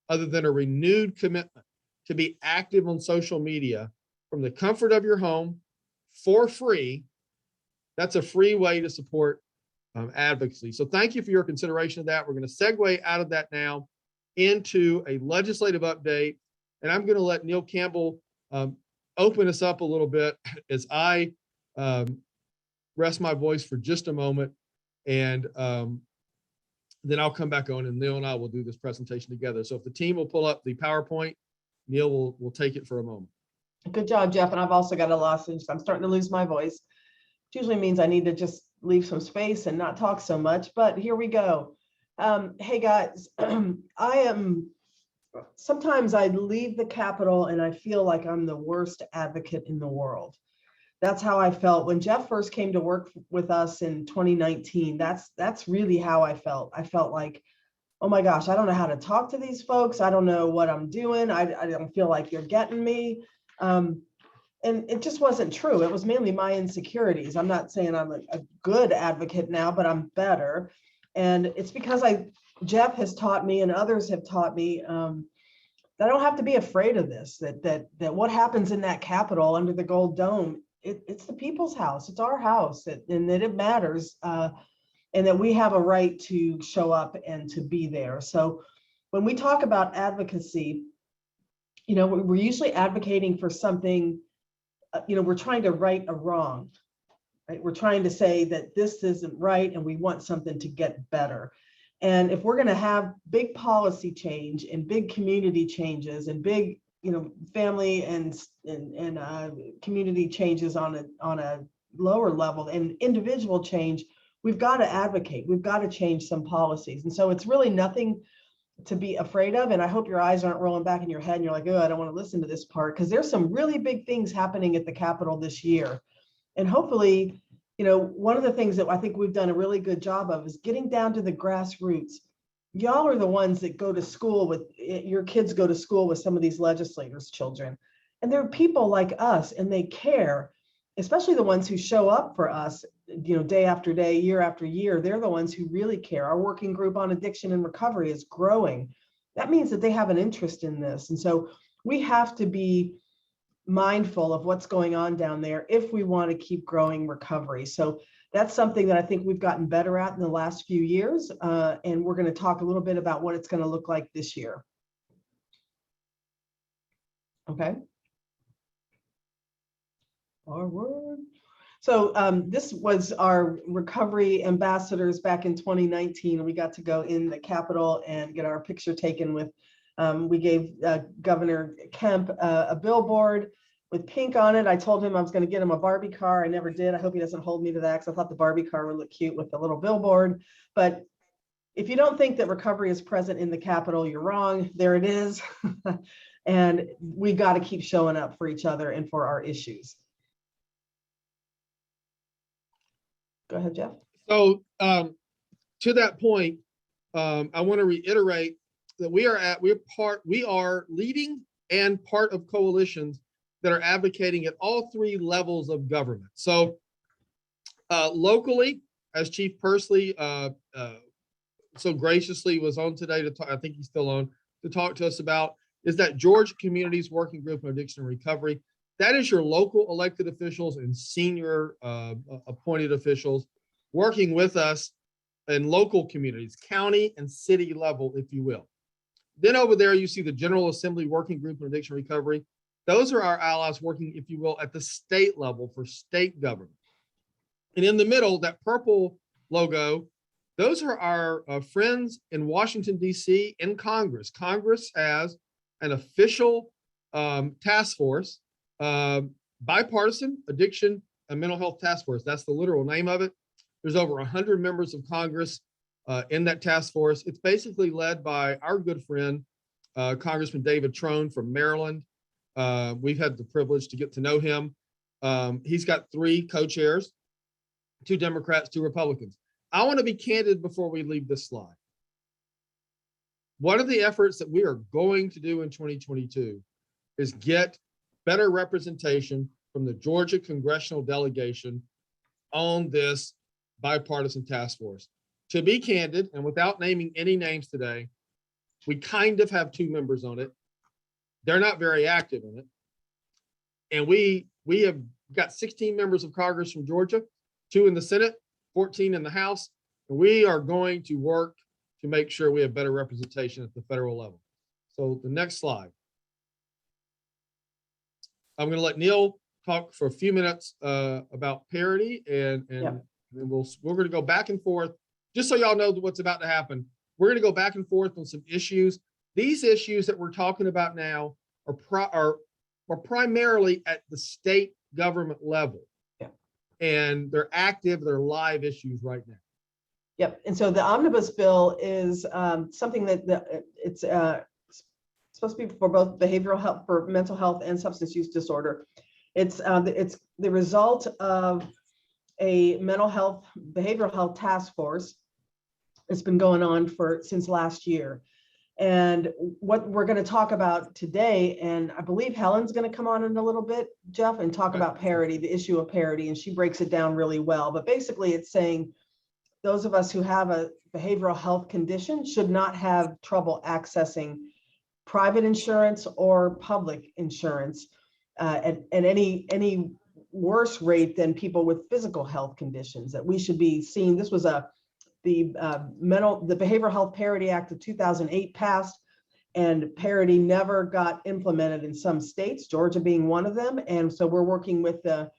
other than a renewed commitment to be active on social media from the comfort of your home for free, that's a free way to support advocacy. So thank you for your consideration of that. We're going to segue out of that now into a legislative update. And I'm going to let Neil Campbell open us up a little bit as I rest my voice for just a moment. And then I'll come back on and Neil and I will do this presentation together. So if the team will pull up the PowerPoint, Neil will take it for a moment. Good job, Jeff. And I've also got a lozenge. I'm starting to lose my voice. Which usually means I need to just leave some space and not talk so much, but here we go. Hey guys, sometimes I leave the Capitol and I feel like I'm the worst advocate in the world. That's how I felt when Jeff first came to work with us in 2019. That's really how I felt. I felt like, oh my gosh, I don't know how to talk to these folks. I don't know what I'm doing. I don't feel like you're getting me. And it just wasn't true. It was mainly my insecurities. I'm not saying I'm a good advocate now, but I'm better. And it's because Jeff has taught me and others have taught me that I don't have to be afraid of this, that what happens in that Capitol under the gold dome, it's the people's house. It's our house, and that it matters. And that we have a right to show up and to be there. So when we talk about advocacy, we're usually advocating for something. We're trying to right a wrong, right? We're trying to say that this isn't right and we want something to get better. And if we're going to have big policy change and big community changes and big, family and community changes on a lower level and individual change, we've got to advocate. We've got to change some policies. And so it's really nothing to be afraid of. And I hope your eyes aren't rolling back in your head and you're like, oh, I don't want to listen to this part, because there's some really big things happening at the Capitol this year. And hopefully, one of the things that I think we've done a really good job of is getting down to the grassroots. Y'all are the ones that go to school with, your kids go to school with some of these legislators' children. And they're people like us and they care, especially the ones who show up for us, day after day, year after year. They're the ones who really care. Our working group on addiction and recovery is growing. That means that they have an interest in this. And so we have to be mindful of what's going on down there if we want to keep growing recovery. So that's something that I think we've gotten better at in the last few years. And we're going to talk a little bit about what it's going to look like this year. Okay. Forward. So this was our recovery ambassadors back in 2019. We got to go in the Capitol and get our picture taken with, we gave Governor Kemp a billboard with pink on it. I told him I was going to get him a Barbie car. I never did. I hope he doesn't hold me to that, because I thought the Barbie car would look cute with the little billboard. But if you don't think that recovery is present in the Capitol, you're wrong. There it is. And we got to keep showing up for each other and for our issues. Go ahead, Jeff. So to that point, I want to reiterate that we are leading and part of coalitions that are advocating at all three levels of government. So locally, as Chief Pursley so graciously was on today to talk, I think he's still on, to talk to us about, is that Georgia Communities Working Group on Addiction and Recovery. That is your local elected officials and senior appointed officials working with us in local communities, county and city level, if you will. Then over there, you see the General Assembly Working Group on Addiction and Recovery. Those are our allies working, if you will, at the state level for state government. And in the middle, that purple logo, those are our friends in Washington, D.C. in Congress. Congress has an official task force, bipartisan addiction and mental health task force. That's the literal name of it. There's over 100 members of Congress in that task force. It's basically led by our good friend, Congressman David Trone from Maryland. We've had the privilege to get to know him. He's got 3 co-chairs, 2 Democrats, 2 Republicans. I want to be candid before we leave this slide. One of the efforts that we are going to do in 2022 is get better representation from the Georgia congressional delegation on this bipartisan task force. To be candid, and without naming any names today, we kind of have 2 members on it. They're not very active in it. And we have got 16 members of Congress from Georgia, 2 in the Senate, 14 in the House. And we are going to work to make sure we have better representation at the federal level. So the next slide. I'm going to let Neil talk for a few minutes about parity, and then we're going to go back and forth. Just so y'all know what's about to happen, we're going to go back and forth on some issues. These issues that we're talking about now are are primarily at the state government level. Yeah. And they're active, they're live issues right now. Yep. And so the Omnibus Bill is something that it's supposed to be for both behavioral health, for mental health and substance use disorder. It's the result of a mental health, behavioral health task force. It's been going on since last year. And what we're going to talk about today, and I believe Helen's going to come on in a little bit, Jeff, and talk about parity, the issue of parity, and she breaks it down really well. But basically it's saying those of us who have a behavioral health condition should not have trouble accessing private insurance or public insurance at any worse rate than people with physical health conditions, that we should be seeing. This was the Behavioral Health Parity Act of 2008 passed, and parity never got implemented in some states, Georgia being one of them. And so we're working with the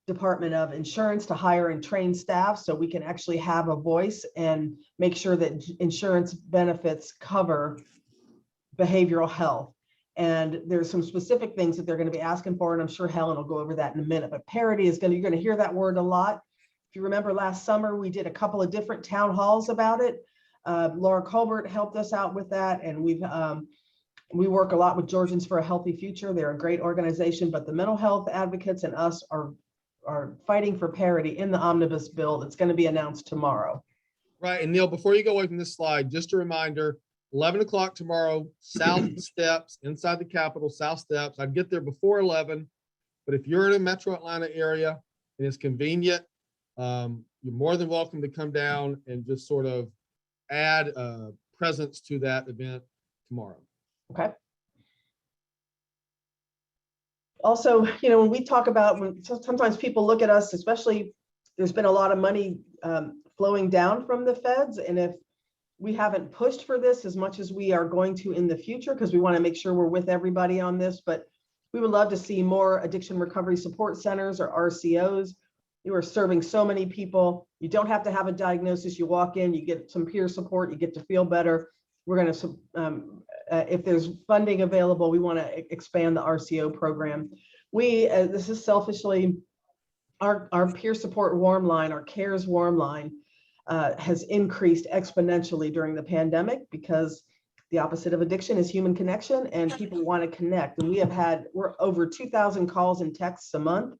Department of Insurance to hire and train staff so we can actually have a voice and make sure that insurance benefits cover behavioral health. And there's some specific things that they're going to be asking for, and I'm sure Helen will go over that in a minute. But parity is you're going to hear that word a lot. If you remember last summer, we did a couple of different town halls about it. Laura Colbert helped us out with that, and we work a lot with Georgians for a Healthy Future. They're a great organization, but the mental health advocates and us are fighting for parity in the Omnibus Bill that's going to be announced tomorrow. Right. And Neil, before you go away from this slide, just a reminder, 11 o'clock tomorrow, South Steps, inside the Capitol, South Steps. I'd get there before 11, but if you're in a Metro Atlanta area and it's convenient, you're more than welcome to come down and just sort of add a presence to that event tomorrow. Okay. Also, when we talk about, sometimes people look at us, especially there's been a lot of money flowing down from the feds. And if we haven't pushed for this as much as we are going to in the future, because we want to make sure we're with everybody on this, but we would love to see more addiction recovery support centers or RCOs. You are serving so many people. You don't have to have a diagnosis. You walk in, you get some peer support, you get to feel better. We're going to, if there's funding available, we want to expand the RCO program. This is selfishly, our peer support warm line, our CARES warm line, has increased exponentially during the pandemic, because the opposite of addiction is human connection, and people want to connect. And we're over 2,000 calls and texts a month,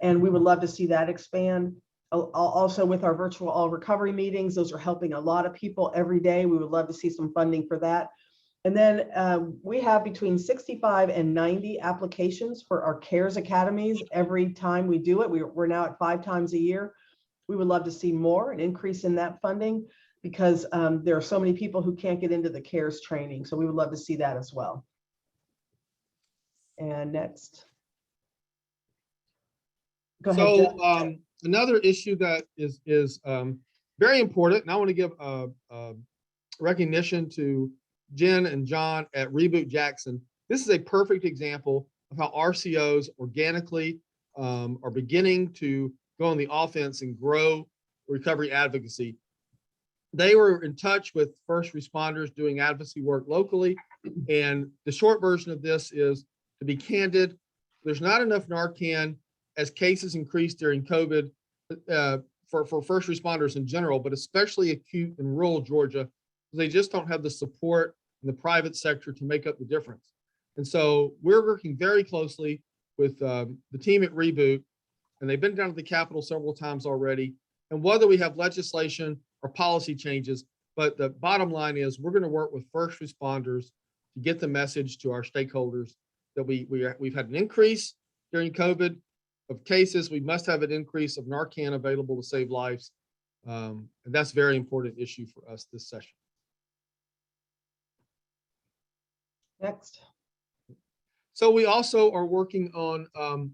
and we would love to see that expand. Also with our virtual all recovery meetings, those are helping a lot of people every day. We would love to see some funding for that. And then we have between 65 and 90 applications for our CARES academies every time we do it. We're now at 5 times a year. We would love to see more, an increase in that funding, because there are so many people who can't get into the CARES training. So we would love to see that as well. And next. Go ahead, Jeff. Another issue that is very important, and I want to give recognition to Jen and John at Reboot Jackson. This is a perfect example of how RCOs organically are beginning to go on the offense and grow recovery advocacy. They were in touch with first responders doing advocacy work locally. And the short version of this is, to be candid, there's not enough Narcan as cases increase during COVID for first responders in general, but especially acute in rural Georgia. They just don't have the support in the private sector to make up the difference. And so we're working very closely with the team at Reboot, and they've been down to the Capitol several times already. And whether we have legislation or policy changes, but the bottom line is we're going to work with first responders to get the message to our stakeholders that we've had an increase during COVID of cases. We must have an increase of Narcan available to save lives. And that's a very important issue for us this session. Next. So we also are working on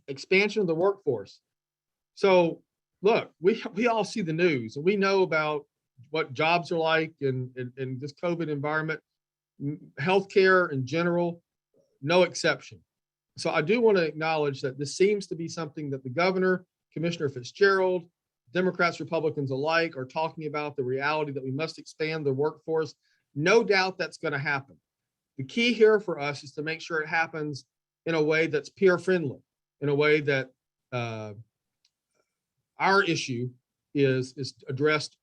expansion of the workforce. So look, we all see the news, and we know about what jobs are like in this COVID environment. Healthcare in general, no exception. So I do want to acknowledge that this seems to be something that the governor, Commissioner Fitzgerald, Democrats, Republicans alike are talking about, the reality that we must expand the workforce. No doubt that's going to happen. The key here for us is to make sure it happens in a way that's peer friendly, in a way that our issue is addressed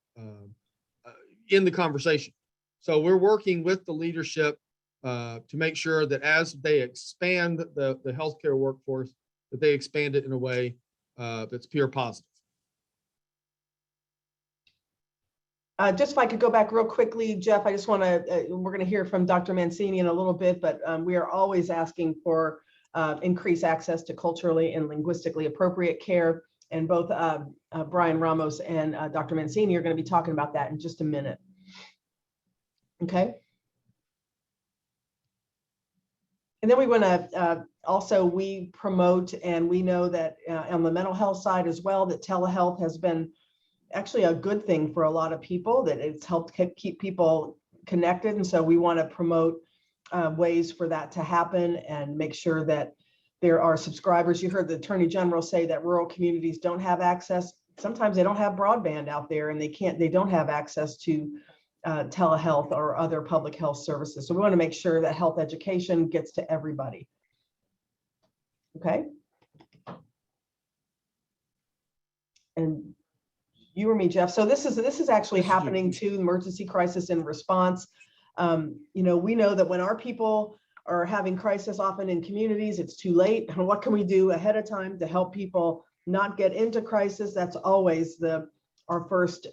in the conversation. So we're working with the leadership to make sure that as they expand the healthcare workforce, that they expand it in a way that's peer positive. Just if I could go back real quickly, Jeff, I just want to, we're going to hear from Dr. Mancini in a little bit, but we are always asking for increased access to culturally and linguistically appropriate care. And both Brian Ramos and Dr. Mancini are going to be talking about that in just a minute. Okay. And then we want to also, we promote, and we know that on the mental health side as well, that telehealth has been actually a good thing for a lot of people, that it's helped keep people connected. And so we want to promote ways for that to happen and make sure that there are subscribers. You heard the Attorney General say that rural communities don't have access. Sometimes they don't have broadband out there, and they don't have access to telehealth or other public health services. So we want to make sure that health education gets to everybody. Okay. And you or me, Jeff. So this is actually happening to emergency crisis and response. We know that when our people are having crisis often in communities, it's too late. What can we do ahead of time to help people not get into crisis? That's always our first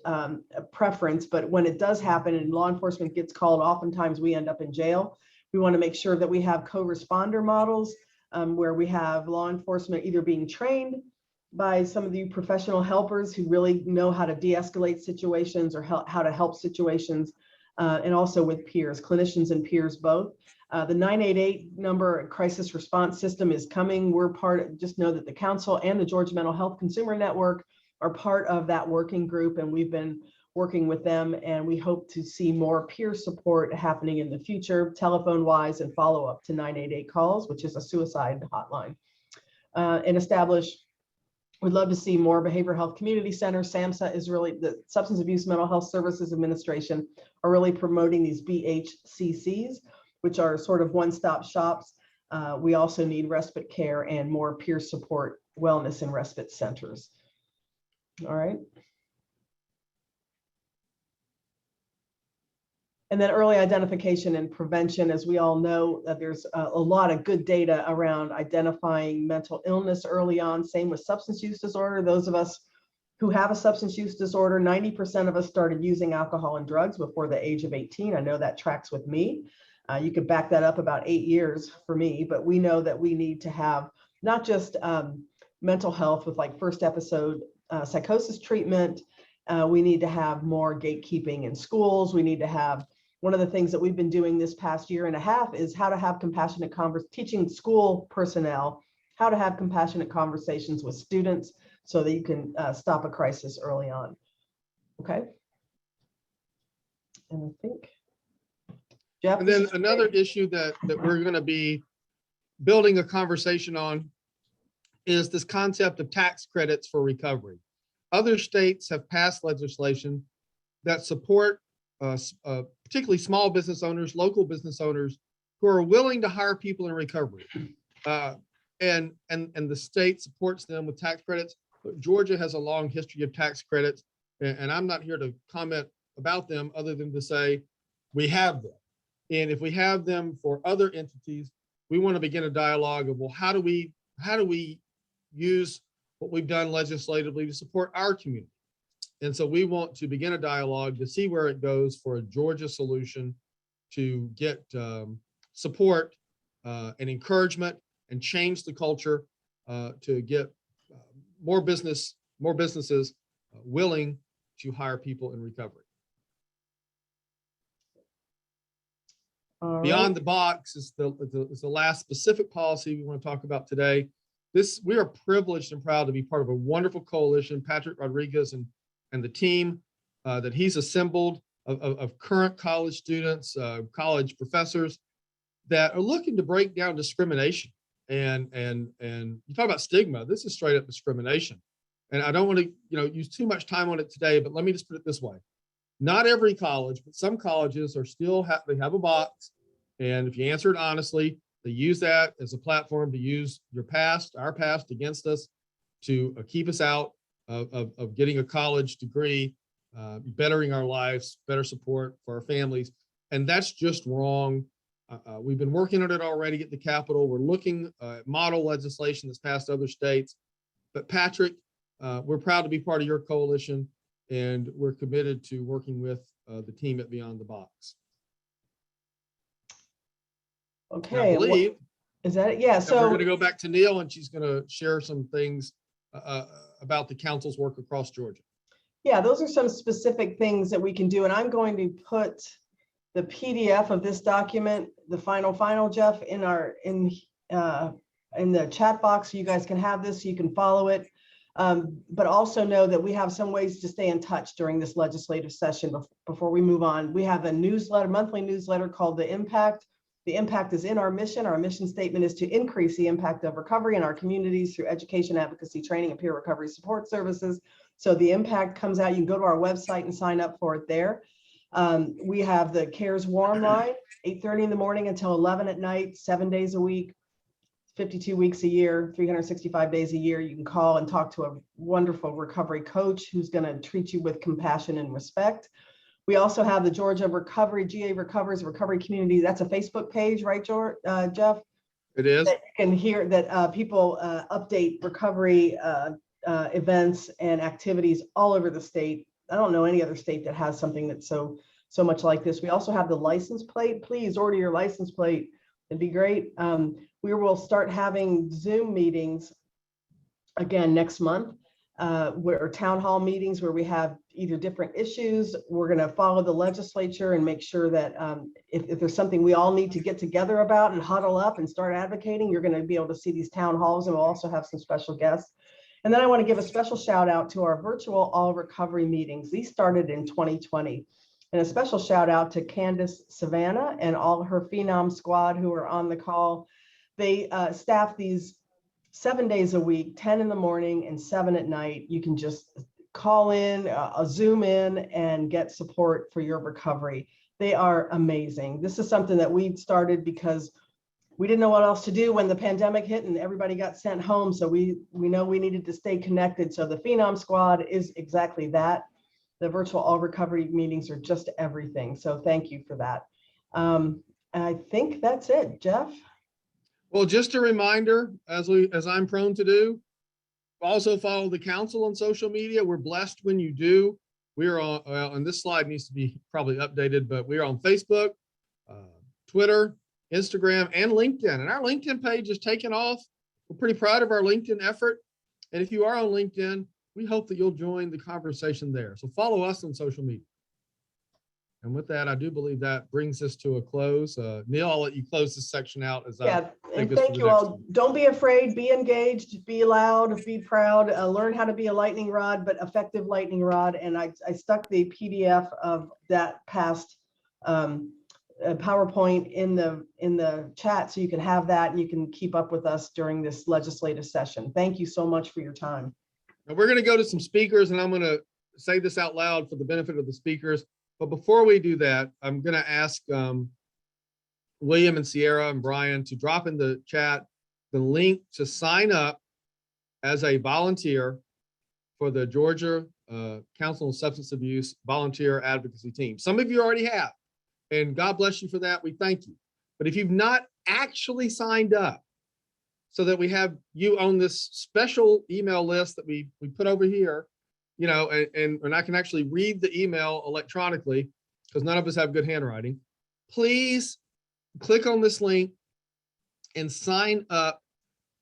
preference. But when it does happen and law enforcement gets called, oftentimes we end up in jail. We want to make sure that we have co-responder models where we have law enforcement either being trained by some of the professional helpers who really know how to de-escalate situations or how to help situations, and also with peers, clinicians and peers both. The 988 number crisis response system is coming. Just know that the council and the Georgia Mental Health Consumer Network are part of that working group, and we've been working with them, and we hope to see more peer support happening in the future, telephone-wise, and follow-up to 988 calls, which is a suicide hotline. We'd love to see more behavioral health community centers. SAMHSA is really, the Substance Abuse Mental Health Services Administration are really promoting these BHCCs, which are sort of one-stop shops. We also need respite care and more peer support, wellness and respite centers. All right. And then early identification and prevention, as we all know, there's a lot of good data around identifying mental illness early on. Same with substance use disorder. Those of us who have a substance use disorder, 90% of us started using alcohol and drugs before the age of 18. I know that tracks with me. You could back that up about 8 years for me, but we know that we need to have not just mental health with like first episode psychosis treatment. We need to have more gatekeeping in schools. We need to have, one of the things that we've been doing this past year and a half is how to have compassionate teaching school personnel how to have compassionate conversations with students so that you can stop a crisis early on. Okay. And I think, Jeff. And then another issue that we're going to be building a conversation on is this concept of tax credits for recovery. Other states have passed legislation that support particularly small business owners, local business owners who are willing to hire people in recovery. And the state supports them with tax credits. But Georgia has a long history of tax credits, and I'm not here to comment about them other than to say we have them. And if we have them for other entities, we want to begin a dialogue of, well, how do we use what we've done legislatively to support our community? And so we want to begin a dialogue to see where it goes for a Georgia solution to get support and encouragement and change the culture to get more businesses willing to hire people in recovery. Beyond the box is the last specific policy we want to talk about today. We are privileged and proud to be part of a wonderful coalition, Patrick Rodriguez and the team that he's assembled of current college students, college professors that are looking to break down discrimination. And you talk about stigma, this is straight up discrimination. And I don't want to use too much time on it today, but let me just put it this way. Not every college, but some colleges are still they have a box. And if you answer it honestly, They use that as a platform to use your past, our past against us to keep us out of getting a college degree, bettering our lives, better support for our families. And that's just wrong. We've been working on it already at the Capitol. We're looking at model legislation that's passed other states. But Patrick, we're proud to be part of your coalition, and we're committed to working with the team at Beyond the Box. Okay. I believe is that it? Yeah. we're So going to go back to Neil, and she's going to share some things about the council's work across Georgia. yeah, those are some specific things that we can do. And I'm going to put the PDF of this document, the final, Jeff, in the chat box, so you guys can have this, so you can follow it. But also know that we have some ways to stay in touch during this legislative session before we move on. We have a newsletter, monthly newsletter called The Impact. The impact is in our mission. Our mission statement is to increase the impact of recovery in our communities through education, advocacy, training, and peer recovery support services. So the impact comes out. You can go to our website and sign up for it there. We have the CARES Warm Line, 8:30 in the morning until 11 at night, 7 days a week, 52 weeks a year, 365 days a year. You can call and talk to a wonderful recovery coach who's going to treat you with compassion and respect. We also have the Georgia Recovery, GA Recovers Recovery Community. That's a Facebook page, right, Jeff? It is. That you can hear that people update recovery events and activities all over the state. I don't know any other state that has something that's so much like this. We also have the license plate. Please order your license plate. It'd be great. We will start having Zoom meetings again next month, where town hall meetings where we have either different issues. We're going to follow the legislature and make sure that if there's something we all need to get together about and huddle up and start advocating, you're going to be able to see these town halls, and we'll also have some special guests. And then I want to give a special shout out to our virtual all recovery meetings. These started in 2020. And a special shout out to Candace Savannah and all her Phenom squad who are on the call. They staff these 7 days a week, 10 in the morning and 7 at night. You can just call in, Zoom in, and get support for your recovery. They are amazing. This is something that we started because we didn't know what else to do when the pandemic hit and everybody got sent home. So we know we needed to stay connected. So the Phenom Squad is exactly that. The virtual all recovery meetings are just everything. So thank you for that. I think that's it, Jeff. Well, just a reminder, as I'm prone to do, also follow the council on social media. We're blessed when you do. We are on, well, and this slide needs to be probably updated, but we are on Facebook, Twitter, Instagram, and LinkedIn. And our LinkedIn page is taking off. We're pretty proud of our LinkedIn effort. And if you are on LinkedIn, we hope that you'll join the conversation there. So follow us on social media. And with that, I do believe that brings us to a close. Neil, I'll let you close this section out. And thank you all. Don't be afraid, be engaged, be loud, be proud, learn how to be a lightning rod, but effective lightning rod. And I stuck the PDF of that past PowerPoint in the chat, so you can have that and you can keep up with us during this legislative session. Thank you so much for your time. Now we're going to go to some speakers, and I'm going to say this out loud for the benefit of the speakers. But before we do that, I'm going to ask William and Sierra and Brian to drop in the chat the link to sign up as a volunteer for the Georgia Council on Substance Abuse Volunteer Advocacy Team. Some of you already have, and God bless you for that. We thank you. But if you've not actually signed up, so that we have you on this special email list that we put over here, you know, and I can actually read the email electronically because none of us have good handwriting. Please click on this link and sign up.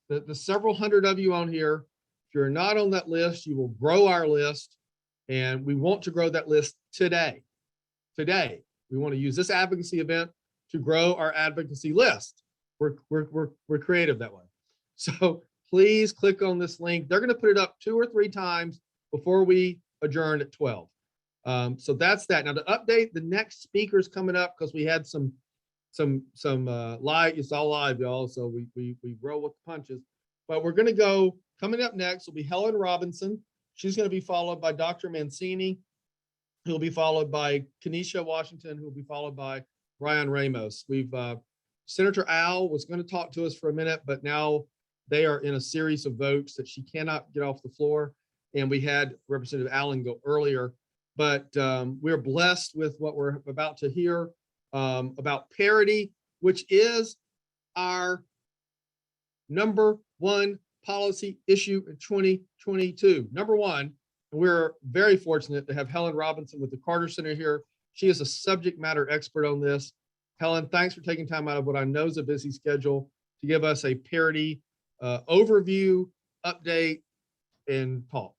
The several hundred of you on here, if you're not on that list, you will grow our list, and we want to grow that list today. Today, we want to use this advocacy event to grow our advocacy list. We're creative that way. So please click on this link. They're going to put it up 2 or 3 times before we adjourn at 12. So that's that. Now to update the next speakers coming up, because we had some live, it's all live, y'all. So we roll with the punches. But we're going to go, coming up next will be Helen Robinson. She's going to be followed by Dr. Mancini, who will be followed by Kenesha Washington, who will be followed by Brian Ramos. We've Senator Al was going to talk to us for a minute, but now they are in a series of votes that she cannot get off the floor. And we had Representative Allen go earlier, but we're blessed with what we're about to hear about parity, which is our #1 policy issue in 2022. #1, and we're very fortunate to have Helen Robinson with the Carter Center here. She is a subject matter expert on this. Helen, thanks for taking time out of what I know is a busy schedule to give us a parity overview, update, and talk.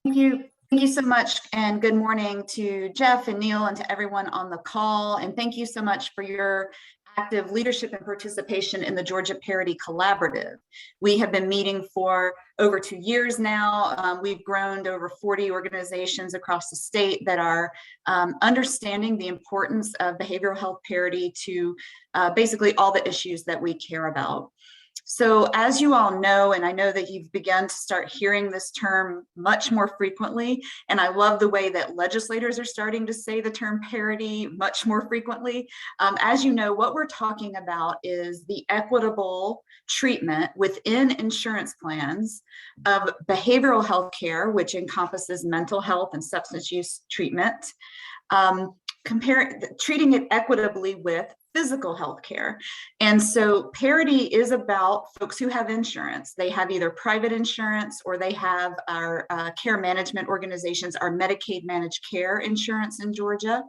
Thank you. Thank you so much. And good morning to Jeff and Neil and to everyone on the call. And thank you so much for your active leadership and participation in the Georgia Parity Collaborative. We have been meeting for over 2 years now. We've grown to over 40 organizations across the state that are understanding the importance of behavioral health parity to basically all the issues that we care about. So as you all know, and I know that you've begun to start hearing this term much more frequently, and I love the way that legislators are starting to say the term parity much more frequently. As you know, what we're talking about is the equitable treatment within insurance plans of behavioral health care, which encompasses mental health and substance use treatment, treating it equitably with physical health care. And so parity is about folks who have insurance. They have either private insurance or they have our care management organizations, our Medicaid managed care insurance in Georgia.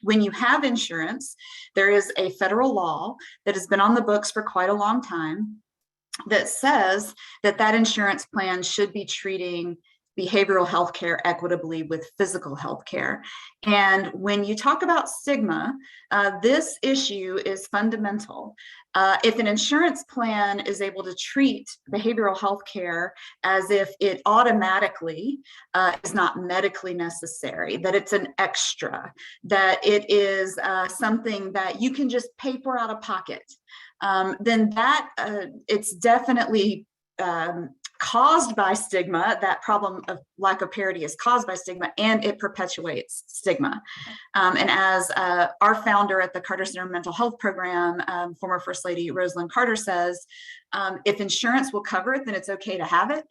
When you have insurance, there is a federal law that has been on the books for quite a long time that says that that insurance plan should be treating behavioral health care equitably with physical health care. And when you talk about stigma, this issue is fundamental. If an insurance plan is able to treat behavioral health care as if it automatically is not medically necessary, that it's an extra, that it is something that you can just pay for out of pocket, then that it's definitely caused by stigma. That problem of lack of parity is caused by stigma, and it perpetuates stigma. And as our founder at the Carter Center Mental Health Program, former First Lady Rosalind Carter says, if insurance will cover it, then it's okay to have it.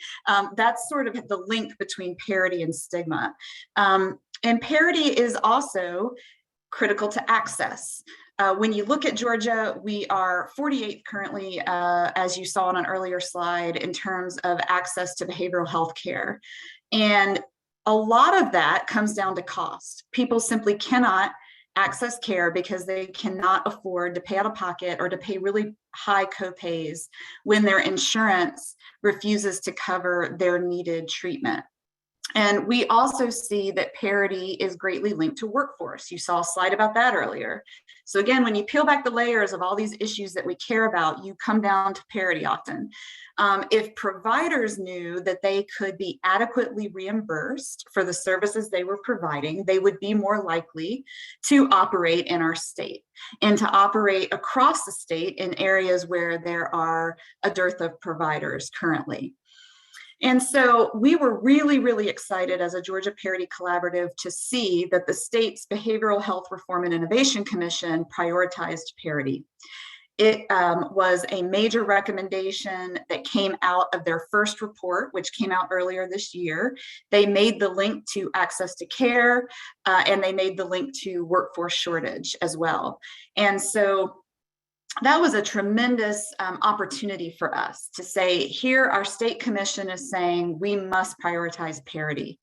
That's sort of the link between parity and stigma. And parity is also critical to access. When you look at Georgia, we are 48th currently, as you saw on an earlier slide, in terms of access to behavioral health care. And a lot of that comes down to cost. People simply cannot access care because they cannot afford to pay out of pocket or to pay really high copays when their insurance refuses to cover their needed treatment. And we also see that parity is greatly linked to workforce. You saw a slide about that earlier. So again, when you peel back the layers of all these issues that we care about, you come down to parity often. If providers knew that they could be adequately reimbursed for the services they were providing, they would be more likely to operate in our state and to operate across the state in areas where there are a dearth of providers currently. And so we were really, really excited as a Georgia Parity Collaborative to see that the state's Behavioral Health Reform and Innovation Commission prioritized parity. It was a major recommendation that came out of their first report, which came out earlier this year. They made the link to access to care, and they made the link to workforce shortage as well. And so that was a tremendous opportunity for us to say, here our state commission is saying we must prioritize parity.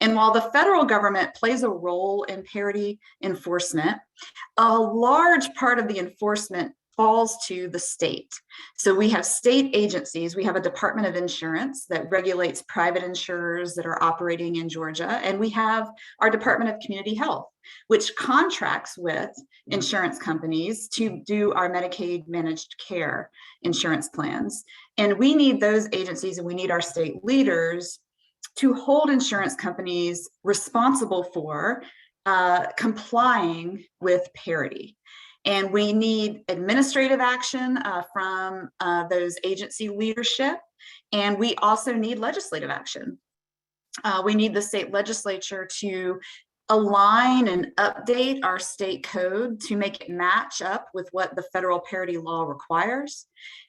And while the federal government plays a role in parity enforcement, a large part of the enforcement falls to the state. So we have state agencies. We have a Department of Insurance that regulates private insurers that are operating in Georgia. And we have our Department of Community Health, which contracts with insurance companies to do our Medicaid managed care insurance plans. And we need those agencies and we need our state leaders to hold insurance companies responsible for complying with parity. And we need administrative action from those agency leadership. And we also need legislative action. We need the state legislature to align and update our state code to make it match up with what the federal parity law requires.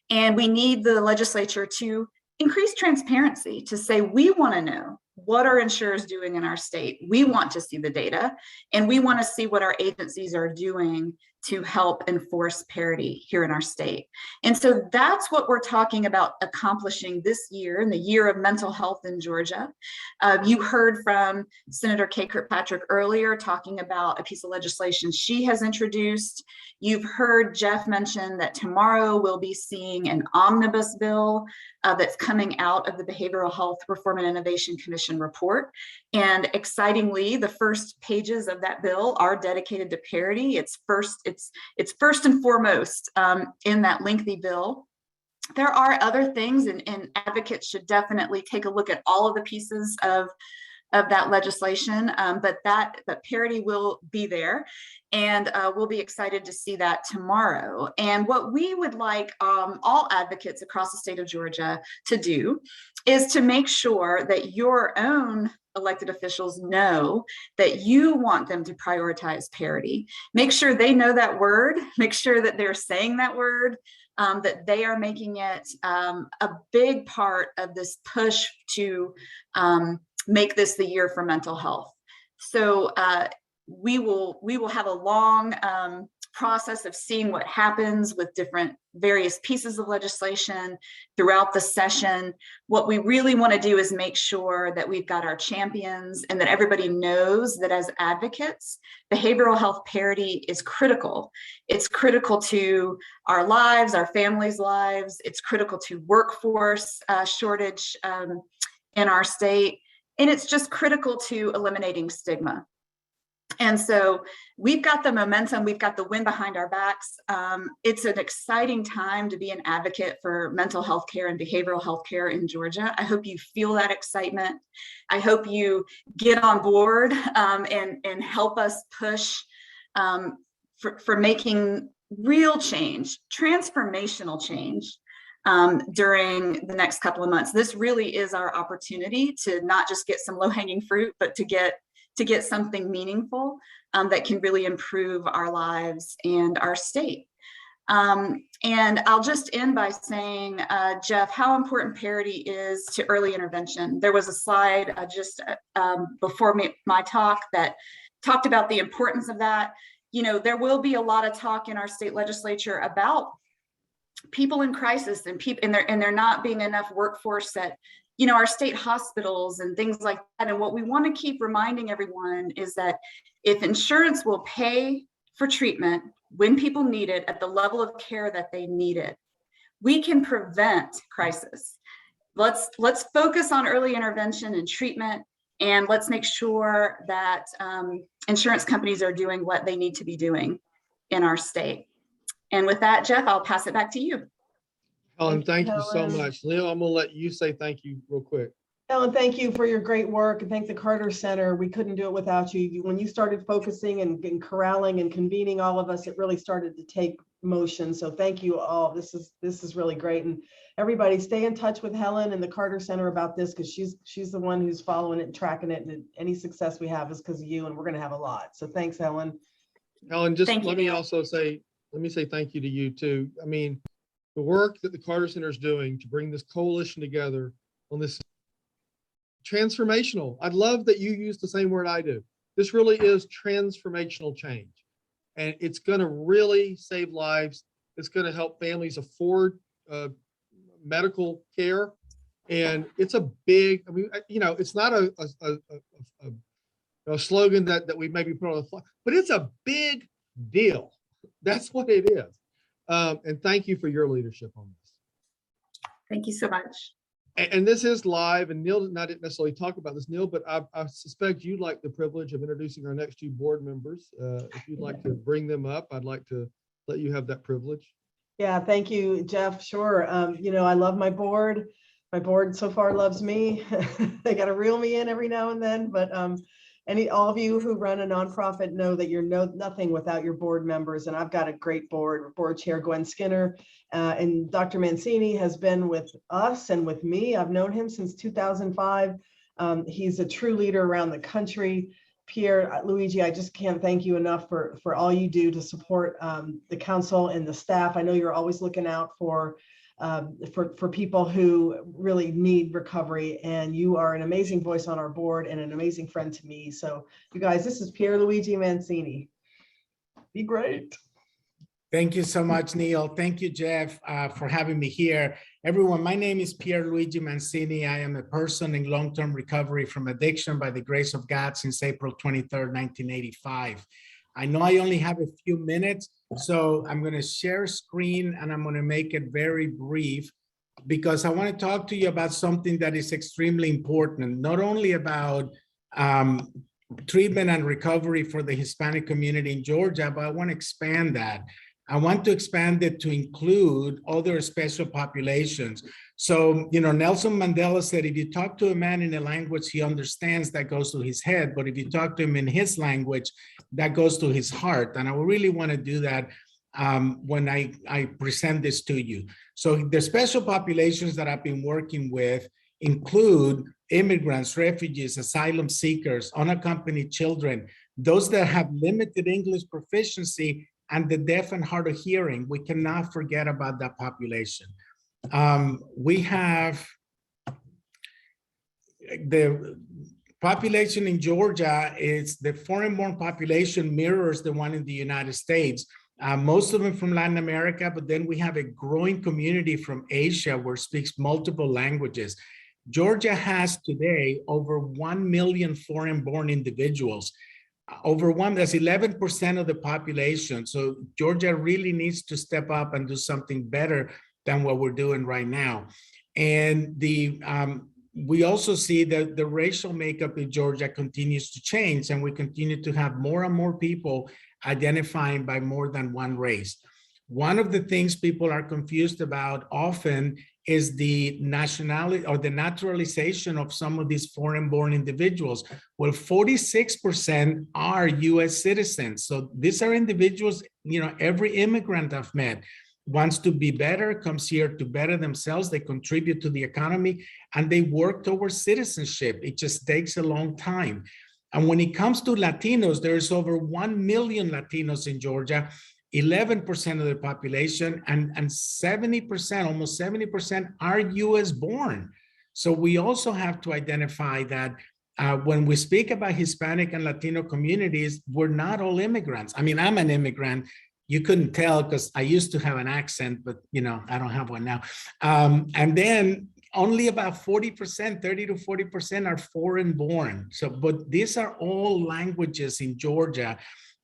And we need the legislature to increase transparency, to say, we want to know what are insurers doing in our state. We want to see the data, and we want to see what our agencies are doing to help enforce parity here in our state. And so that's what we're talking about accomplishing this year, in the year of mental health in Georgia. You heard from Senator K Kirkpatrick earlier talking about a piece of legislation she has introduced. You've heard Jeff mention that tomorrow we'll be seeing an Omnibus Bill that's coming out of the Behavioral Health Reform and Innovation Commission report. And excitingly, the first pages of that bill are dedicated to parity. It's first and foremost in that lengthy bill. There are other things, and advocates should definitely take a look at all of the pieces of that legislation, but parity will be there, and we'll be excited to see that tomorrow. And what we would like all advocates across the state of Georgia to do is to make sure that your own elected officials know that you want them to prioritize parity. Make sure they know that word, make sure that they're saying that word, that they are making it a big part of this push to make this the year for mental health. So we will have a long process of seeing what happens with various pieces of legislation throughout the session. What we really want to do is make sure that we've got our champions and that everybody knows that as advocates, behavioral health parity is critical. It's critical to our lives, our families' lives. It's critical to workforce shortage in our state. And it's just critical to eliminating stigma. And so we've got the momentum, we've got the wind behind our backs. It's an exciting time to be an advocate for mental health care and behavioral health care in Georgia. I hope you feel that excitement. I hope you get on board and help us push for making real change, transformational change during the next couple of months. This really is our opportunity to not just get some low-hanging fruit, but to get something meaningful that can really improve our lives and our state. And I'll just end by saying, Jeff, how important parity is to early intervention. There was a slide just before my talk that talked about the importance of that. You know, there will be a lot of talk in our state legislature about people in crisis and there not being enough workforce at, you know, our state hospitals and things like that. And what we want to keep reminding everyone is that if insurance will pay for treatment when people need it at the level of care that they need it, we can prevent crisis. Let's focus on early intervention and treatment, and let's make sure that insurance companies are doing what they need to be doing in our state. And with that, Jeff, I'll pass it back to you. Helen, thank you so Helen. much. Neil, I'm gonna let you say thank you real quick. Ellen, thank you for your great work, and thank the Carter Center. We couldn't do it without you. When you started focusing and corralling and convening all of us, it really started to take motion. So thank you all. This is really great. And everybody stay in touch with Helen and the Carter Center about this, because she's the one who's following it and tracking it. And any success we have is because of you, and we're going to have a lot. So thanks, Helen. Helen, just Thank you, let me Neil. also say, let me say thank you to you too. I mean, the work that the Carter Center is doing to bring this coalition together on this transformational. I love that you use the same word I do. This really is transformational change, and it's going to really save lives. It's going to help families afford medical care, and it's a big. I mean, you know, it's not a slogan that we maybe put on the flag, but it's a big deal. That's what it is. And thank you for your leadership on this. Thank you so much. And this is live, and Neil and I didn't necessarily talk about this, Neil, but I suspect you'd like the privilege of introducing our next two board members. If you'd like to bring them up, I'd like to let you have that privilege. Yeah, thank you, Jeff. Sure. You know, I love my board. My board so far loves me. They got to reel me in every now and then, but all of you who run a nonprofit know that you're nothing without your board members. And I've got a great board chair, Gwen Skinner, and Dr. Mancini has been with us and with me. I've known him since 2005. He's a true leader around the country. Pierre, Luigi, I just can't thank you enough for all you do to support the council and the staff. I know you're always looking out for people who really need recovery, and you are an amazing voice on our board and an amazing friend to me. So you guys, this is Pierre Luigi Mancini. Be great. Thank you so much, Neil. Thank you, Jeff, for having me here. Everyone, my name is Pierre Luigi Mancini. I am a person in long-term recovery from addiction by the grace of God since April 23rd, 1985. I know I only have a few minutes, so I'm going to share a screen and I'm going to make it very brief because I want to talk to you about something that is extremely important, not only about treatment and recovery for the Hispanic community in Georgia, but I want to expand that. I want to expand it to include other special populations. So, you know, Nelson Mandela said, if you talk to a man in a language he understands, that goes to his head. But if you talk to him in his language, that goes to his heart. And I really want to do that when I present this to you. So the special populations that I've been working with include immigrants, refugees, asylum seekers, unaccompanied children, those that have limited English proficiency, and the deaf and hard of hearing. We cannot forget about that population. We have the population in Georgia, is the foreign-born population mirrors the one in the United States. Most of them from Latin America, but then we have a growing community from Asia where speaks multiple languages. Georgia has today over 1 million foreign-born individuals. That's 11% of the population. So Georgia really needs to step up and do something better than what we're doing right now. And we also see that the racial makeup in Georgia continues to change, and we continue to have more and more people identifying by more than one race. One of the things people are confused about often is the nationality or the naturalization of some of these foreign-born individuals. Well, 46% are US citizens. So these are individuals, you know, every immigrant I've met wants to be better, comes here to better themselves, they contribute to the economy, and they work towards citizenship. It just takes a long time. And when it comes to Latinos, there's over 1 million Latinos in Georgia, 11% of the population, and 70%, almost 70% are US born. So we also have to identify that when we speak about Hispanic and Latino communities, we're not all immigrants. I mean, I'm an immigrant. You couldn't tell because I used to have an accent, but you know, I don't have one now. And then only about 40%, 30 to 40% are foreign born. So, but these are all languages in Georgia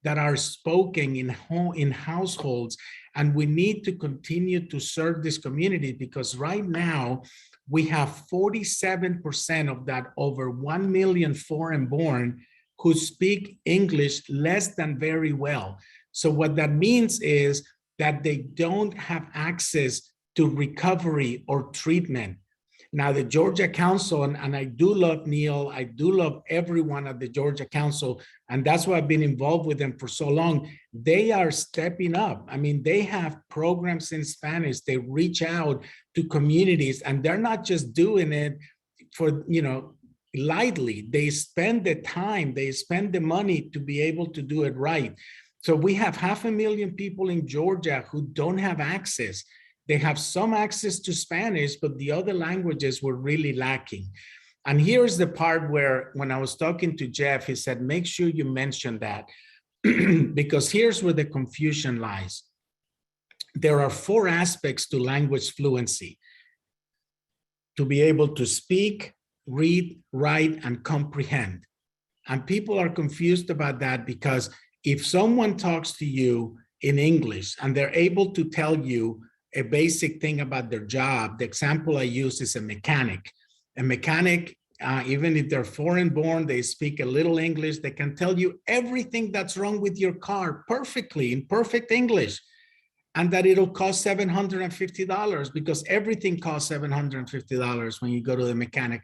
that are spoken in households, and we need to continue to serve this community because right now we have 47% of that over 1 million foreign born who speak English less than very well. So what that means is that they don't have access to recovery or treatment. Now, the Georgia Council, and I do love Neil, I do love everyone at the Georgia Council, and that's why I've been involved with them for so long. They are stepping up. I mean, they have programs in Spanish. They reach out to communities, and they're not just doing it for, you know, lightly. They spend the time, they spend the money to be able to do it right. So we have 500,000 people in Georgia who don't have access. They have some access to Spanish, but the other languages were really lacking. And here's the part where, when I was talking to Jeff, he said, make sure you mention that, because here's where the confusion lies. There are 4 aspects to language fluency: to be able to speak, read, write, and comprehend. And people are confused about that because if someone talks to you in English and they're able to tell you a basic thing about their job, the example I use is a mechanic. A mechanic, even if they're foreign born, they speak a little English, they can tell you everything that's wrong with your car perfectly, in perfect English, and that it'll cost $750 because everything costs $750 when you go to the mechanic.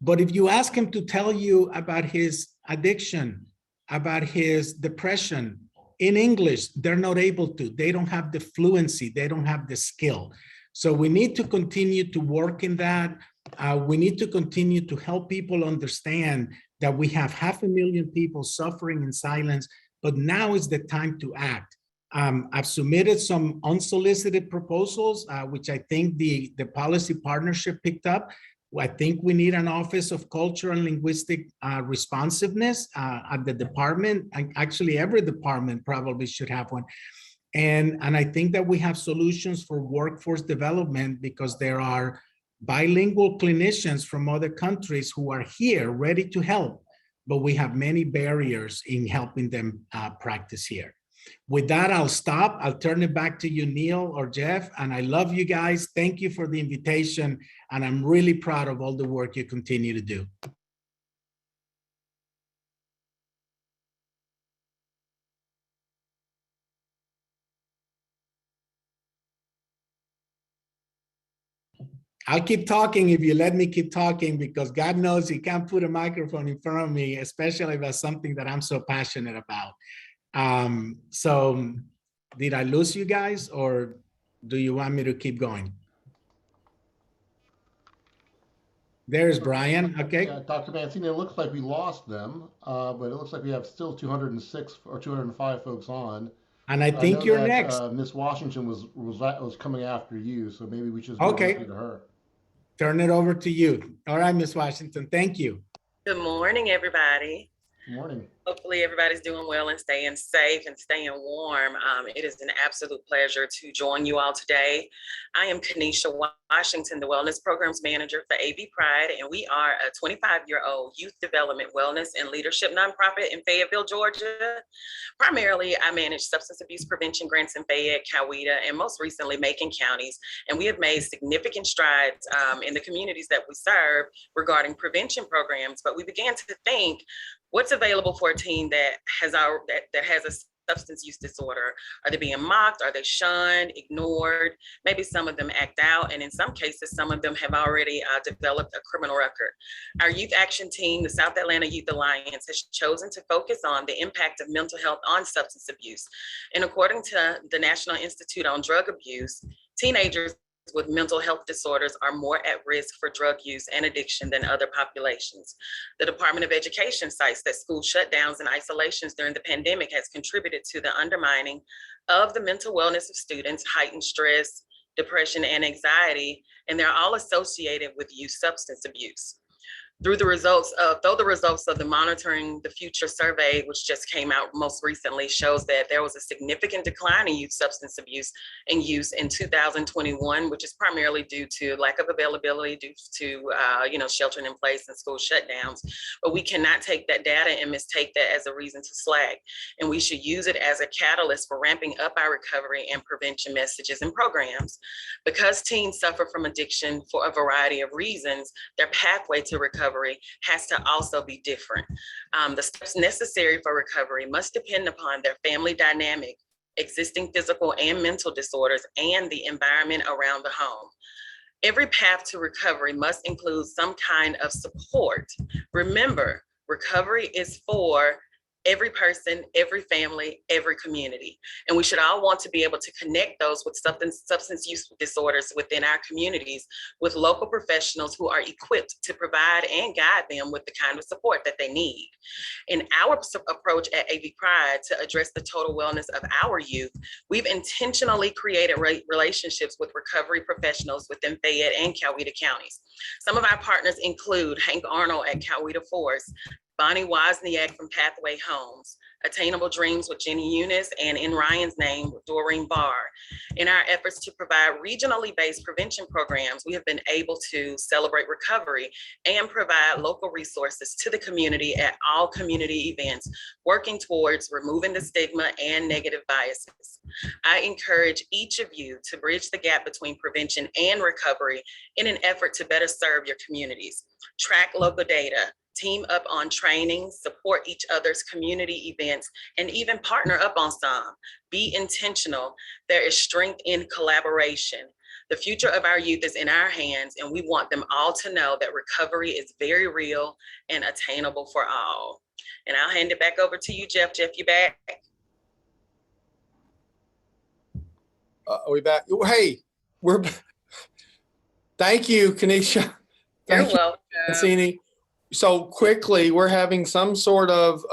But if you ask him to tell you about his addiction, about his depression, in English, they're not able to. They don't have the fluency. They don't have the skill. So we need to continue to work in that. We need to continue to help people understand that we have 500,000 people suffering in silence, but now is the time to act. I've submitted some unsolicited proposals, which I think the policy partnership picked up. I think we need an Office of Cultural and Linguistic Responsiveness at the department. And actually, every department probably should have one. And I think that we have solutions for workforce development because there are bilingual clinicians from other countries who are here ready to help, but we have many barriers in helping them practice here. With that, I'll stop. I'll turn it back to you, Neil or Jeff, and I love you guys. Thank you for the invitation, and I'm really proud of all the work you continue to do. I'll keep talking if you let me keep talking, because God knows you can't put a microphone in front of me, especially about something that I'm so passionate about. So did I lose you guys, or do you want me to keep going? There's Brian. Okay. Yeah, Dr. Mancini, it looks like we lost them, but it looks like we have still 206 or 205 folks on. And I think you're next. Miss Washington was coming after you, so maybe we should okay. to her. Turn it over to you. All right, Miss Washington. Thank you. Good morning, everybody. Good morning. Hopefully everybody's doing well and staying safe and staying warm. It is an absolute pleasure to join you all today. I am Kenesha Washington, the Wellness Programs Manager for AV Pride, and we are a 25-year-old youth development, wellness, and leadership nonprofit in Fayetteville, Georgia. Primarily, I manage substance abuse prevention grants in Fayette, Coweta, and most recently, Macon counties. And we have made significant strides in the communities that we serve regarding prevention programs, but we began to think, what's available for a teen that has a substance use disorder? Are they being mocked? Are they shunned, ignored? Maybe some of them act out, and in some cases, some of them have already developed a criminal record. Our youth action team, the South Atlanta Youth Alliance, has chosen to focus on the impact of mental health on substance abuse. And according to the National Institute on Drug Abuse, teenagers with mental health disorders are more at risk for drug use and addiction than other populations. The Department of Education cites that school shutdowns and isolations during the pandemic has contributed to the undermining of the mental wellness of students, heightened stress, depression, and anxiety, and they're all associated with youth substance abuse. Though the results of the Monitoring the Future survey, which just came out most recently, shows that there was a significant decline in youth substance abuse and use in 2021, which is primarily due to lack of availability due to sheltering in place and school shutdowns. But we cannot take that data and mistake that as a reason to slack, and we should use it as a catalyst for ramping up our recovery and prevention messages and programs. Because teens suffer from addiction for a variety of reasons, their pathway to recovery has to also be different. The steps necessary for recovery must depend upon their family dynamic, existing physical and mental disorders, and the environment around the home. Every path to recovery must include some kind of support. Remember, recovery is for every person, every family, every community. And we should all want to be able to connect those with substance use disorders within our communities with local professionals who are equipped to provide and guide them with the kind of support that they need. In our approach at AV Pride to address the total wellness of our youth, we've intentionally created relationships with recovery professionals within Fayette and Coweta counties. Some of our partners include Hank Arnold at Coweta Forest, Bonnie Wozniak from Pathway Homes, Attainable Dreams with Jenny Eunice, and In Ryan's Name with Doreen Barr. In our efforts to provide regionally based prevention programs, we have been able to celebrate recovery and provide local resources to the community at all community events, working towards removing the stigma and negative biases. I encourage each of you to bridge the gap between prevention and recovery in an effort to better serve your communities. Track local data, team up on training, support each other's community events, and even partner up on some. Be intentional. There is strength in collaboration. The future of our youth is in our hands, and we want them all to know that recovery is very real and attainable for all. And I'll hand it back over to you, Jeff. Jeff, you back? Are we back? Hey, we're. Thank you, Kenesha. You're welcome. Mancini. so quickly, we're having some sort of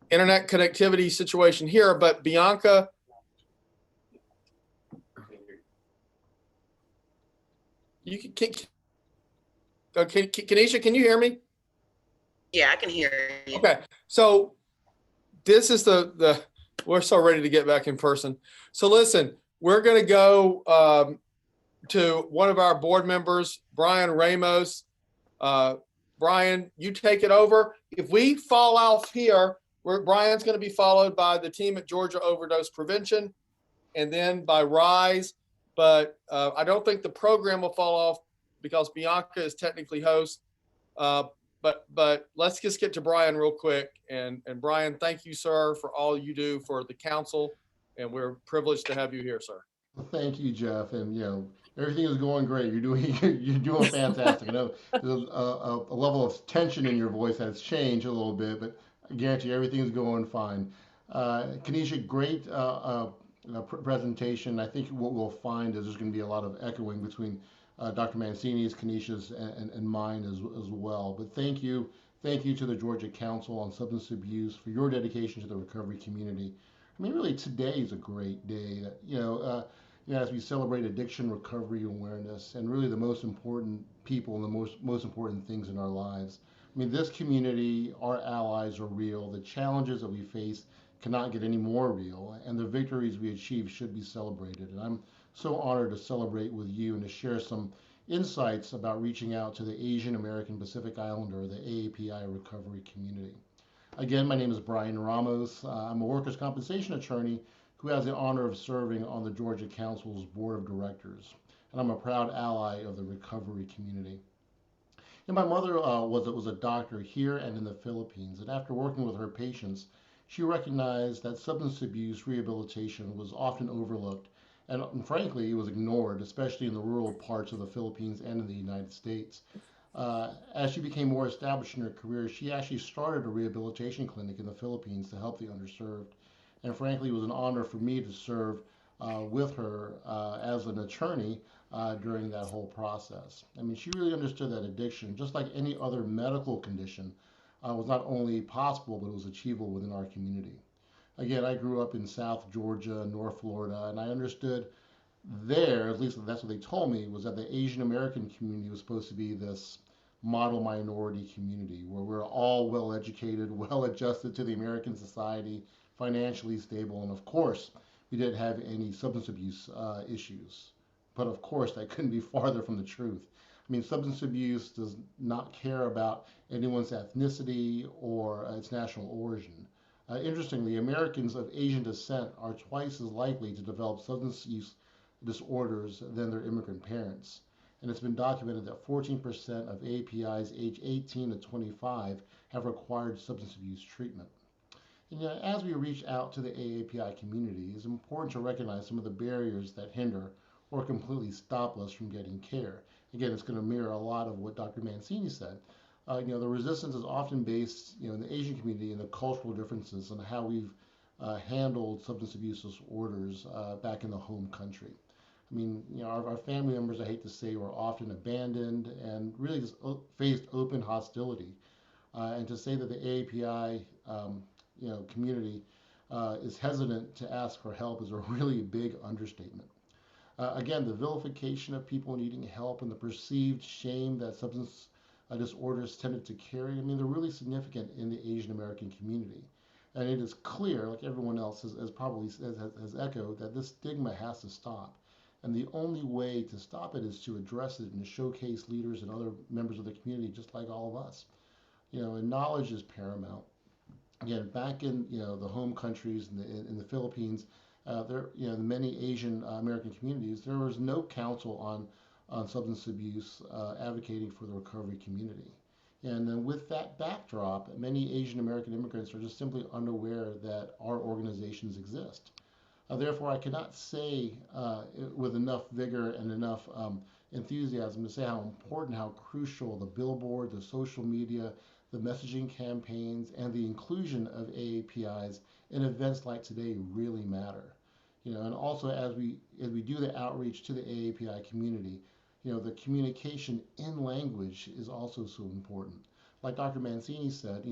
internet connectivity situation here, but Bianca, you can Kenesha, can you hear me? Yeah, I can hear you. Okay, so this is the we're so ready to get back in person. So listen, we're going to go to one of our board members, Brian Ramos. Brian, you take it over. If we fall off here, Brian's going to be followed by the team at Georgia Overdose Prevention and then by RISE. But I don't think the program will fall off because Bianca is technically host. But let's just get to Brian real quick. And Brian, thank you, sir, for all you do for the council. And we're privileged to have you here, sir. Well, thank you, Jeff. And everything is going great. You're doing you're doing fantastic. I know there's a level of tension in your voice that's changed a little bit, but I guarantee you everything is going fine. Kenesha, great presentation. I think what we'll find is there's going to be a lot of echoing between Dr. Mancini's, Kenesha's, and mine as well. But thank you to the Georgia Council on Substance Abuse for your dedication to the recovery community. I mean, really, today is a great day. As we celebrate addiction recovery awareness, and really the most important people and the most important things in our lives. I mean, this community, our allies are real. The challenges that we face cannot get any more real, and the victories we achieve should be celebrated. And I'm so honored to celebrate with you and to share some insights about reaching out to the Asian American Pacific Islander, the AAPI recovery community. Again, my name is Brian Ramos. I'm a workers' compensation attorney who has the honor of serving on the Georgia Council's Board of Directors. And I'm a proud ally of the recovery community. And my mother was a doctor here and in the Philippines. And after working with her patients, she recognized that substance abuse rehabilitation was often overlooked. And frankly, it was ignored, especially in the rural parts of the Philippines and in the United States. As she became more established in her career, she actually started a rehabilitation clinic in the Philippines to help the underserved. And frankly, it was an honor for me to serve with her as an attorney during that whole process. I mean, she really understood that addiction, just like any other medical condition, was not only possible, but it was achievable within our community. Again, I grew up in South Georgia, North Florida, and I understood there, at least that's what they told me, was that the Asian American community was supposed to be this model minority community where we're all well educated, well adjusted to the American society, financially stable, and of course, we didn't have any substance abuse issues. But of course, that couldn't be farther from the truth. I mean, substance abuse does not care about anyone's ethnicity or its national origin. Interestingly, Americans of Asian descent are twice as likely to develop substance use disorders than their immigrant parents. And it's been documented that 14% of APIs aged 18 to 25 have required substance abuse treatment. And as we reach out to the AAPI community, it's important to recognize some of the barriers that hinder or completely stop us from getting care. Again, it's going to mirror a lot of what Dr. Mancini said. The resistance is often based, in the Asian community in the cultural differences and how we've handled substance abuse disorders back in the home country. I mean, our family members, I hate to say, were often abandoned and really just faced open hostility. And to say that the AAPI community is hesitant to ask for help is a really big understatement. Again, the vilification of people needing help and the perceived shame that substance disorders tended to carry, I mean, they're really significant in the Asian American community. And it is clear, like everyone else has probably has echoed, that this stigma has to stop. And the only way to stop it is to address it and to showcase leaders and other members of the community, just like all of us. And knowledge is paramount. Again, back in the home countries in the Philippines, in many Asian American communities, there was no council on substance abuse advocating for the recovery community. And then with that backdrop, many Asian American immigrants are just simply unaware that our organizations exist. Therefore, I cannot say with enough vigor and enough enthusiasm to say how important, how crucial the billboard, the social media, the messaging campaigns, and the inclusion of AAPIs in events like today really matter. And also as we do the outreach to the AAPI community, the communication in language is also so important. Like Dr. Mancini said,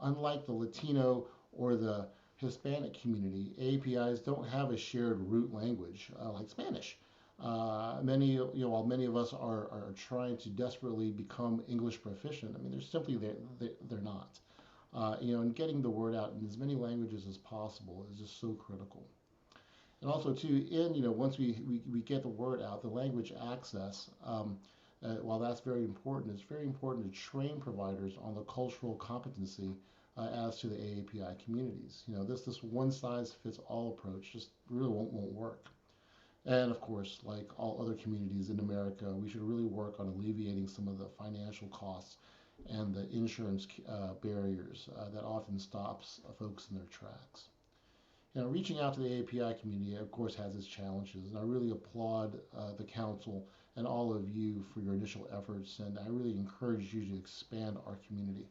unlike the Latino or the Hispanic community, APIs don't have a shared root language like Spanish. While many of us are trying to desperately become English proficient, I mean, they're not. And getting the word out in as many languages as possible is just so critical. And also too, once we get the word out, the language access, while that's very important, it's very important to train providers on the cultural competency as to the AAPI communities. This one size fits all approach just really won't work. And of course, like all other communities in America, we should really work on alleviating some of the financial costs and the insurance barriers that often stops folks in their tracks. Reaching out to the API community, of course, has its challenges, and I really applaud the council and all of you for your initial efforts, and I really encourage you to expand our community.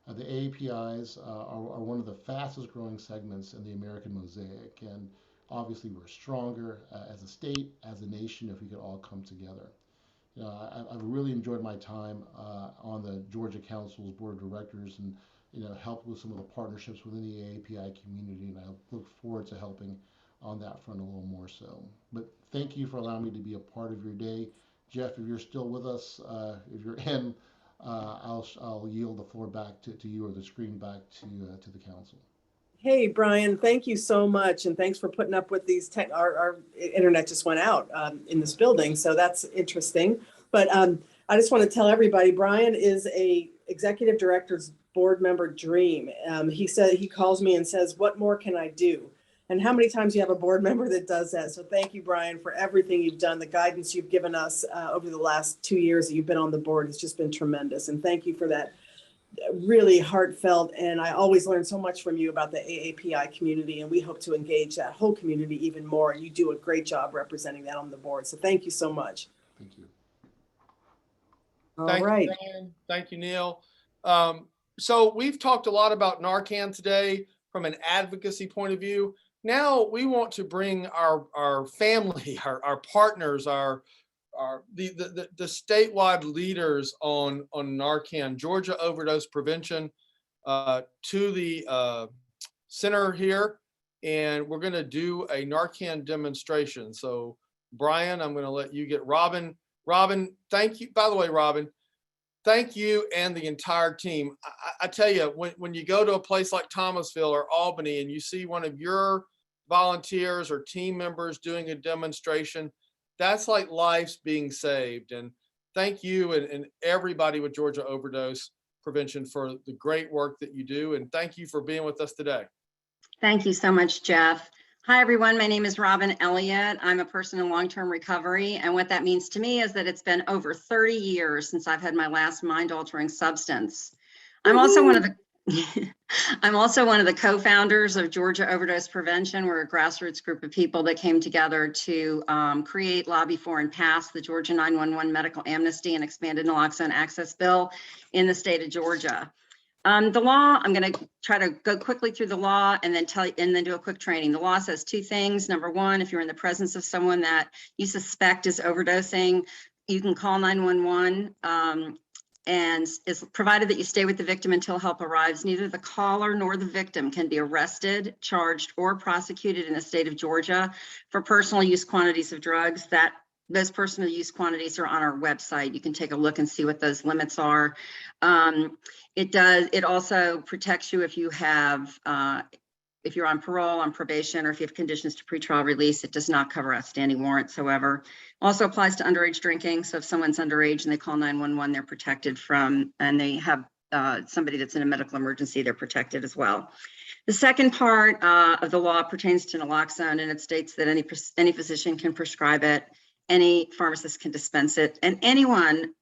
The APIs are one of the fastest growing segments in the American mosaic, and obviously we're stronger as a state, as a nation, if we could all come together. I've really enjoyed my time on the Georgia Council's Board of Directors and helped with some of the partnerships within the API community, and I look forward to helping on that front a little more so. But thank you for allowing me to be a part of your day. Jeff, if you're still with us, if you're in, I'll yield the floor back to you, or the screen back to the council. Hey, Brian, thank you so much. And thanks for putting up with these our internet just went out in this building. So that's interesting. But I just want to tell everybody, Brian is a executive director's board member dream. He calls me and says, what more can I do? And how many times you have a board member that does that? So thank you, Brian, for everything you've done. The guidance you've given us over the last 2 years that you've been on the board has just been tremendous. And thank you for that. Really heartfelt, and I always learn so much from you about the AAPI community, and we hope to engage that whole community even more, and you do a great job representing that on the board. So thank you so much. Thank you. All right. You, Brian. Thank you, Neil. So we've talked a lot about Narcan today from an advocacy point of view. Now we want to bring our family, our partners, the statewide leaders on Narcan, Georgia Overdose Prevention, to the center here, and we're going to do a Narcan demonstration. So Brian, I'm going to let you get Robin. Robin, thank you. By the way, Robin, thank you and the entire team. I tell you, when you go to a place like Thomasville or Albany and you see one of your volunteers or team members doing a demonstration, that's like lives being saved. And thank you and everybody with Georgia Overdose Prevention for the great work that you do. And thank you for being with us today. Thank you so much, Jeff. Hi, everyone. My name is Robin Elliott. I'm a person in long-term recovery. And what that means to me is that it's been over 30 years since I've had my last mind-altering substance. I'm also one of the co-founders of Georgia Overdose Prevention. We're a grassroots group of people that came together to create, lobby for, and pass the Georgia 911 Medical Amnesty and Expanded Naloxone Access Bill in the state of Georgia. The law, I'm going to try to go quickly through the law and then do a quick training. The law says two things. Number one, if you're in the presence of someone that you suspect is overdosing, you can call 911. And is provided that you stay with the victim until help arrives. Neither the caller nor the victim can be arrested, charged, or prosecuted in the state of Georgia for personal use quantities of drugs. Those personal use quantities are on our website. You can take a look and see what those limits are. It also protects you if you have if you're on parole, on probation, or if you have conditions to pretrial release. It does not cover outstanding warrants, however. Also applies to underage drinking. So if someone's underage and they call 911, they're protected from, and they have somebody that's in a medical emergency, they're protected as well. The second part of the law pertains to naloxone, and it states that any physician can prescribe it, any pharmacist can dispense it, and anyone,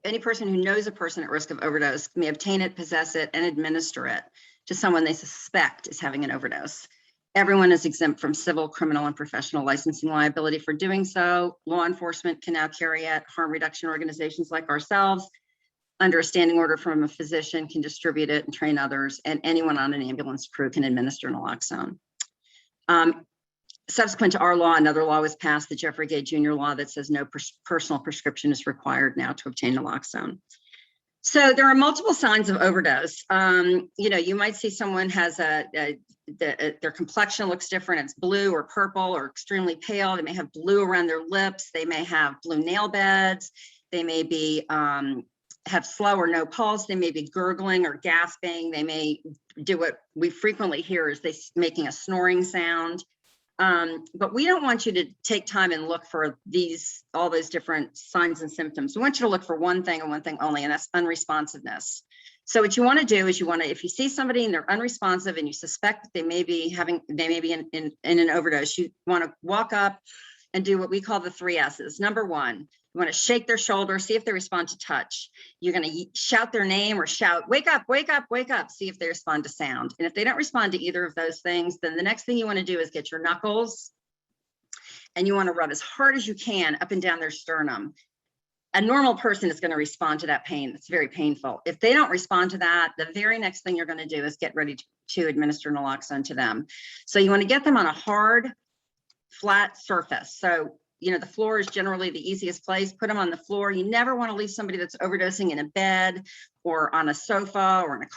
any person who knows a person at risk of overdose may obtain it, possess it, and administer it to someone they suspect is having an overdose. Everyone is exempt from civil, criminal, and professional licensing liability for doing so. Law enforcement can now carry it. Harm reduction organizations like ourselves, under a standing order from a physician, can distribute it and train others, and anyone on an ambulance crew can administer naloxone. subsequent to our law, another law was passed, the Jeffrey Gay Jr. law, that says no personal prescription is required now to obtain naloxone. So there are multiple signs of overdose. You might see someone has their complexion looks different. It's blue or purple or extremely pale. They may have blue around their lips. They may have blue nail beds. They may be have slow or no pulse. They may be gurgling or gasping. They may do what we frequently hear is they making a snoring sound. But we don't want you to take time and look for all those different signs and symptoms. We want you to look for one thing and one thing only, and that's unresponsiveness. So what you want to do is if you see somebody and they're unresponsive and you suspect that they may be in an overdose, you want to walk up and do what we call the 3 S's. Number 1, you want to shake their shoulder, see if they respond to touch. You're going to shout their name or shout, wake up, wake up, wake up, see if they respond to sound. And if they don't respond to either of those things, then the next thing you want to do is get your knuckles and you want to rub as hard as you can up and down their sternum. A normal person is going to respond to that pain. It's very painful. If they don't respond to that, the very next thing you're going to do is get ready to administer naloxone to them. So you want to get them on a hard, flat surface. So, the floor is generally the easiest place. Put them on the floor. You never want to leave somebody that's overdosing in a bed or on a sofa or in a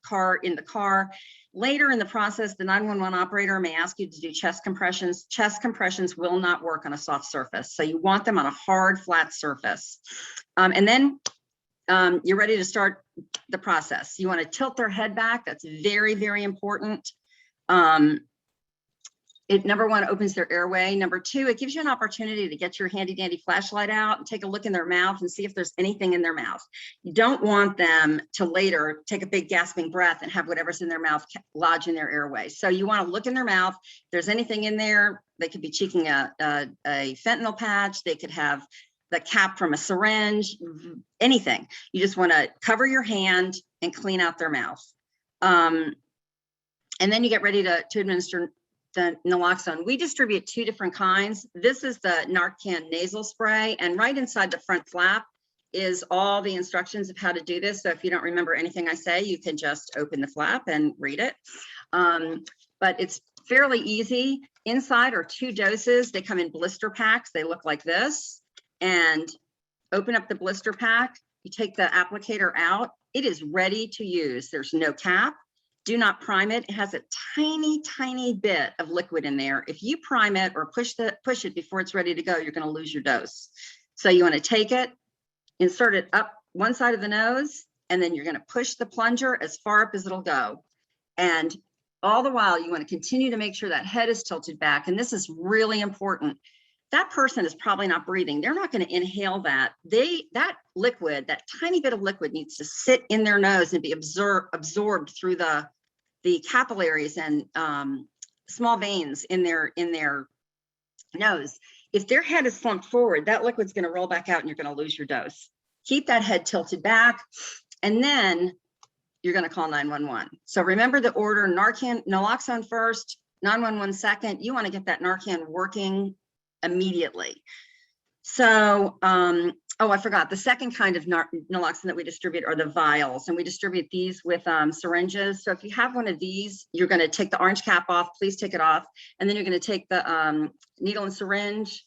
car in the car. Later in the process, the 911 operator may ask you to do chest compressions. Chest compressions will not work on a soft surface. So you want them on a hard, flat surface. And then you're ready to start the process. You want to tilt their head back. That's very, very important. Number 1, opens their airway. Number 2, it gives you an opportunity to get your handy dandy flashlight out and take a look in their mouth and see if there's anything in their mouth. You don't want them to later take a big gasping breath and have whatever's in their mouth lodge in their airway. So you want to look in their mouth. If there's anything in there, they could be cheeking a fentanyl patch. They could have the cap from a syringe, anything. You just want to cover your hand and clean out their mouth. And then you get ready to administer the naloxone. We distribute 2 different kinds. This is the Narcan nasal spray, and right inside the front flap is all the instructions of how to do this. So if you don't remember anything I say, you can just open the flap and read it. But it's fairly easy. Inside are 2 doses. They come in blister packs. They look like this. And open up the blister pack. You take the applicator out. It is ready to use. There's no cap. Do not prime it. It has a tiny, tiny bit of liquid in there. If you prime it or push it before it's ready to go, you're going to lose your dose. So you want to take it, insert it up one side of the nose, and then you're going to push the plunger as far up as it'll go. And all the while, you want to continue to make sure that head is tilted back. And this is really important. That person is probably not breathing. They're not going to inhale that. That liquid, that tiny bit of liquid, needs to sit in their nose and be absorbed through the capillaries and small veins in their nose. If their head is slumped forward, that liquid's going to roll back out and you're going to lose your dose. Keep that head tilted back, and then you're going to call 911. So remember the order: naloxone first, 911 second. You want to get that Narcan working immediately. So, I forgot, the second kind of naloxone that we distribute are the vials, and we distribute these with syringes. So if you have one of these, you're going to take the orange cap off. Please take it off. And then you're going to take the needle and syringe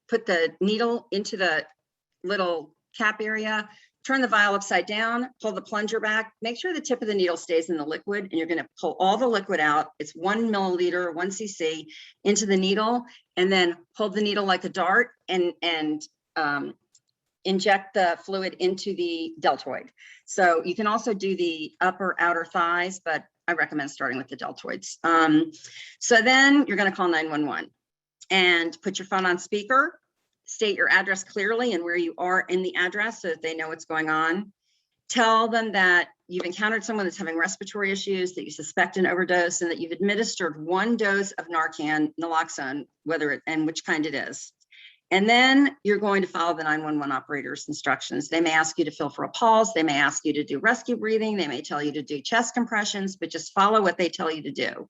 put the needle into the little cap area, turn the vial upside down, pull the plunger back, make sure the tip of the needle stays in the liquid, and you're going to pull all the liquid out. It's 1 milliliter, 1 cc into the needle, and then hold the needle like a dart and inject the fluid into the deltoid. So you can also do the upper outer thighs, but I recommend starting with the deltoids. So then you're going to call 911 and put your phone on speaker. State your address clearly and where you are in the address so that they know what's going on. Tell them that you've encountered someone that's having respiratory issues, that you suspect an overdose, and that you've administered 1 dose of naloxone, and which kind it is. And then you're going to follow the 911 operator's instructions. They may ask you to feel for a pulse. They may ask you to do rescue breathing. They may tell you to do chest compressions, but just follow what they tell you to do.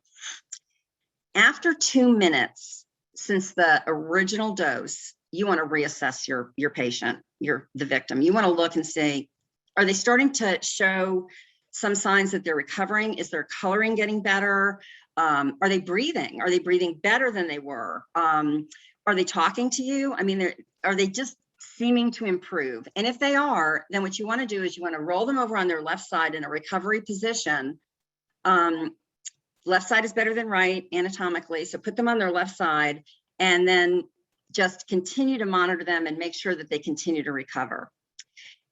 After 2 minutes since the original dose, you want to reassess your patient, the victim. You want to look and say, are they starting to show some signs that they're recovering? Is their coloring getting better? Are they breathing? Are they breathing better than they were? Are they talking to you? I mean, are they just seeming to improve? And if they are, then what you want to do is you want to roll them over on their left side in a recovery position. Left side is better than right anatomically. So put them on their left side and then just continue to monitor them and make sure that they continue to recover.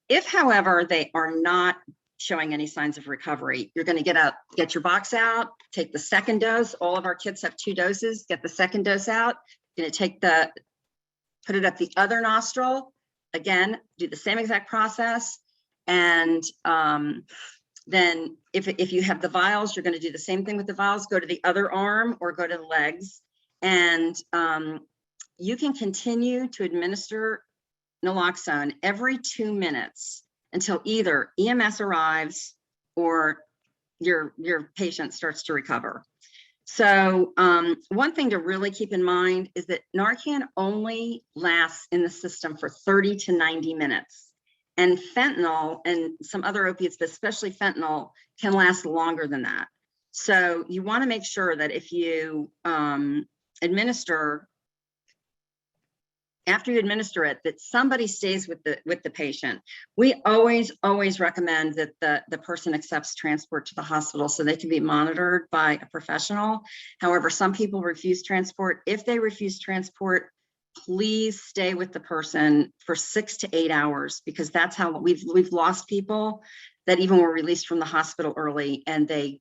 If, however, they are not showing any signs of recovery, you're going to get your box out, take the second dose. All of our kits have 2 doses. Get the second dose out. You're going to put it up the other nostril. Again, do the same exact process. And then if you have the vials, you're going to do the same thing with the vials. Go to the other arm or go to the legs. And you can continue to administer naloxone every 2 minutes until either EMS arrives or your patient starts to recover. So one thing to really keep in mind is that Narcan only lasts in the system for 30 to 90 minutes. And fentanyl and some other opiates, but especially fentanyl, can last longer than that. So you want to make sure that if you after you administer it, that somebody stays with the patient. We always recommend that the person accepts transport to the hospital so they can be monitored by a professional. However, some people refuse transport. If they refuse transport, please stay with the person for 6 to 8 hours, because that's how we've lost people that even were released from the hospital early and they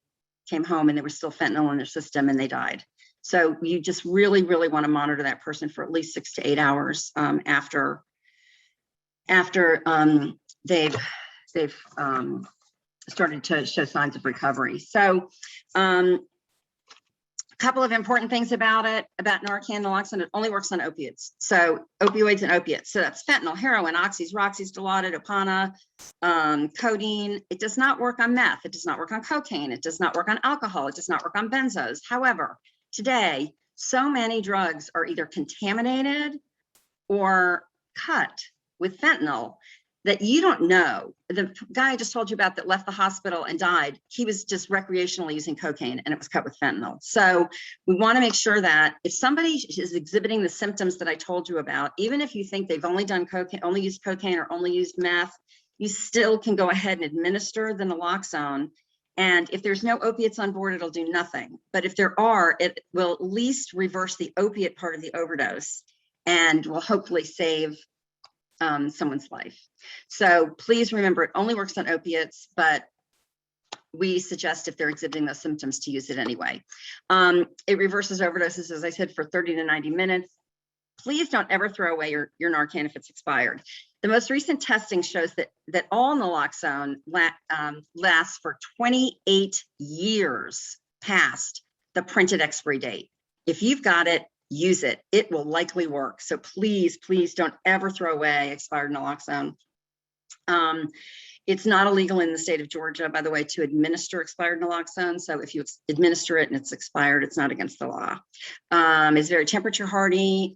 came home and there was still fentanyl in their system and they died. So you just really want to monitor that person for at least 6 to 8 hours after they've started to show signs of recovery. So a couple of important things about Narcan naloxone: it only works on opiates. So opioids and opiates. So that's fentanyl, heroin, oxys, roxys, Dilaudid, Opana, codeine. It does not work on meth. It does not work on cocaine. It does not work on alcohol. It does not work on benzos. However, today, so many drugs are either contaminated or cut with fentanyl that you don't know. The guy I just told you about that left the hospital and died, he was just recreationally using cocaine and it was cut with fentanyl. So we want to make sure that if somebody is exhibiting the symptoms that I told you about, even if you think they've only done cocaine, only used cocaine or only used meth, you still can go ahead and administer the naloxone. And if there's no opiates on board, it'll do nothing. But if there are, it will at least reverse the opiate part of the overdose and will hopefully save someone's life. So please remember, it only works on opiates, but we suggest if they're exhibiting those symptoms to use it anyway. It reverses overdoses, as I said, for 30 to 90 minutes. Please don't ever throw away your Narcan if it's expired. The most recent testing shows that all naloxone lasts for 28 years past the printed expiry date. If you've got it, use it. It will likely work. So please don't ever throw away expired naloxone. It's not illegal in the state of Georgia, by the way, to administer expired naloxone. So if you administer it and it's expired, it's not against the law. It's very temperature hardy.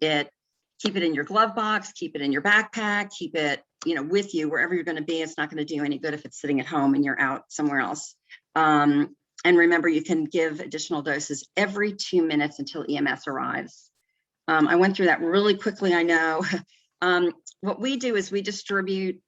Keep it in your glove box, keep it in your backpack, keep it, with you wherever you're going to be. It's not going to do any good if it's sitting at home and you're out somewhere else. And remember, you can give additional doses every 2 minutes until EMS arrives. I went through that really quickly, I know. What we do is we distribute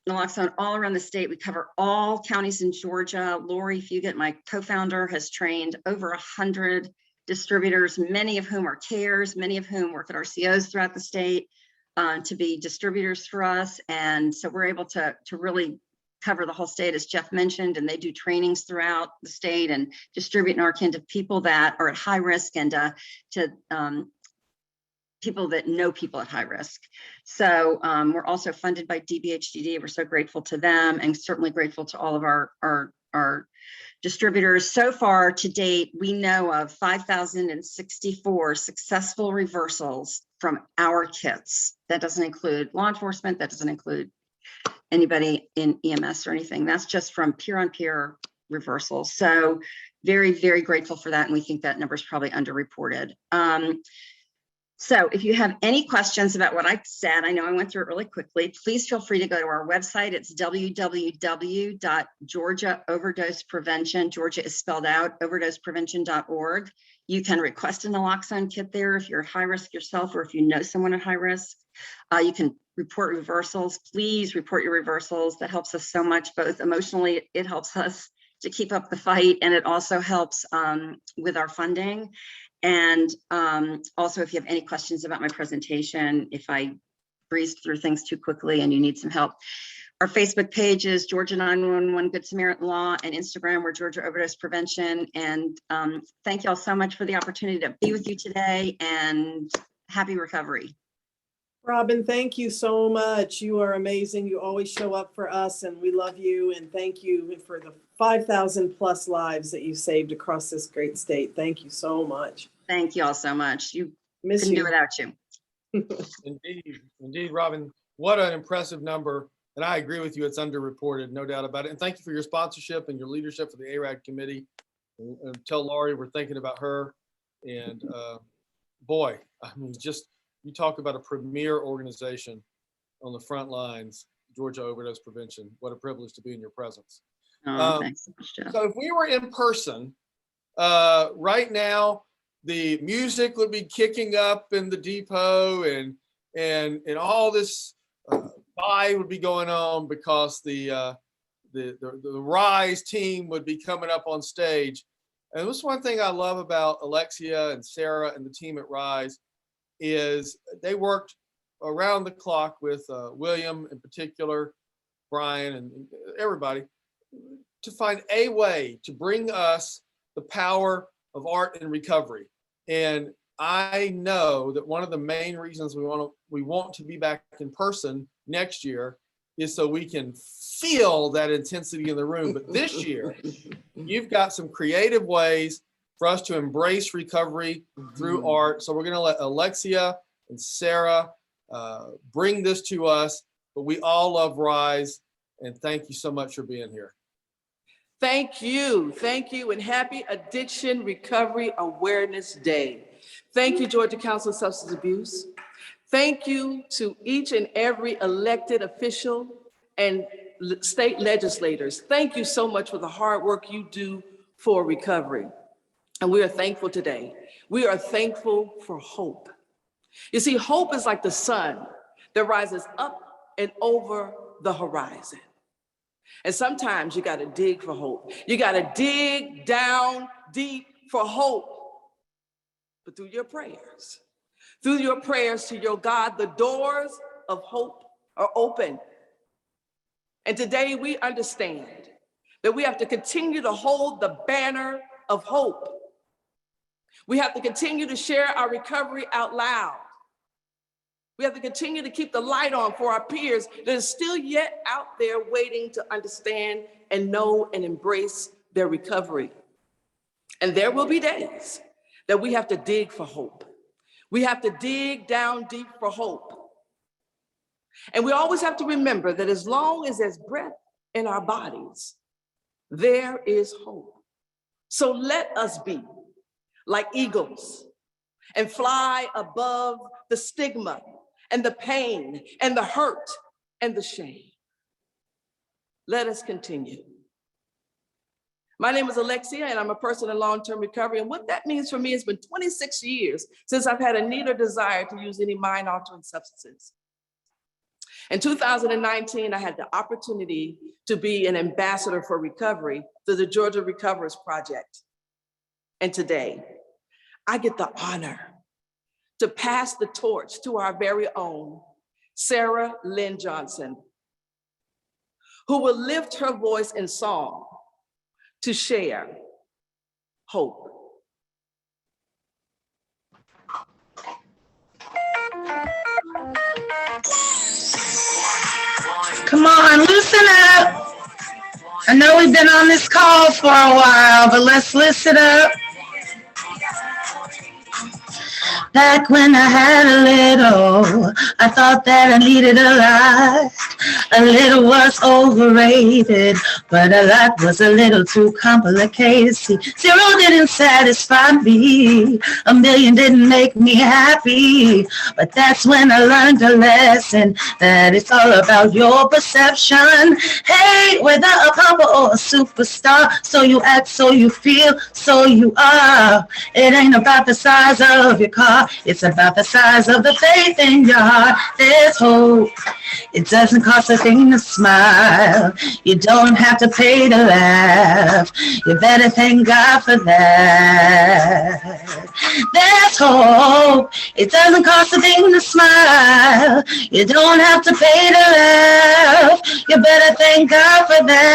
naloxone all around the state. We cover all counties in Georgia. Lori Fugate, my co-founder, has trained over 100 distributors, many of whom are CARES, many of whom work at RCOs throughout the state to be distributors for us. And so we're able to really cover the whole state, as Jeff mentioned, and they do trainings throughout the state and distribute Narcan to people that are at high risk and to people that know people at high risk. So we're also funded by DBHDD. We're so grateful to them and certainly grateful to all of our distributors. So far to date, we know of 5,064 successful reversals from our kits. That doesn't include law enforcement. That doesn't include anybody in EMS or anything. That's just from peer-on-peer reversals. So very, very grateful for that. And we think that number is probably underreported. So if you have any questions about what I said, I know I went through it really quickly, please feel free to go to our website. It's www.georgiaoverdoseprevention. Georgia is spelled out, overdoseprevention.org. You can request a naloxone kit there if you're high risk yourself or if you know someone at high risk. You can report reversals. Please report your reversals. That helps us so much, both emotionally, it helps us to keep up the fight, and it also helps with our funding. And also, if you have any questions about my presentation, if I breezed through things too quickly and you need some help, our Facebook page is Georgia 911 Good Samaritan Law, and Instagram, we're Georgia Overdose Prevention. And thank you all so much for the opportunity to be with you today, and happy recovery. Robin, thank you so much. You are amazing. You always show up for us, and we love you. And thank you for the 5,000 plus lives that you saved across this great state. Thank you so much. Thank you all so much. You Miss couldn't you. do without you. Indeed, Robin, what an impressive number. And I agree with you, it's underreported, no doubt about it. And thank you for your sponsorship and your leadership for the Arad committee. And tell Laurie we're thinking about her. And boy, I mean, just, you talk about a premier organization on the front lines, Georgia Overdose Prevention. What a privilege to be in your presence. Thanks so much, Jeff. So if we were in person, right now, the music would be kicking up in the depot, and all this vibe would be going on because the Rise team would be coming up on stage. And this is one thing I love about Alexia and Sarah and the team at Rise, is they worked around the clock with William in particular, Brian, and everybody, to find a way to bring us the power of art and recovery. And I know that one of the main reasons we want to be back in person next year is so we can feel that intensity in the room. But this year, you've got some creative ways for us to embrace recovery through art. So we're going to let Alexia and Sarah bring this to us. But we all love Rise, and thank you so much for being here. Thank you, and happy Addiction Recovery Awareness Day. Thank you, Georgia Council of Substance Abuse. Thank you to each and every elected official and state legislators. Thank you so much for the hard work you do for recovery. And we are thankful today. We are thankful for hope. You see, hope is like the sun that rises up and over the horizon. And sometimes you got to dig for hope. You got to dig down deep for hope. But through your prayers to your God, the doors of hope are open. And today we understand that we have to continue to hold the banner of hope. We have to continue to share our recovery out loud. We have to continue to keep the light on for our peers that are still yet out there waiting to understand and know and embrace their recovery. And there will be days that we have to dig for hope. We have to dig down deep for hope. And we always have to remember that as long as there's breath in our bodies, there is hope. So let us be like eagles and fly above the stigma and the pain and the hurt and the shame. Let us continue. My name is Alexia, and I'm a person in long-term recovery. And what that means for me, it's been 26 years since I've had a need or desire to use any mind-altering substances. In 2019, I had the opportunity to be an ambassador for recovery through the Georgia Recoverers Project. And today, I get the honor to pass the torch to our very own Sarah Lynn Johnson, who will lift her voice in song to share hope. Come on, listen up. I know we've been on this call for a while, but let's listen up. Back when I had a little, I thought that I needed a lot. A little was overrated, but a lot was a little too complicated. See, zero didn't satisfy me. A million didn't make me happy. But that's when I learned a lesson that it's all about your perception. Hey, whether a pauper or a superstar, so you act, so you feel, so you are. It ain't about the size of your car, it's about the size of the faith in your heart. There's hope. It doesn't cost a thing to smile. You don't have to pay to laugh. You better thank God for that. There's hope. It doesn't cost a thing to smile. You don't have to pay to laugh. You better thank God for that.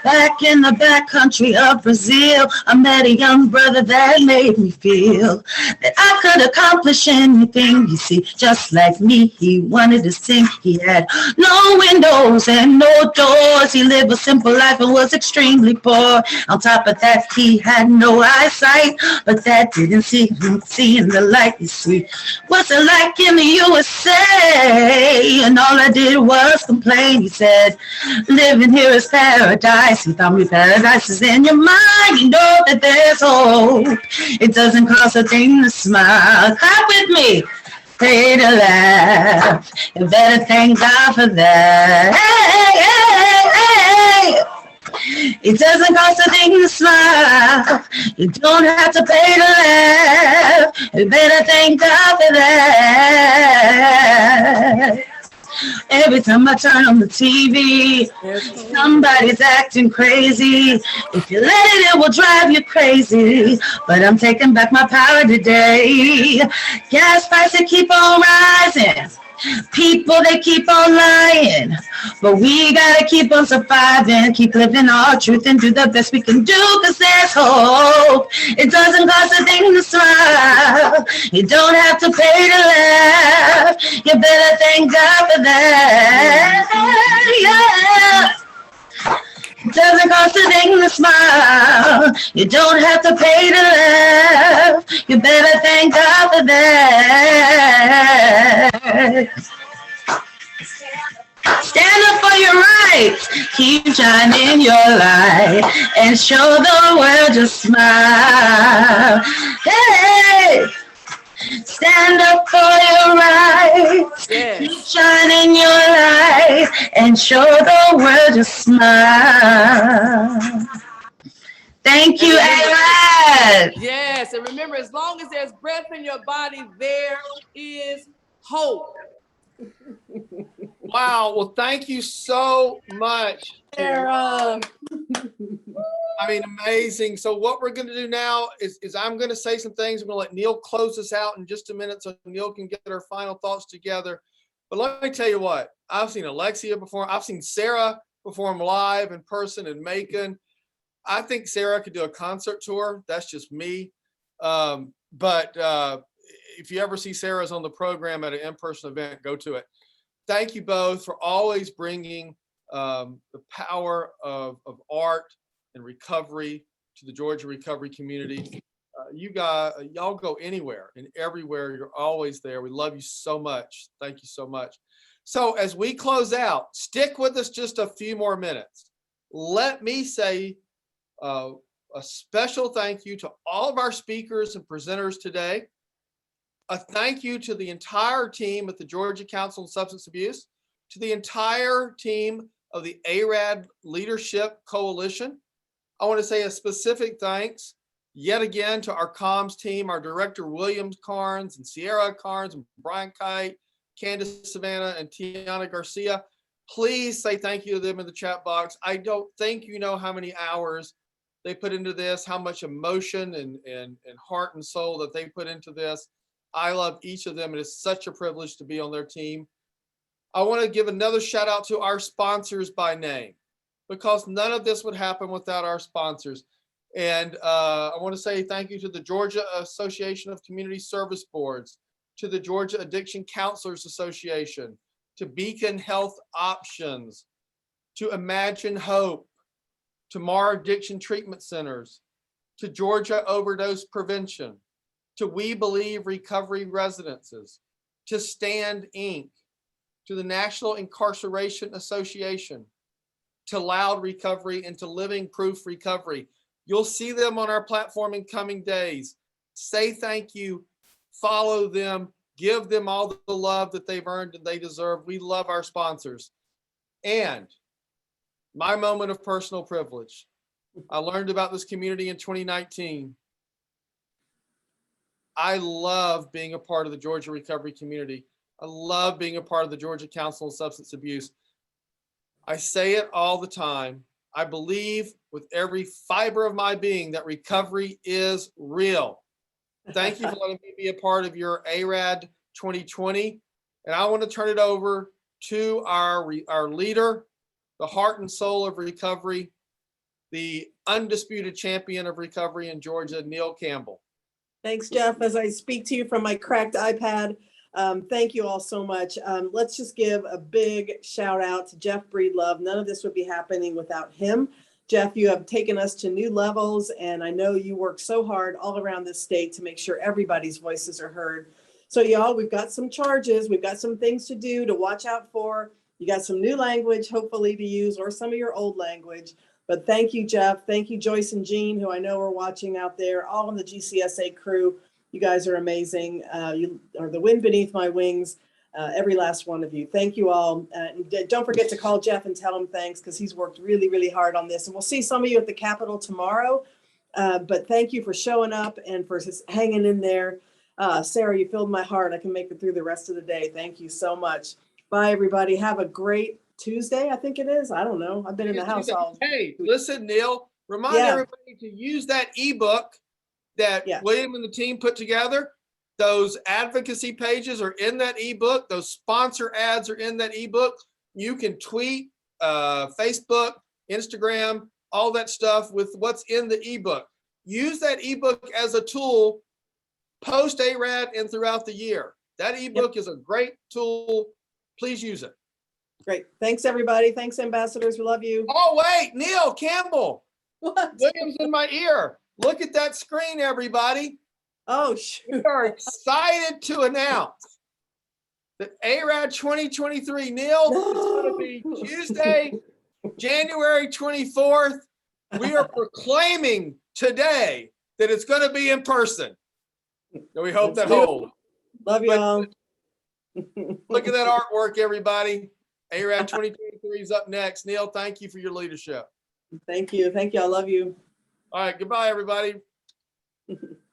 Back in the back country of Brazil, I met a young brother that made me feel that I could accomplish anything. You see, just like me, he wanted to sing. He had no windows and no doors. He lived a simple life and was extremely poor. On top of that, he had no eyesight, but that didn't see him seeing the light. You see, what's it like in the USA? And all I did was complain. He said, living here is paradise. He thought me paradise is in your mind. You know that there's hope. It doesn't cost a thing to smile. Clap with me. Pay to laugh. You better thank God for that. Hey, hey, hey. It doesn't cost a thing to smile. You don't have to pay to laugh. You better thank God for that. Every time I turn on the TV, somebody's acting crazy. If you let it, it will drive you crazy. But I'm taking back my power today. Gas prices keep on rising. People, they keep on lying. But we gotta keep on surviving. Keep living our truth and do the best we can do. Cause there's hope. It doesn't cost a thing to smile. You don't have to pay to laugh. You better thank God for that. Yeah. It doesn't cost a thing to smile. You don't have to pay to laugh. You better thank God for that. Stand up for your rights. Keep shining your light and show the world your smile. Hey! Stand up for your rights. Yes. Keep shining your light and show the world your smile. Thank you, Arad. Yes, and remember, as long as there's breath in your body, there is hope. Wow. Well, thank you so much, Sarah. I mean, amazing. So what we're going to do now is I'm going to say some things. I'm going to let Neil close us out in just a minute so Neil can get her final thoughts together. But let me tell you what, I've seen Alexia perform. I've seen Sarah perform live in person in Macon. I think Sarah could do a concert tour. That's just me. But if you ever see Sarah's on the program at an in-person event, go to it. Thank you both for always bringing the power of art and recovery to the Georgia recovery community. Y'all go anywhere and everywhere. You're always there. We love you so much. Thank you so much. So as we close out, stick with us just a few more minutes. Let me say a special thank you to all of our speakers and presenters today. A thank you to the entire team at the Georgia Council on Substance Abuse, to the entire team of the Arad Leadership Coalition. I want to say a specific thanks yet again to our comms team, our director Williams Carnes and Sierra Carnes and Brian Kite, Candace Savannah and Tiana Garcia. Please say thank you to them in the chat box. I don't think you know how many hours they put into this, how much emotion and heart and soul that they put into this. I love each of them. It is such a privilege to be on their team. I want to give another shout out to our sponsors by name, because none of this would happen without our sponsors. And I want to say thank you to the Georgia Association of Community Service Boards, to the Georgia Addiction Counselors Association, to Beacon Health Options, to Imagine Hope, to Mar Addiction Treatment Centers, to Georgia Overdose Prevention, to We Believe Recovery Residences, to Stand Inc., to the National Incarceration Association, to Loud Recovery, and to Living Proof Recovery. You'll see them on our platform in coming days. Say thank you, follow them, give them all the love that they've earned and they deserve. We love our sponsors. And my moment of personal privilege. I learned about this community in 2019. I love being a part of the Georgia recovery community. I love being a part of the Georgia Council on Substance Abuse. I say it all the time. I believe with every fiber of my being that recovery is real. Thank you for letting me be a part of your Arad 2020. And I want to turn it over to our leader, the heart and soul of recovery, the undisputed champion of recovery in Georgia, Neil Campbell. Thanks, Jeff. As I speak to you from my cracked iPad, thank you all so much. Let's just give a big shout out to Jeff Breedlove. None of this would be happening without him. Jeff, you have taken us to new levels, and I know you work so hard all around this state to make sure everybody's voices are heard. So y'all, we've got some charges. We've got some things to do, to watch out for. You got some new language, hopefully, to use, or some of your old language. But thank you, Jeff. Thank you, Joyce and Jean, who I know are watching out there, all of the GCSA crew. You guys are amazing. You are the wind beneath my wings, every last one of you. Thank you all. And don't forget to call Jeff and tell him thanks, because he's worked really, really hard on this. And we'll see some of you at the Capitol tomorrow. But thank you for showing up and for just hanging in there. Sarah, you filled my heart. I can make it through the rest of the day. Thank you so much. Bye, everybody. Have a great Tuesday, I think it is. I don't know. I've been in the house all. Hey, listen, Neil, remind everybody to use that ebook that William and the team put together. Those advocacy pages are in that ebook. Those sponsor ads are in that ebook. You can tweet, Facebook, Instagram, all that stuff with what's in the ebook. Use that ebook as a tool post ARAD and throughout the year. That ebook is a great tool. Please use it. Great. Thanks, everybody. Thanks, ambassadors. We love you. Oh, wait, Neil Campbell. What? William's in my ear. Look at that screen, everybody. Oh, shoot. We are excited to announce that ARAD 2023, Neil, it's going to be Tuesday, January 24th. We are proclaiming today that it's going to be in person. And we hope that holds. Love you all. Look at that artwork, everybody. ARAD 2023 is up next. Neil, thank you for your leadership. Thank you. Thank you. I love you. All right. Goodbye, everybody.